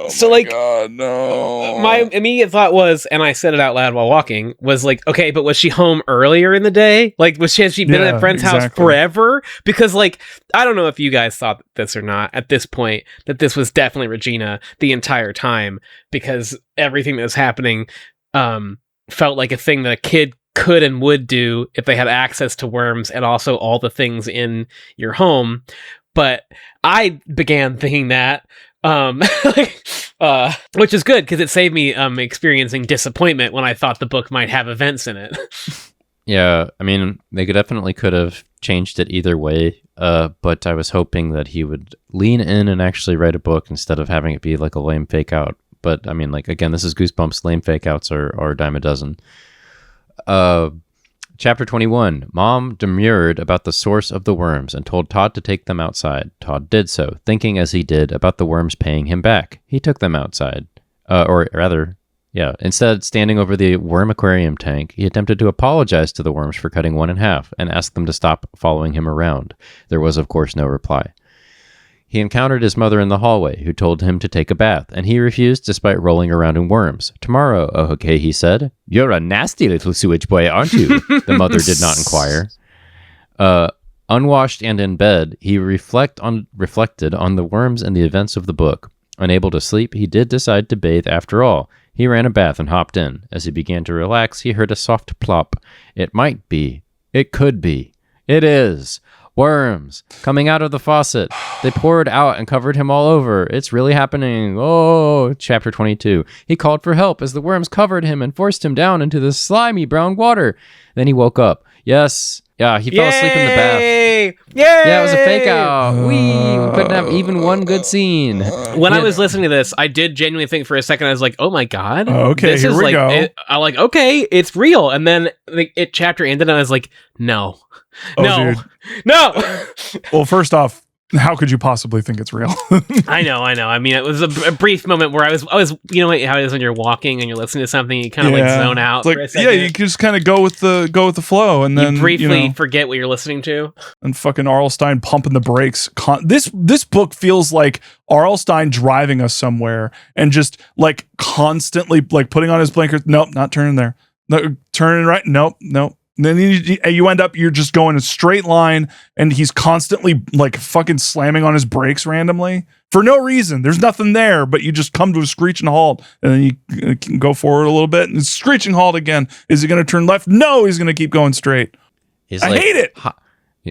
So like, God, no. my immediate thought was, and I said it out loud while walking, was like, okay, but was she home earlier in the day? Like, has she been at a friend's house forever? Because like, I don't know if you guys thought this or not at this point, that this was definitely Regina the entire time, because everything that was happening felt like a thing that a kid could and would do if they had access to worms and also all the things in your home. But I began thinking that, which is good because it saved me experiencing disappointment when I thought the book might have events in it. Yeah, I mean, they definitely could have changed it either way, but I was hoping that he would lean in and actually write a book instead of having it be like a lame fake out. But I mean, like, again, this is Goosebumps. Lame fake outs are a dime a dozen. Chapter 21. Mom demurred about the source of the worms and told Todd to take them outside. Todd did so, thinking as he did about the worms paying him back. He took them outside. Instead, standing over the worm aquarium tank, he attempted to apologize to the worms for cutting one in half and asked them to stop following him around. There was, of course, no reply. He encountered his mother in the hallway, who told him to take a bath, and he refused despite rolling around in worms. "Tomorrow, okay," he said. "You're a nasty little sewage boy, aren't you?" The mother did not inquire. Unwashed and in bed, he reflected on the worms and the events of the book. Unable to sleep, he did decide to bathe after all. He ran a bath and hopped in. As he began to relax, he heard a soft plop. It might be. It could be. It is. Worms coming out of the faucet. They poured out and covered him all over. It's really happening. Oh, chapter 22. He called for help as the worms covered him and forced him down into the slimy brown water. Then he woke up. Yes. Yeah, he fell asleep in the bath. Yay! Yeah, it was a fake out. We couldn't have even one good scene. When I was listening to this, I did genuinely think for a second, I was like, oh my God. Okay, this here is we like, go. I'm like, okay, it's real. And then it chapter ended and I was like, no. Oh, No. dude. No. Well, first off, how could you possibly think it's real? I know. I mean, it was a brief moment where I was, you know how it is when you're walking and you're listening to something, you kind of like zone out. It's for a like, second. you just kind of go with the flow, and then you briefly forget what you're listening to. And fucking R.L. Stine pumping the brakes. This book feels like R.L. Stine driving us somewhere and just like constantly like putting on his blinkers. Nope, not turning there. No, turning right. Nope. And then you end up, you're just going a straight line, and he's constantly like fucking slamming on his brakes randomly for no reason. There's nothing there, but you just come to a screeching halt, and then you can go forward a little bit, and it's screeching halt again. Is he going to turn left? No, he's going to keep going straight. I hate it.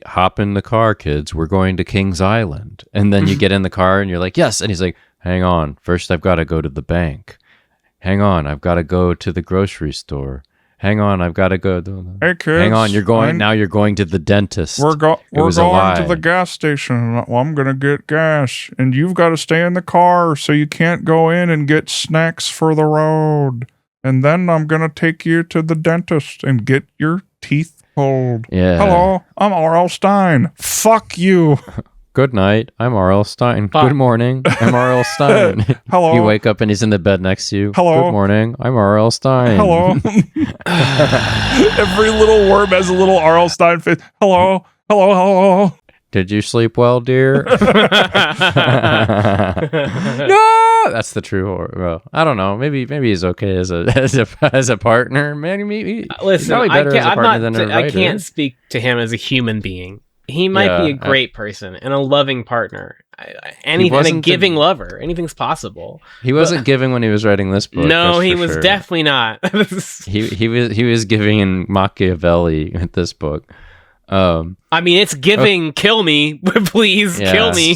Hop in the car, kids. We're going to Kings Island. And then you get in the car, and you're like, yes. And he's like, hang on. First, I've got to go to the bank. Hang on. I've got to go to the grocery store. Hang on, I've got to go. Hey kids, hang on, you're going to the dentist. We're going to the gas station. Well, I'm gonna get gas, and you've got to stay in the car, so you can't go in and get snacks for the road. And then I'm gonna take you to the dentist and get your teeth pulled. Yeah. Hello, I'm R.L. Stine. Fuck you. Good night. I'm R.L. Stine. Good morning. I'm R.L. Stine. Hello. You wake up and he's in the bed next to you. Hello. Good morning. I'm R.L. Stine. Hello. Every little worm has a little R.L. Stine face. Hello. Did you sleep well, dear? No, that's the true horror. Well, I don't know. Maybe he's okay as a partner. Maybe listen. I can't speak to him as a human being. He might be a great person and a loving partner. And a giving lover. Anything's possible. He wasn't giving when he was writing this book. No, he was definitely not. he was giving in Machiavelli with this book. I mean, it's giving. Kill me, please. Kill me.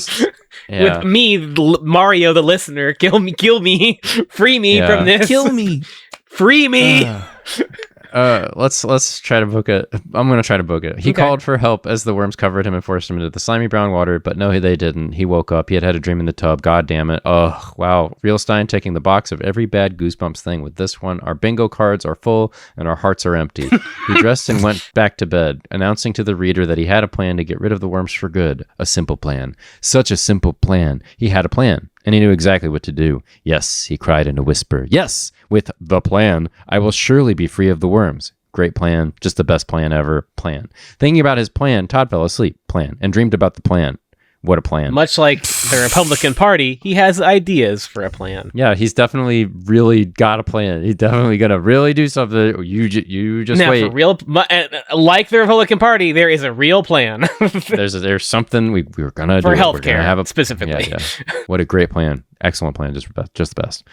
With me, Mario, the listener. Kill me. Free me from this. Kill me. Free me. Let's try to book it. I'm going to try to book it. He called for help as the worms covered him and forced him into the slimy brown water, but no, they didn't. He woke up. He had a dream in the tub. God damn it. Oh, wow. Realstein taking the box of every bad Goosebumps thing with this one. Our bingo cards are full and our hearts are empty. He dressed and went back to bed, announcing to the reader that he had a plan to get rid of the worms for good. A simple plan. Such a simple plan. He had a plan. And he knew exactly what to do. Yes, he cried in a whisper. Yes, with the plan, I will surely be free of the worms. Great plan, just the best plan ever. Plan. Thinking about his plan, Todd fell asleep. Plan. And dreamed about the plan. What a plan. Much like the Republican Party, he has ideas for a plan. Yeah, he's definitely really got a plan. He's definitely going to really do something. You just now, wait. For real, like the Republican Party, there is a real plan. there's something we were going to do. For healthcare, specifically. Yeah. What a great plan. Excellent plan. Just the best.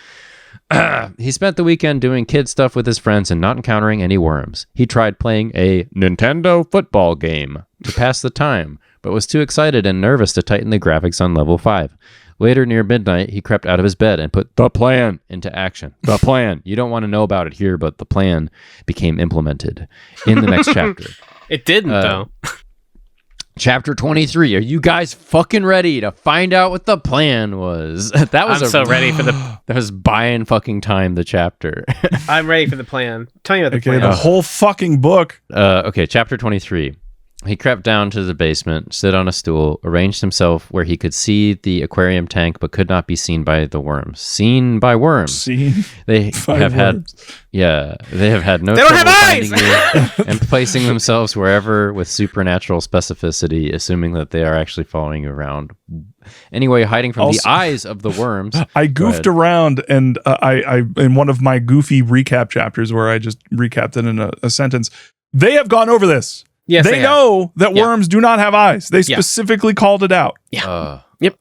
He spent the weekend doing kid stuff with his friends and not encountering any worms. He tried playing a Nintendo football game to pass the time, but was too excited and nervous to tighten the graphics on level 5. Later, near midnight, he crept out of his bed and put the plan into action. The plan. You don't want to know about it here, but the plan became implemented in the next chapter. It didn't, though. Chapter 23. Are you guys fucking ready to find out what the plan was? I'm so ready for the... That was buying fucking time, the chapter. I'm ready for the plan. Tell me about the plan. The whole fucking book. Okay, chapter 23. He crept down to the basement, stood on a stool, arranged himself where he could see the aquarium tank but could not be seen by the worms. Seen by worms. Seen they have worms. They have had no trouble finding you and placing themselves wherever with supernatural specificity, assuming that they are actually following you around. Anyway, hiding from the eyes of the worms. I goofed around, and I in one of my goofy recap chapters where I just recapped it in a sentence, they have gone over this. Yes, they know that worms do not have eyes. They specifically called it out. Yep.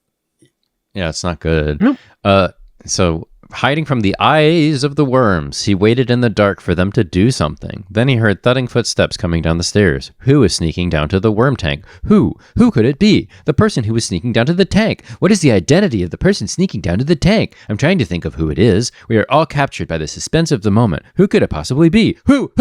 Yeah, it's not good. Nope. So hiding from the eyes of the worms, he waited in the dark for them to do something. Then he heard thudding footsteps coming down the stairs. Who was sneaking down to the worm tank? Who? Who could it be? The person who was sneaking down to the tank. What is the identity of the person sneaking down to the tank? I'm trying to think of who it is. We are all captured by the suspense of the moment. Who could it possibly be? Who?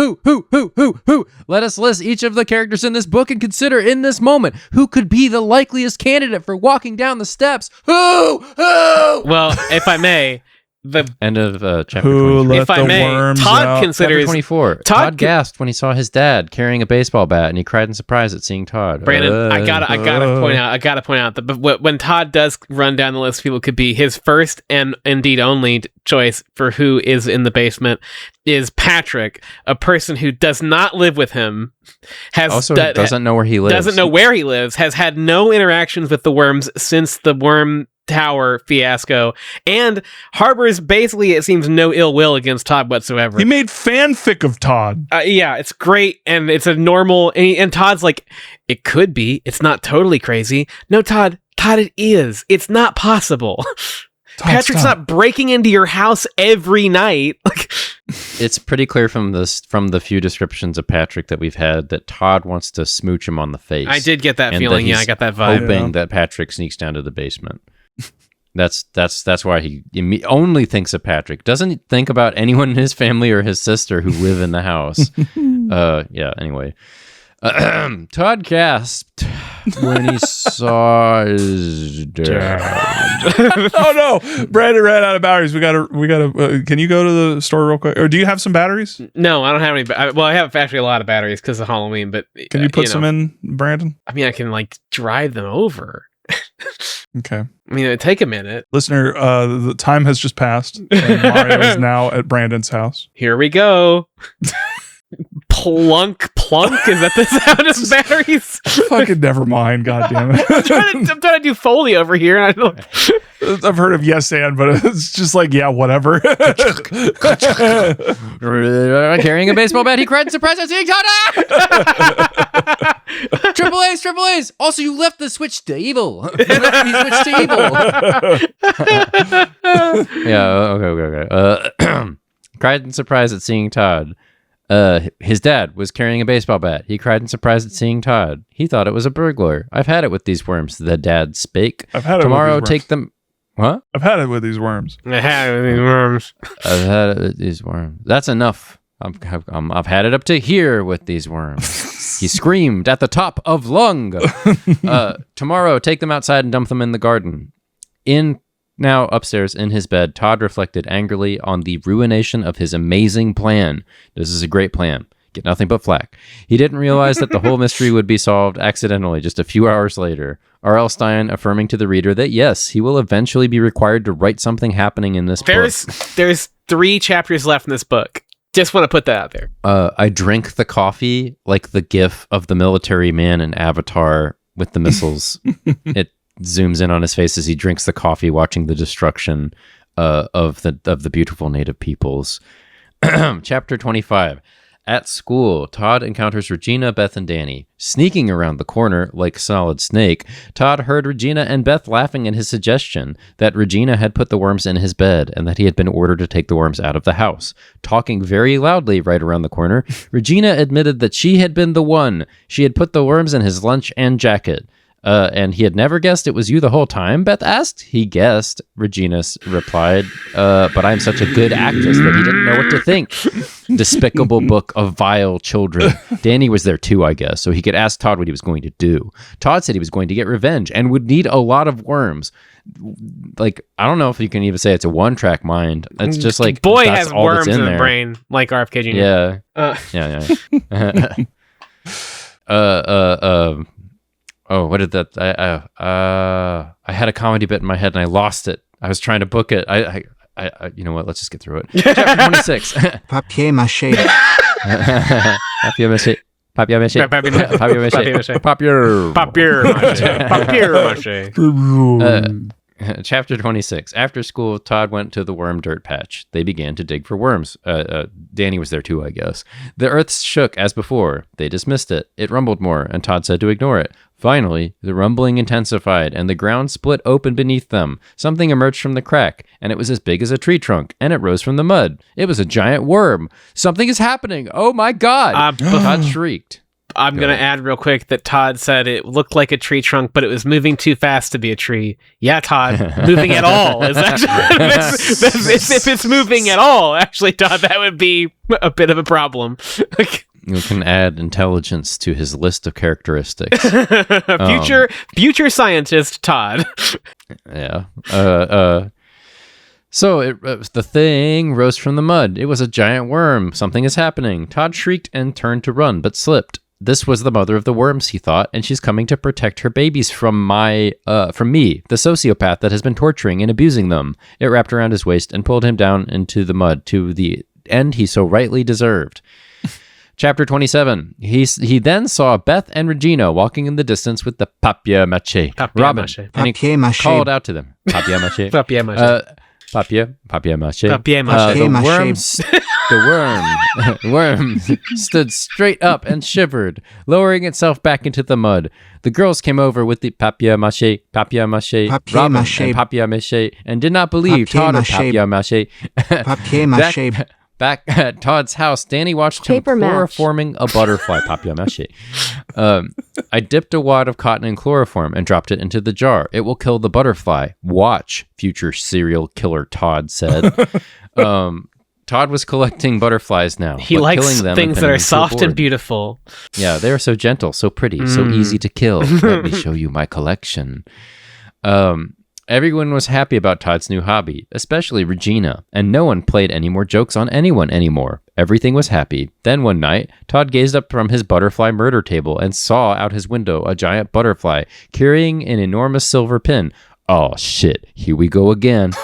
Let us list each of the characters in this book and consider in this moment who could be the likeliest candidate for walking down the steps. Who? Well, if I may... The end of chapter 23. If I may, Todd considers... Chapter 24. Todd gasped when he saw his dad carrying a baseball bat, and he cried in surprise at seeing Todd. Brandon, I gotta point out that when Todd does run down the list of people who could be, his first and indeed only choice for who is in the basement is Patrick, a person who does not live with him, doesn't know where he lives, has had no interactions with the worms since the worm tower fiasco, and harbors basically, it seems, no ill will against Todd whatsoever. He made fanfic of Todd. Yeah, it's great, and it's a normal, and Todd's like, it could be, it's not totally crazy. No, Todd, it is. It's not possible. Patrick's not breaking into your house every night. It's pretty clear from the few descriptions of Patrick that we've had that Todd wants to smooch him on the face. I did get that feeling. Yeah, I got that vibe. Hoping that Patrick sneaks down to the basement. That's why he only thinks of Patrick. Doesn't think about anyone in his family or his sister who live in the house. Anyway. Todd gasped when he saw his dad. Oh no! Brandon ran out of batteries. We gotta. Can you go to the store real quick? Or do you have some batteries? No, I don't have any. Well, I have actually a lot of batteries because of Halloween. But can you put some in, Brandon? I mean, I can drive them over. Okay. I mean, it'd take a minute. Listener, the time has just passed, and Mario is now at Brandon's house. Here we go. Plunk, plunk. Is that the sound of batteries? Fucking never mind. God damn it. I'm trying to do Foley over here. And I don't. I've heard of yes and, but it's just like, yeah, whatever. Carrying a baseball bat, he cried in surprise at seeing Todd. Triple A's. Also, you left the switch to evil. Yeah, okay. Cried in surprise at seeing Todd. His dad was carrying a baseball bat. He cried in surprise at seeing Todd. He thought it was a burglar. I've had it with these worms, the dad spake. I've had it Tomorrow, with these worms. take them. What? I've had it with these worms. I had it with these worms. I've had it with these worms. That's enough. I've had it up to here with these worms. He screamed at the top of lung. Tomorrow, take them outside and dump them in the garden. Now upstairs in his bed, Todd reflected angrily on the ruination of his amazing plan. This is a great plan. Get nothing but flack. He didn't realize that the whole mystery would be solved accidentally just a few hours later. R.L. Stein affirming to the reader that yes, he will eventually be required to write something happening in this book. There's 3 chapters left in this book. Just want to put that out there. I drink the coffee like the gif of the military man in Avatar with the missiles. It zooms in on his face as he drinks the coffee, watching the destruction of the beautiful native peoples. Chapter 25. At school, Todd encounters Regina, Beth, and Danny. Sneaking around the corner like Solid Snake, Todd heard Regina and Beth laughing at his suggestion that Regina had put the worms in his bed and that he had been ordered to take the worms out of the house. Talking very loudly right around the corner, Regina admitted that she had been the one. She had put the worms in his lunch and jacket. And he had never guessed it was you the whole time, Beth asked. He guessed, Regina replied, but I'm such a good actress that he didn't know what to think. Despicable book of vile children. Danny was there too, I guess, so he could ask Todd what he was going to do. Todd said he was going to get revenge and would need a lot of worms. Like, I don't know if you can even say it's a one-track mind. It's just like, boy that's has all worms that's in the there. brain, like RFK Jr. Yeah. Oh, what did that? I had a comedy bit in my head and I lost it. I was trying to book it. I you know what? Let's just get through it. Chapter 26. Papier-mâché. Papier-mâché. Papier-mâché. Papier-mâché. Papier-mâché. Chapter 26. After school, Todd went to the worm dirt patch. They began to dig for worms. Danny was there too, I guess. The earth shook as before. They dismissed it. It rumbled more, and Todd said to ignore it. Finally, the rumbling intensified, and the ground split open beneath them. Something emerged from the crack, and it was as big as a tree trunk, and it rose from the mud. It was a giant worm. Something is happening. Oh my God. Todd shrieked. I'm going to add real quick that Todd said it looked like a tree trunk, but it was moving too fast to be a tree. Yeah, Todd, moving at all is actually, if it's moving at all, actually, Todd, that would be a bit of a problem. You can add intelligence to his list of characteristics. Future scientist Todd. Yeah. So the thing rose from the mud. It was a giant worm. Something is happening. Todd shrieked and turned to run, but slipped. This was the mother of the worms, he thought, and she's coming to protect her babies from me, the sociopath that has been torturing and abusing them. It wrapped around his waist and pulled him down into the mud to the end he so rightly deserved. Chapter 27. He then saw Beth and Regina walking in the distance with the papier-mâché. Robin, and he called out to them. Papier-mâché. Papier-mâché. Papier-mâché. The worm stood straight up and shivered, lowering itself back into the mud. The girls came over with the papier-mâché, Robin and papier-mâché, and did not believe Todd or papier-mâché. Papier-mâché. Back at Todd's house, Danny watched him chloroforming a butterfly, papier-mâché. I dipped a wad of cotton in chloroform and dropped it into the jar. It will kill the butterfly. Watch, future serial killer Todd said. Todd was collecting butterflies now. He likes killing them things that are soft and beautiful. Yeah, they are so gentle, so pretty, so easy to kill. Let me show you my collection. Everyone was happy about Todd's new hobby, especially Regina, and no one played any more jokes on anyone anymore. Everything was happy. Then one night, Todd gazed up from his butterfly murder table and saw out his window a giant butterfly carrying an enormous silver pin. Oh shit, here we go again.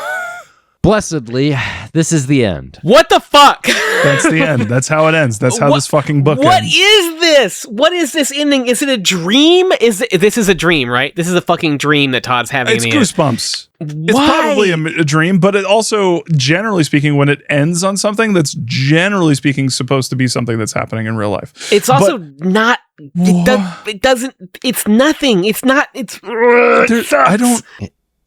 Blessedly, This is the end. What the fuck? That's the end. That's how it ends. That's how this fucking book ends. What is this? What is this ending? Is it a dream? This is a dream, right? This is a fucking dream that Todd's having. It's Goosebumps. It's probably a dream, but it also, generally speaking, when it ends on something, that's generally speaking supposed to be something that's happening in real life. It's also not. It doesn't. It's nothing. It's not. It's. I don't.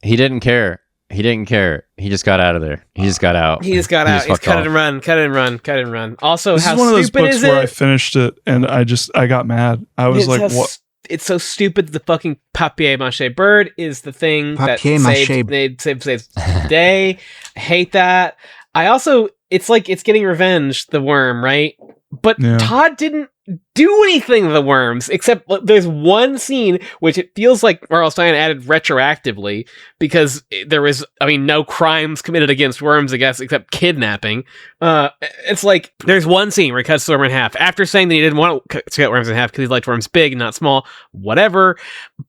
He didn't care. He didn't care. He just got out of there. He just got out. He's cut it and run. Cut it and run. Cut it and run. Also, this how is one of those stupid books is where I it? finished it and I got mad. I was like, what? It's so stupid. The fucking papier-mâché bird is the thing that saves the day. I hate that. I also, it's like it's getting revenge, the worm, right? But Todd didn't do anything to the worms, except there's one scene which it feels like R.L. Stine added retroactively because there was, no crimes committed against worms, I guess, except kidnapping. It's like there's one scene where he cuts the worm in half after saying that he didn't want to cut worms in half because he liked worms big and not small, whatever.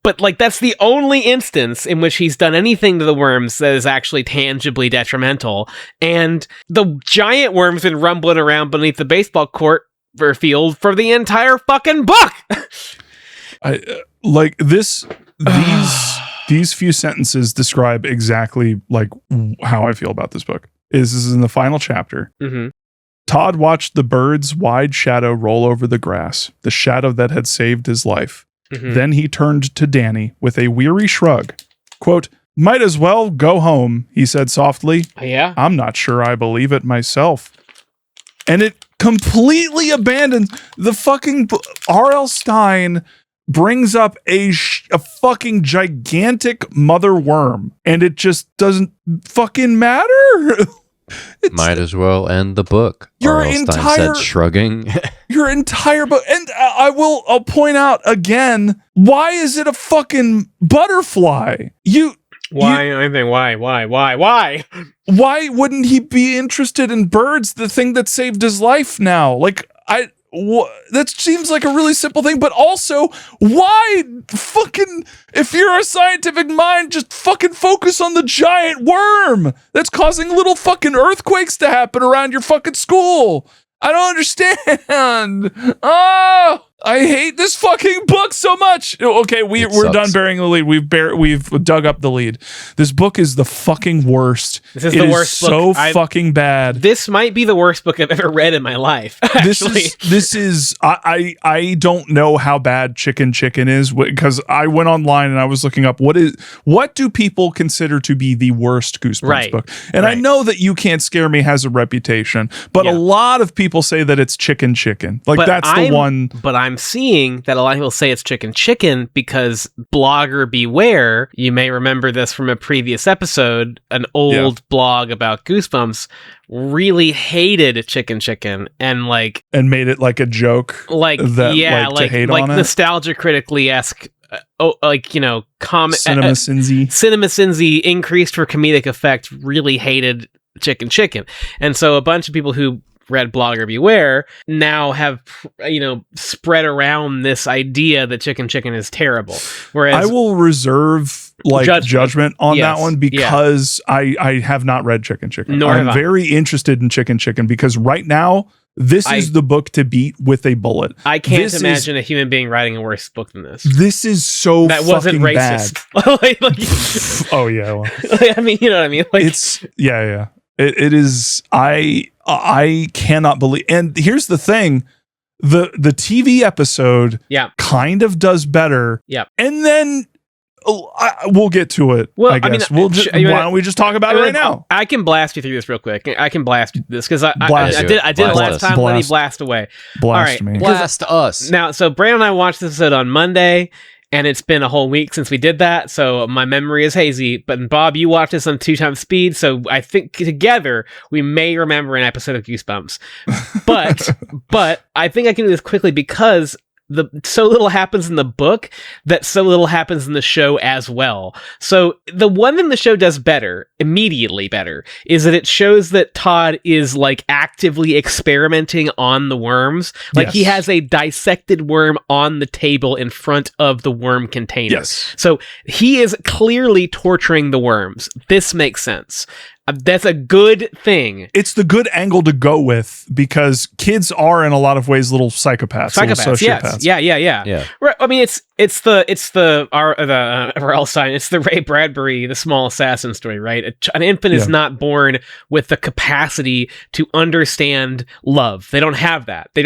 But that's the only instance in which he's done anything to the worms that is actually tangibly detrimental. And the giant worm's been rumbling around beneath the baseball court field for the entire fucking book. I like this. These few sentences describe exactly like how I feel about this book. This is in the final chapter. Mm-hmm. Todd watched the bird's wide shadow roll over the grass, the shadow that had saved his life. Mm-hmm. Then he turned to Danny with a weary shrug. Quote, "Might as well go home," he said softly. Yeah. "I'm not sure I believe it myself." And it completely abandons the fucking R.L. Stine brings up a fucking gigantic mother worm, and it just doesn't fucking matter. Might as well end the book. Your R.L. Stine entire said, shrugging. Your entire book, and I'll point out again, why is it a fucking butterfly? Why? Why wouldn't he be interested in birds, the thing that saved his life now? That seems like a really simple thing, but also, why fucking, if you're a scientific mind, just fucking focus on the giant worm that's causing little fucking earthquakes to happen around your fucking school. I don't understand. Oh, I hate this fucking book so much. Okay, we're done burying the lead. We've dug up the lead. This book is the fucking worst. This is the worst book. So fucking bad. This might be the worst book I've ever read in my life. Actually. This is. I don't know how bad Chicken is, because I went online and I was looking up what do people consider to be the worst Goosebumps book, and I know that You Can't Scare Me has a reputation, but a lot of people say that it's Chicken. Like, but that's the one. But I'm seeing that a lot of people say it's Chicken because blogger beware, you may remember this from a previous episode, an old blog about Goosebumps, really hated Chicken and made it like a joke, to hate on it, nostalgia critically-esque. Cinema Cincy increased for comedic effect, really hated Chicken. And so a bunch of people who read Blogger Beware now have spread around this idea that Chicken is terrible. Whereas I will reserve judgment on that one because I have not read Chicken. I'm very interested in Chicken because right now this is the book to beat with a bullet. I can't imagine a human being writing a worse book than this. This is so that wasn't racist. Bad. Oh yeah. Well. You know what I mean? It's yeah. It is. I cannot believe. And here's the thing: the TV episode, kind of does better. Yeah, and then we'll get to it. Well, I guess why don't we just talk about it right now? I can blast you through this real quick. I can blast you through this because I did it last time. Let me blast away. Blast me. Blast us now. So Brandon and I watched this episode on Monday. And it's been a whole week since we did that, so my memory is hazy. But Bob, you watched this on 2x speed, so I think together we may remember an episode of Goosebumps. But I think I can do this quickly because so little happens in the book that so little happens in the show as well. So the one thing the show does immediately better, is that it shows that Todd is actively experimenting on the worms. He has a dissected worm on the table in front of the worm container. Yes. So he is clearly torturing the worms. This makes sense. That's a good thing. It's the good angle to go with because kids are in a lot of ways little psychopaths, little sociopaths. Yes. Yeah. Right. I mean, it's the R.L. Stein. It's the Ray Bradbury, the Small Assassin story, right? An infant is not born with the capacity to understand love. They don't have that. They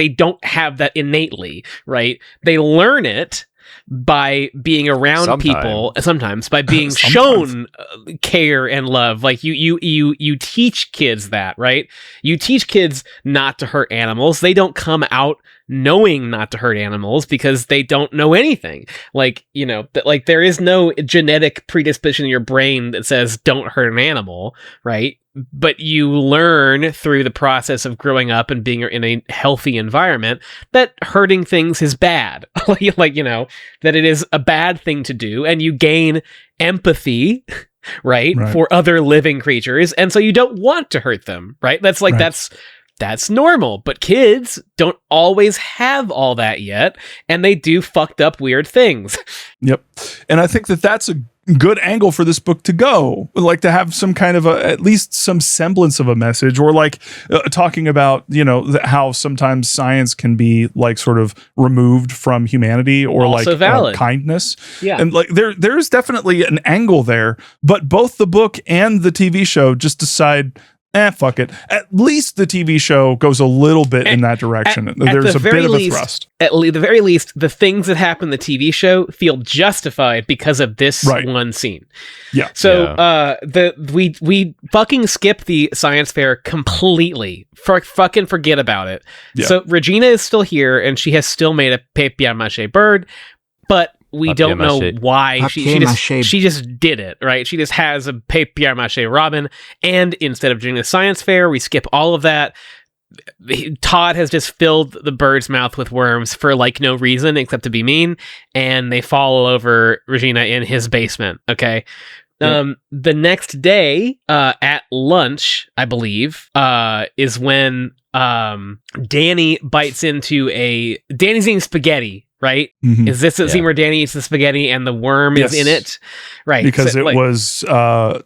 don't have that innately, right? They learn it by being around people, sometimes by being shown care and love. Like you teach kids that, right? You teach kids not to hurt animals. They don't come out knowing not to hurt animals because they don't know anything. Like, like there is no genetic predisposition in your brain that says don't hurt an animal, right? But you learn through the process of growing up and being in a healthy environment that hurting things is bad. That it is a bad thing to do, and you gain empathy, right, for other living creatures, and so you don't want to hurt them, right? That's normal, but kids don't always have all that yet, and they do fucked up weird things. Yep. And I think that's a good angle for this book to go, like to have some kind of at least some semblance of a message, or like talking about, how sometimes science can be like sort of removed from humanity, or also like valid. Kindness. Yeah. And like there's definitely an angle there, but both the book and the TV show just decide, fuck it. At least the TV show goes a little bit in that direction. There's a bit of a thrust. At the very least, the things that happen in the TV show feel justified because of this one scene. Yeah. So we fucking skip the science fair completely. Fucking forget about it. Yeah. So Regina is still here, and she has still made a papier-mâché bird, but we don't know why. She just did it, right? She just has a papier-mâché Robin, and instead of doing the science fair, we skip all of that. Todd has just filled the bird's mouth with worms for like no reason except to be mean, and they fall all over Regina in his basement, okay? The next day, at lunch, I believe, is when Danny bites into Danny's eating spaghetti, right? Mm-hmm. Is this the scene where Danny eats the spaghetti and the worm is in it? Right. Because so, it was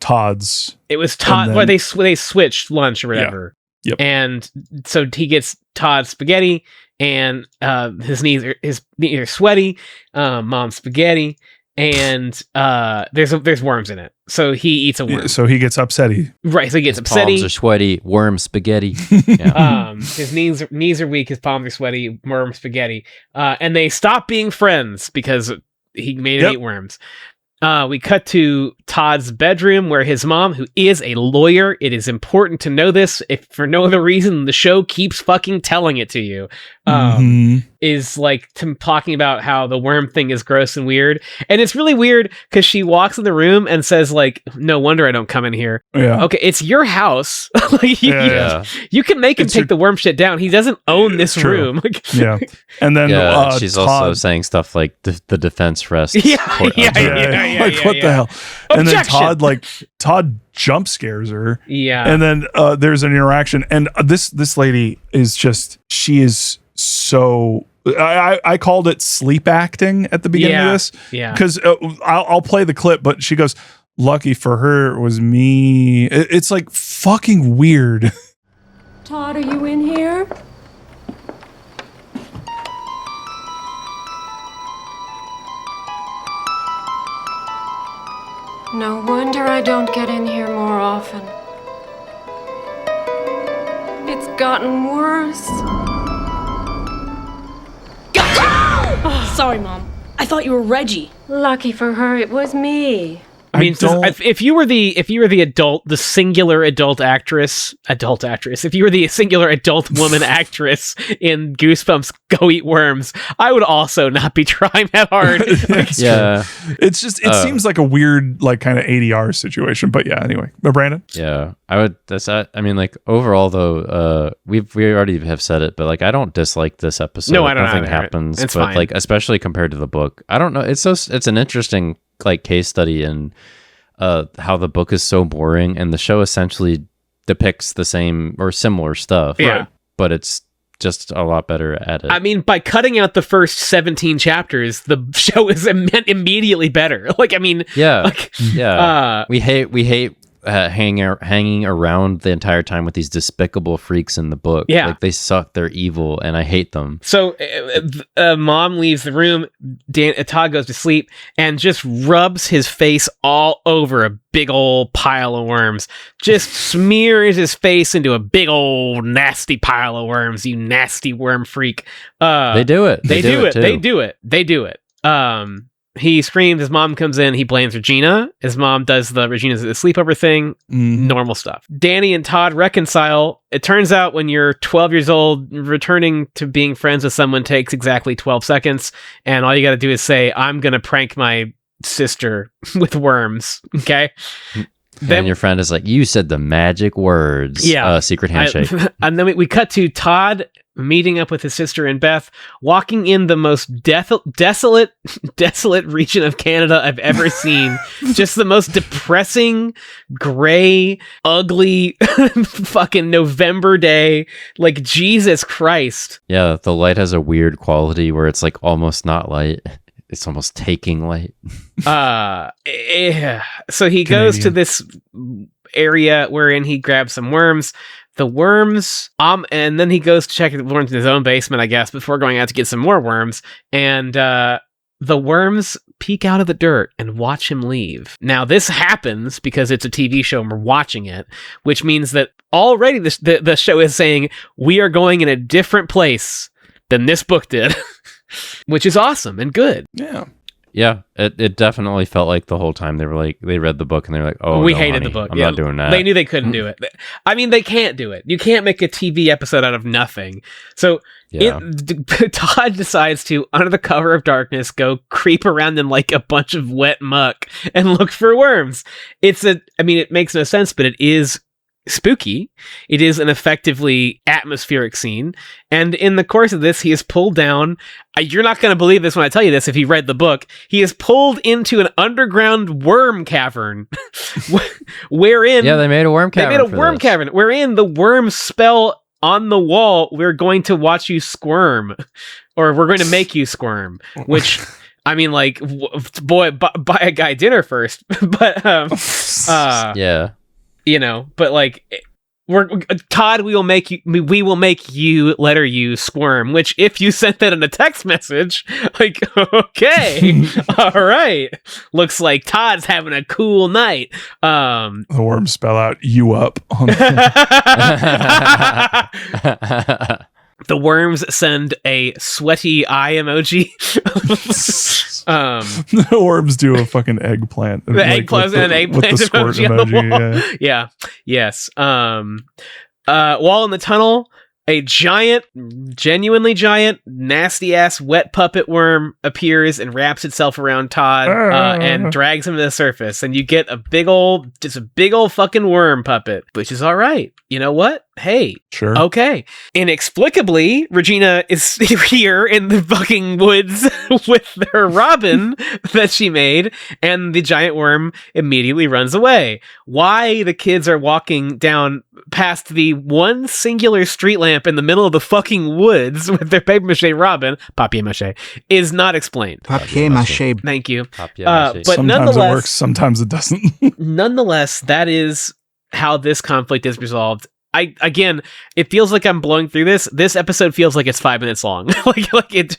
Todd's. It was Todd. Well, they switched lunch or whatever. Yeah. Yep. And so he gets Todd's spaghetti, and his knees are sweaty. Mom's spaghetti. And there's worms in it, so he eats a worm. Yeah, so he gets upsetty. Right, so he gets upsetty. Palms are sweaty. Worm spaghetti. Yeah. His knees are weak. His palms are sweaty. Worm spaghetti. And they stop being friends because he made him eat worms. We cut to Todd's bedroom where his mom, who is a lawyer, it is important to know this, if for no other reason, the show keeps fucking telling it to you, is like talking about how the worm thing is gross and weird. And it's really weird because she walks in the room and says like, no wonder I don't come in here. Yeah. Okay, it's your house. You can make him take the worm shit down. He doesn't own this room. Yeah. And then she's Todd, also saying stuff like the defense rests. What the hell? And then Todd jump scares her. Yeah. And then there's an interaction, and this lady is just, she is so, I called it sleep acting at the beginning of this. Yeah. Because I'll play the clip, but she goes, lucky for her it was me. It's like fucking weird. Todd, are you in here? No wonder I don't get in here more often. It's gotten worse. Sorry, Mom. I thought you were Reggie. Lucky for her, it was me. I mean, if you were the adult, the singular adult actress, if you were the singular adult woman actress in Goosebumps Go Eat Worms, I would also not be trying that hard. It's just, it seems like a weird, like kind of ADR situation, but yeah, anyway. But Brandon? Yeah, I mean, like overall though, we already have said it, but like, I don't dislike this episode. No, I don't. Nothing happens, it's but fine. Like, especially compared to the book, I don't know. It's an interesting like case study in how the book is so boring and the show essentially depicts the same or similar stuff. Yeah. But it's just a lot better at it. I mean, by cutting out the first 17 chapters, the show is immediately better. Like, I mean, we hate hanging around the entire time with these despicable freaks in the book. Yeah. Like, they suck, they're evil, and I hate them. So mom leaves the room, Todd goes to sleep and just rubs his face all over a big old pile of worms. Just smears his face into a big old nasty pile of worms, you nasty worm freak. They do it. They do it. He screams. His mom comes in. He blames Regina. His mom does the Regina's sleepover thing. Normal stuff. Danny and Todd reconcile. It turns out when you're 12 years old, returning to being friends with someone takes exactly 12 seconds. And all you got to do is say, I'm going to prank my sister with worms. Okay? Then your friend is like, you said the magic words. Yeah. Secret handshake. And then we cut to Todd meeting up with his sister and Beth, walking in the most desolate region of Canada I've ever seen. Just the most depressing, gray, ugly fucking November day. Like, Jesus Christ. Yeah, the light has a weird quality where it's like almost not light. It's almost taking light. So he goes to this area wherein he grabs some worms. The worms, and then he goes to check the worms in his own basement, I guess, before going out to get some more worms. And the worms peek out of the dirt and watch him leave. Now, this happens because it's a TV show and we're watching it, which means that already the show is saying we are going in a different place than this book did, which is awesome and good. Yeah. Yeah, it definitely felt like the whole time they were like, they read the book and they were like, oh, we no, hated honey, the book. I'm not doing that. They knew they couldn't do it. I mean, they can't do it. You can't make a TV episode out of nothing. So Todd decides to, under the cover of darkness, go creep around in like a bunch of wet muck and look for worms. It makes no sense, but it is spooky. It is an effectively atmospheric scene. And in the course of this, he is pulled down. You're not going to believe this when I tell you this if you read the book. He is pulled into an underground worm cavern wherein... Yeah, they made a worm cavern. Cavern wherein the worms spell on the wall, we're going to watch you squirm. Or we're going to make you squirm. Which... I mean, like, boy, buy a guy dinner first. But, yeah. You know, but like, Todd, we will make you, letter you, squirm. Which, if you sent that in a text message, like, okay, all right, looks like Todd's having a cool night. The worms spell out "you up" on the worms send a sweaty eye emoji. The worms do a fucking eggplant. The eggplant and an eggplant emoji on the wall. Yeah. Yes. While in the tunnel, a genuinely giant, nasty ass wet puppet worm appears and wraps itself around Todd and drags him to the surface. And you get a big old fucking worm puppet, which is all right. You know what? Hey, sure. Okay. Inexplicably, Regina is here in the fucking woods with her robin that she made, and the giant worm immediately runs away. Why the kids are walking down past the one singular street lamp in the middle of the fucking woods with their papier-mâché robin, papier-mâché, is not explained. Papier-mâché. Thank you. Papier-mâché. But sometimes it works, sometimes it doesn't. Nonetheless, that is how this conflict is resolved. Again, it feels like I'm blowing through this. This episode feels like it's 5 minutes long. like it.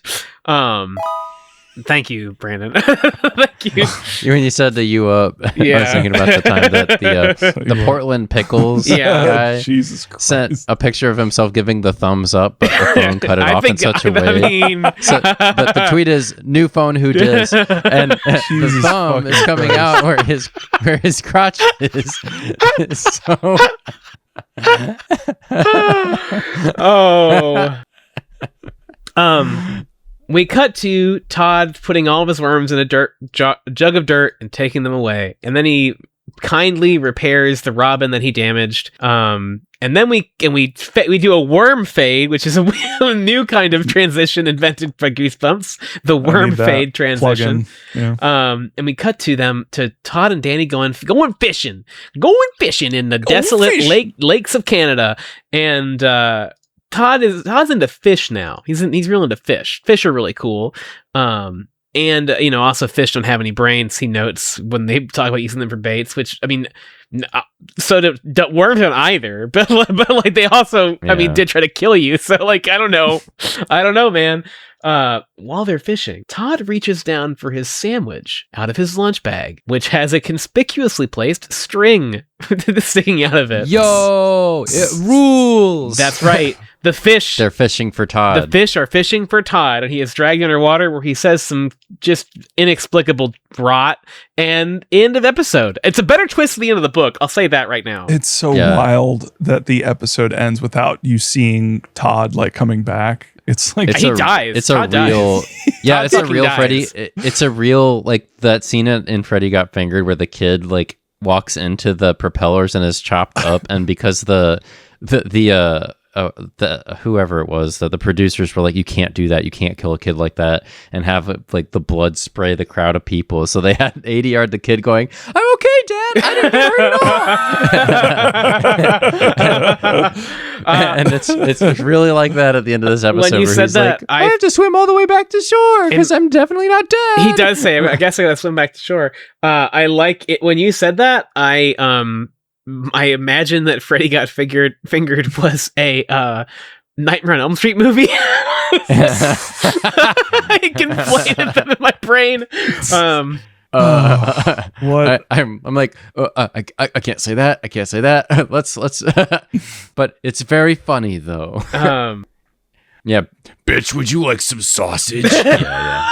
Thank you, Brandon. Thank you. When you said the "you up," yeah. I was thinking about the time that the Portland Pickles guy Jesus Christ. sent a picture of himself giving the thumbs up, but the phone cut it off in such a way. But the tweet is "new phone who dis," and the thumb is coming out where his crotch is. So. We cut to Todd putting all of his worms in a jug of dirt and taking them away, and then he kindly repairs the robin that he damaged. And then we do a worm fade, which is a new kind of transition invented by Goosebumps. The worm fade transition. Yeah. And we cut to Todd and Danny going fishing in the desolate lakes of Canada. And Todd's into fish now. He's real into fish. Fish are really cool. And, also fish don't have any brains, he notes when they talk about using them for baits, which, I mean, worms don't either, but like they also, did try to kill you. So like, I don't know, man. While they're fishing, Todd reaches down for his sandwich out of his lunch bag, which has a conspicuously placed string sticking out of it. Yo, it rules. That's right. The fish. They're fishing for Todd. The fish are fishing for Todd, and he is dragged underwater where he says some just inexplicable rot, and end of episode. It's a better twist at the end of the book. I'll say that right now. It's so wild that the episode ends without you seeing Todd like coming back. It's like he dies. It's Todd a real, yeah. It's a real dies. Freddy. It's a real like that scene in Freddy Got Fingered where the kid like walks into the propellers and is chopped up, and because the whoever it was, the producers were like, you can't do that, you can't kill a kid like that and have like the blood spray the crowd of people, so they had ADR the kid going, I'm okay, Dad, I didn't get hurt at all. And it's really like that at the end of this episode when you where said he's that, like, I have to swim all the way back to shore because I'm definitely not dead. He does say, I guess I gotta swim back to shore. I like it when you said that. I imagine that Freddy Got Fingered was a Nightmare on Elm Street movie. I conflated them in my brain. What? I'm like, I can't say that. I can't say that. Let's. But it's very funny though. Yeah, bitch. Would you like some sausage? yeah.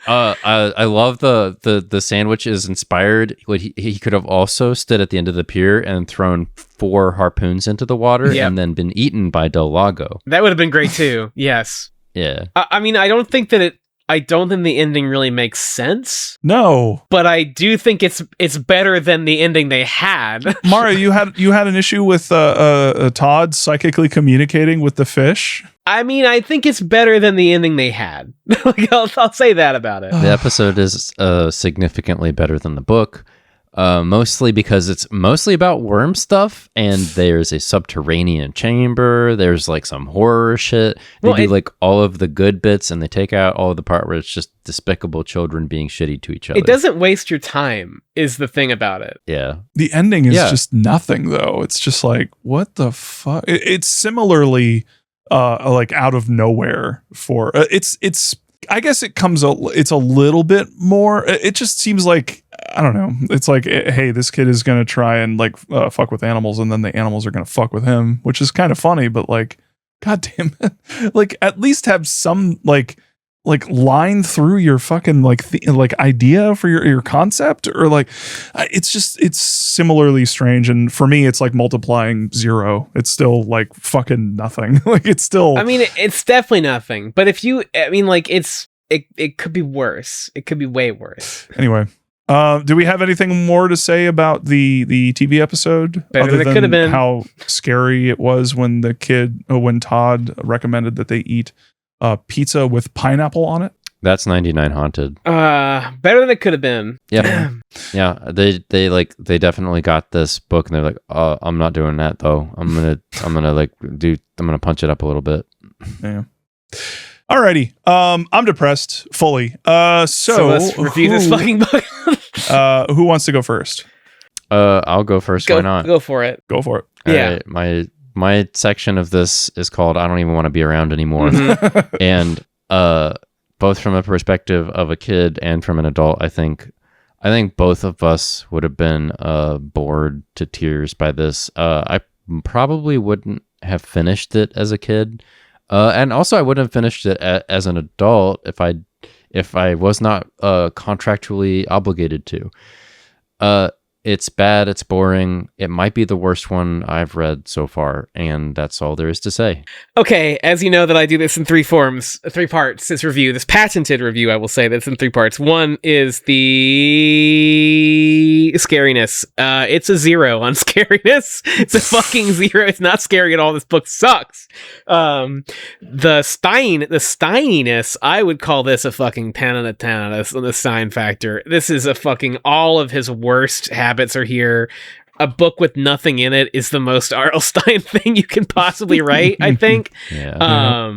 I love the sandwich is inspired. He could have also stood at the end of the pier and thrown 4 harpoons into the water and then been eaten by Del Lago. That would have been great too. Yes. Yeah. I mean, I don't think the ending really makes sense. No, but I do think it's better than the ending they had. Mara, you had an issue with Todd psychically communicating with the fish. I mean, I think it's better than the ending they had. Like, I'll say that about it. The episode is significantly better than the book, mostly because it's mostly about worm stuff, and there's a subterranean chamber. There's like some horror shit. They do like all of the good bits, and they take out all of the part where it's just despicable children being shitty to each other. It doesn't waste your time, is the thing about it. Yeah. The ending is just nothing, though. It's just like, what the fuck? It's similarly like out of nowhere for it's I guess it's a little bit more. It just seems like, I don't know, it's like, hey, this kid is gonna try and like fuck with animals, and then the animals are gonna fuck with him, which is kind of funny, but like, god damn it, like at least have some like line through your fucking like idea for your concept, or like it's similarly strange. And for me, it's like multiplying 0. It's still like fucking nothing. Like it's still, I mean, it's definitely nothing, but it could be worse. It could be way worse. Anyway, do we have anything more to say about the TV episode? Better than it could have been. How scary it was when when Todd recommended that they eat pizza with pineapple on it. That's 99 Haunted. Better than it could have been. Yeah. Yeah. They definitely got this book, and they're like, I'm not doing that though. I'm gonna punch it up a little bit. Yeah. Alrighty. I'm depressed fully. So let's review this fucking book. Who wants to go first? I'll go first. Why not? Go for it. Go for it. Yeah. Right, my section of this is called I Don't Even Want to Be Around Anymore. Mm-hmm. And both from a perspective of a kid and from an adult, I think both of us would have been bored to tears by this. I probably wouldn't have finished it as a kid. And also I wouldn't have finished it as an adult if I was not contractually obligated to. It's bad. It's boring. It might be the worst one I've read so far, and that's all there is to say. Okay, as you know that I do this in 3 parts, this review, this patented review, I will say that's in 3 parts. One is the scariness. It's a 0 on scariness. It's a fucking 0. It's not scary at all. This book sucks. The steininess, I would call this a fucking 10 out of 10 on the Stein factor. This is a fucking, all of his worst habits are here. A book with nothing in it is the most R.L. Stein thing you can possibly write, I think. Yeah.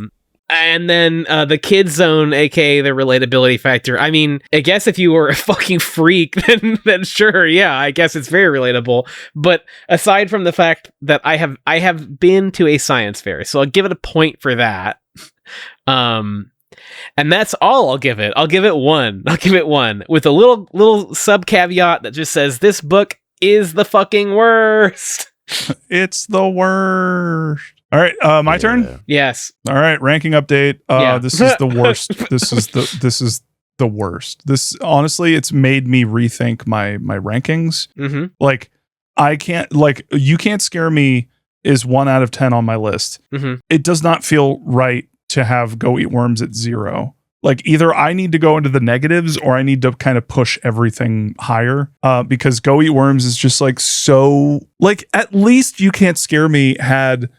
And then the kid zone, aka the relatability factor. I mean, I guess if you were a fucking freak, then sure, yeah, I guess it's very relatable. But aside from the fact that I have been to a science fair, so I'll give it a point for that. And that's all I'll give it. I'll give it 1. I'll give it 1 with a little sub caveat that just says this book is the fucking worst. It's the worst. All right, my turn. Yes. All right, ranking update. This is the worst. This is the worst. This honestly, it's made me rethink my rankings. Mm-hmm. Like, I can't. Like, You Can't Scare Me is 1 out of 10 on my list. Mm-hmm. It does not feel right to have Go Eat Worms at 0. Like, either I need to go into the negatives or I need to kind of push everything higher, because Go Eat Worms is just like so, like, at least You Can't Scare Me had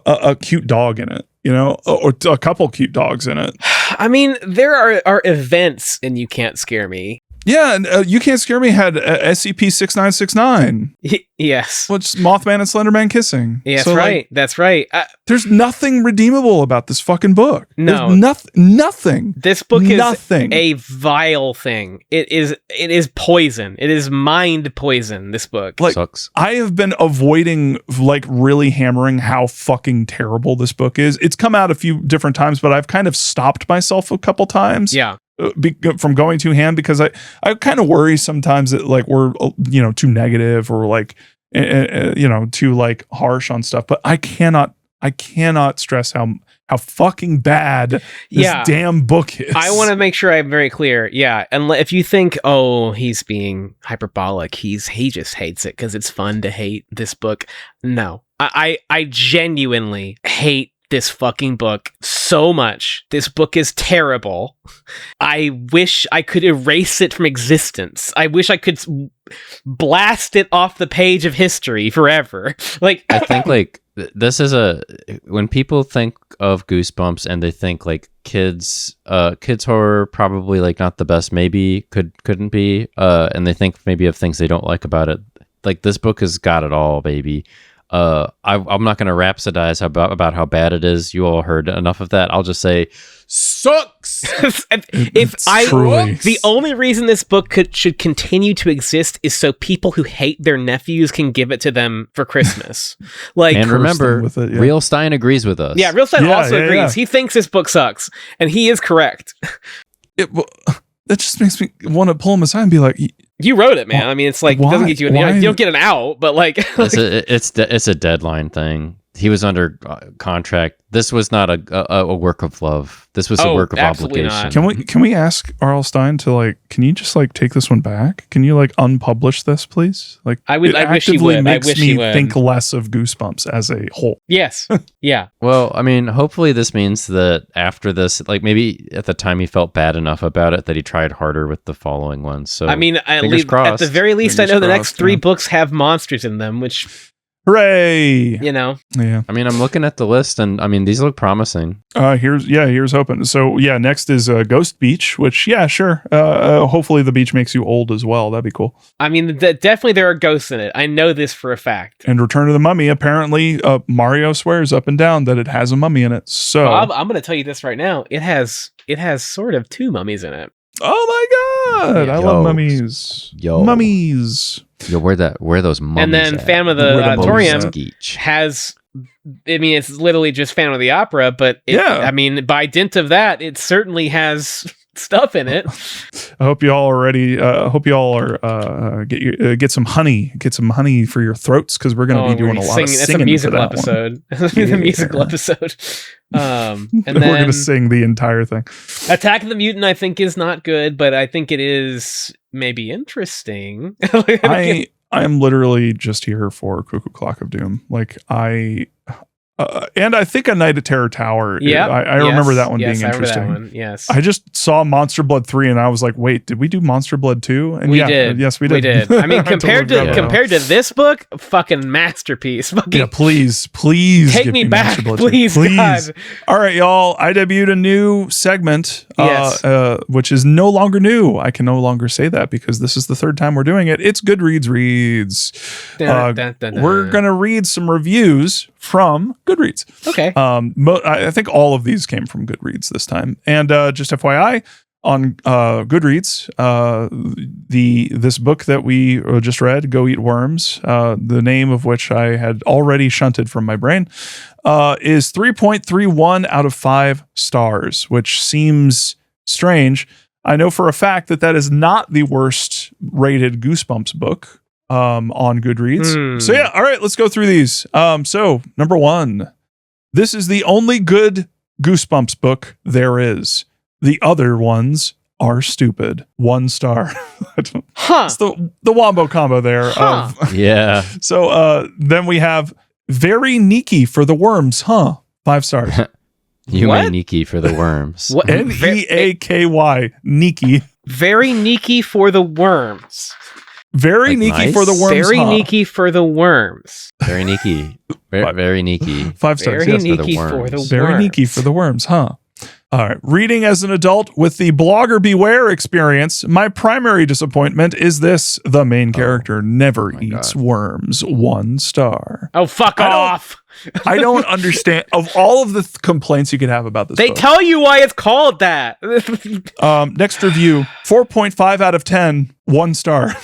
a cute dog in it, you know, or a couple cute dogs in it. I mean, there are events in You Can't Scare Me. Yeah, and You Can't Scare Me had SCP-6969. Yes. Which is Mothman and Slenderman kissing. Yeah, that's right. Like, that's right. There's nothing redeemable about this fucking book. No. There's nothing. This book is a vile thing. It is poison. It is mind poison, this book. Like, sucks. I have been avoiding, like, really hammering how fucking terrible this book is. It's come out a few different times, but I've kind of stopped myself a couple times. Yeah. From going too ham, because I kind of worry sometimes that, like, we're, you know, too negative or, like, you know, too, like, harsh on stuff. But I cannot stress how fucking bad this damn book is. I want to make sure I'm very clear. Yeah, and if you think, oh, he's being hyperbolic, he just hates it because it's fun to hate this book. No, I genuinely hate this fucking book so much. This book is terrible. I wish I could erase it from existence. I wish I could blast it off the page of history forever. Like, I think, like, this is when people think of Goosebumps and they think, like, kids horror, probably, like, not the best, maybe couldn't be, and they think maybe of things they don't like about it. Like, this book has got it all, baby. I'm not going to rhapsodize about how bad it is. You all heard enough of that. I'll just say, sucks. The only reason this book should continue to exist is so people who hate their nephews can give it to them for Christmas. Like, and remember, Real Stein agrees with us. Yeah, Real Stein also agrees. Yeah. He thinks this book sucks, and he is correct. That just makes me want to pull him aside and be like, you wrote it, man. I mean, it's like, it doesn't get you you don't get an out, but like, it's a deadline thing. He was under contract. This was not a work of love. This was a work of obligation. Not. Can we ask R.L. Stein to, like, can you just, like, take this one back? Can you, like, unpublish this, please? Like, I wish he would. Makes me think less of Goosebumps as a whole. Yes. Yeah. Well, I mean, hopefully this means that after this, like, maybe at the time he felt bad enough about it that he tried harder with the following ones. So I mean, at the very least, I know the next 3 books have monsters in them, which. Hooray! You know? Yeah. I mean, I'm looking at the list and I mean, these look promising. Here's hoping. So yeah, next is Ghost Beach, which, yeah, sure. Hopefully the beach makes you old as well. That'd be cool. I mean, definitely there are ghosts in it. I know this for a fact. And Return of the Mummy, apparently Mario swears up and down that it has a mummy in it. So I'm going to tell you this right now. It has sort of 2 mummies in it. Oh my god! I love mummies. Mummies. Yo, where those mummies? And then Phantom of the Auditorium has. I mean, it's literally just Phantom of the Opera, but I mean, by dint of that, it certainly has stuff in it. I hope you all are ready. Hope you all are get some honey. Get some honey for your throats, because we're going to be doing a lot of singing. That's a musical episode. That's a musical episode. And then we're going to sing the entire thing. Attack of the Mutant, I think, is not good, but I think it is maybe interesting. I am literally just here for Cuckoo Clock of Doom. Like, and I think A Night at Terror Tower. Yeah, I remember that one being interesting. I remember that one. Yes, I just saw Monster Blood 3 and I was like, wait, did we do Monster Blood 2? And we did. Yes, we did. I mean, compared to this book, fucking masterpiece. Yeah, please take me back, please. God. All right, y'all. I debuted a new segment, which is no longer new. I can no longer say that because this is the 3rd time we're doing it. It's Goodreads Reads. We're gonna read some reviews from Goodreads. Okay. I think all of these came from Goodreads this time. And just FYI, on Goodreads, this book that we just read, Go Eat Worms, the name of which I had already shunted from my brain, is 3.31 out of 5 stars, which seems strange. I know for a fact that is not the worst rated Goosebumps book on Goodreads. So yeah, all right, let's go through these. So number 1, this is the only good Goosebumps book there is. The other ones are stupid. 1 star. It's the wombo combo there. Yeah. So then we have very Neeky for the worms, 5 stars. You mean Neeky for the worms. What? Neaky, Neeky. Very Neeky for the worms. Very Like Neeky nice? for the worms. Very Neeky for the worms. Very Neeky. Very Neeky. 5 stars. Very Yes. Neeky for the worms. Very Neeky for the worms, All right. Reading as an adult with the blogger beware experience, my primary disappointment is this. The main character never eats worms. 1 star. Oh, fuck off. I don't understand. Of all of the complaints you could have about this They book, tell you why it's called that. next review, 4.5 out of 10, 1 star.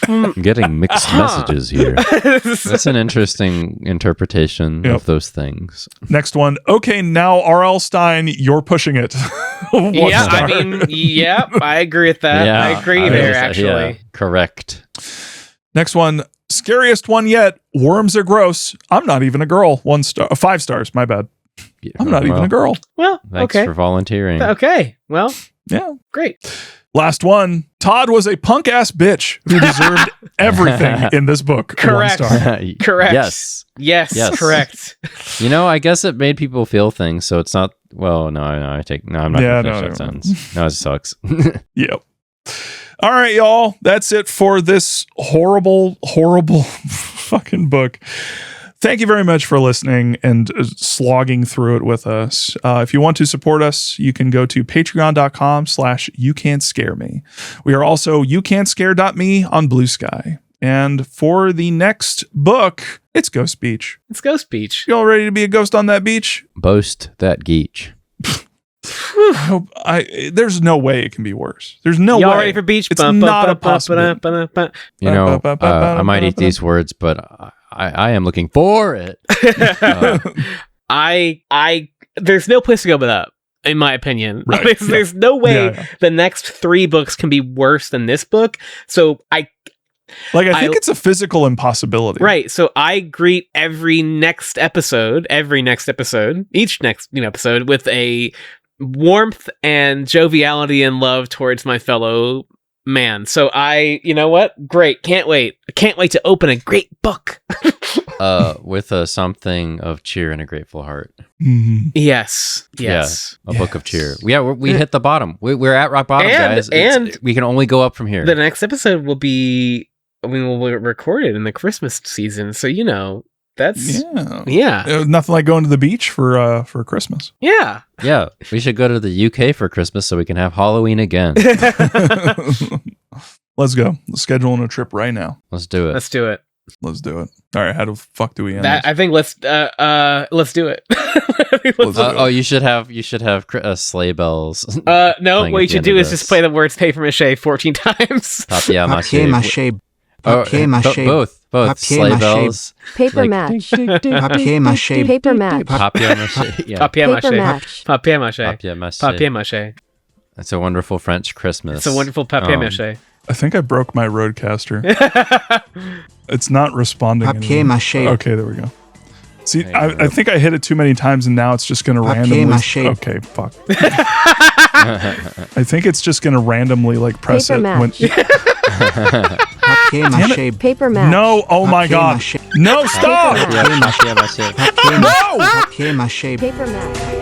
I'm getting mixed messages here. That's an interesting interpretation of those things. Next one. Okay, now R.L. Stein, you're pushing it. 1 Yeah, star. I mean, yep, I agree with that. Yeah, I agree there, actually. Correct. Next one. Scariest one yet. Worms are gross. I'm not even a girl. 1 star. 5 stars. My bad. I'm not even a girl. Well, Thanks okay. for volunteering. Okay, well, Yeah. great. Last one. Todd was a punk ass bitch who deserved everything in this book. Correct. 1 star. Correct. Yes. Correct. I guess it made people feel things, so it's not. Well, no, I'm not going to finish that sentence. No, it sucks. Yep. All right, y'all. That's it for this horrible fucking book. Thank you very much for listening and slogging through it with us. If you want to support us, you can go to patreon.com/youcan'tscareme. We are also youcan'tscare.me on Blue Sky. And for the next book, it's Ghost Beach. It's Ghost Beach. You all ready to be a ghost on that beach? Boast that geech. There's no way it can be worse. There's no Y'all way. ready for beach? It's not a possibility. I might eat these words, but I am looking for it. There's no place to go but up, in my opinion. Right. There's no way the next 3 books can be worse than this book. So I think it's a physical impossibility. Right. So I greet each next episode with a warmth and joviality and love towards my fellow man. So you know what? Great. Can't wait. Can't wait to open a great book. With something of cheer and a grateful heart. Mm-hmm. Yes. Yeah, a book of cheer. Yeah, we hit the bottom. We're at rock bottom, guys. And we can only go up from here. The next episode will be, we'll record it in the Christmas season. So, that's nothing like going to the beach for Christmas. Yeah. We should go to the UK for Christmas so we can have Halloween again. Let's go. Let's schedule a trip right now. Let's do it. Let's do it. All right, how the fuck do we end that? this? I think let's do it. You should have sleigh bells. No, what you should do is just play the words papier-mâché 14 times. Papier-mâché. Papier-mâché. Both sleigh bells. Paper match. Papier-mâché. Paper match. Papier-mâché. Yeah. Papier-mâché. Papier-mâché. Papier-mâché. It's a wonderful French Christmas. It's a wonderful papier-mâché. I think I broke my roadcaster. It's not responding anymore. Papier-mâché. Okay, there we go. See, I think I hit it too many times and now it's just going to randomly... Papier-mâché. Okay, fuck. I think it's just going to randomly press Paper it. match. Papier-mâché. Paper match. No, oh my god. Papier-mâché. No, stop! Papier-mâché. No! Papier-mâché. Paper match.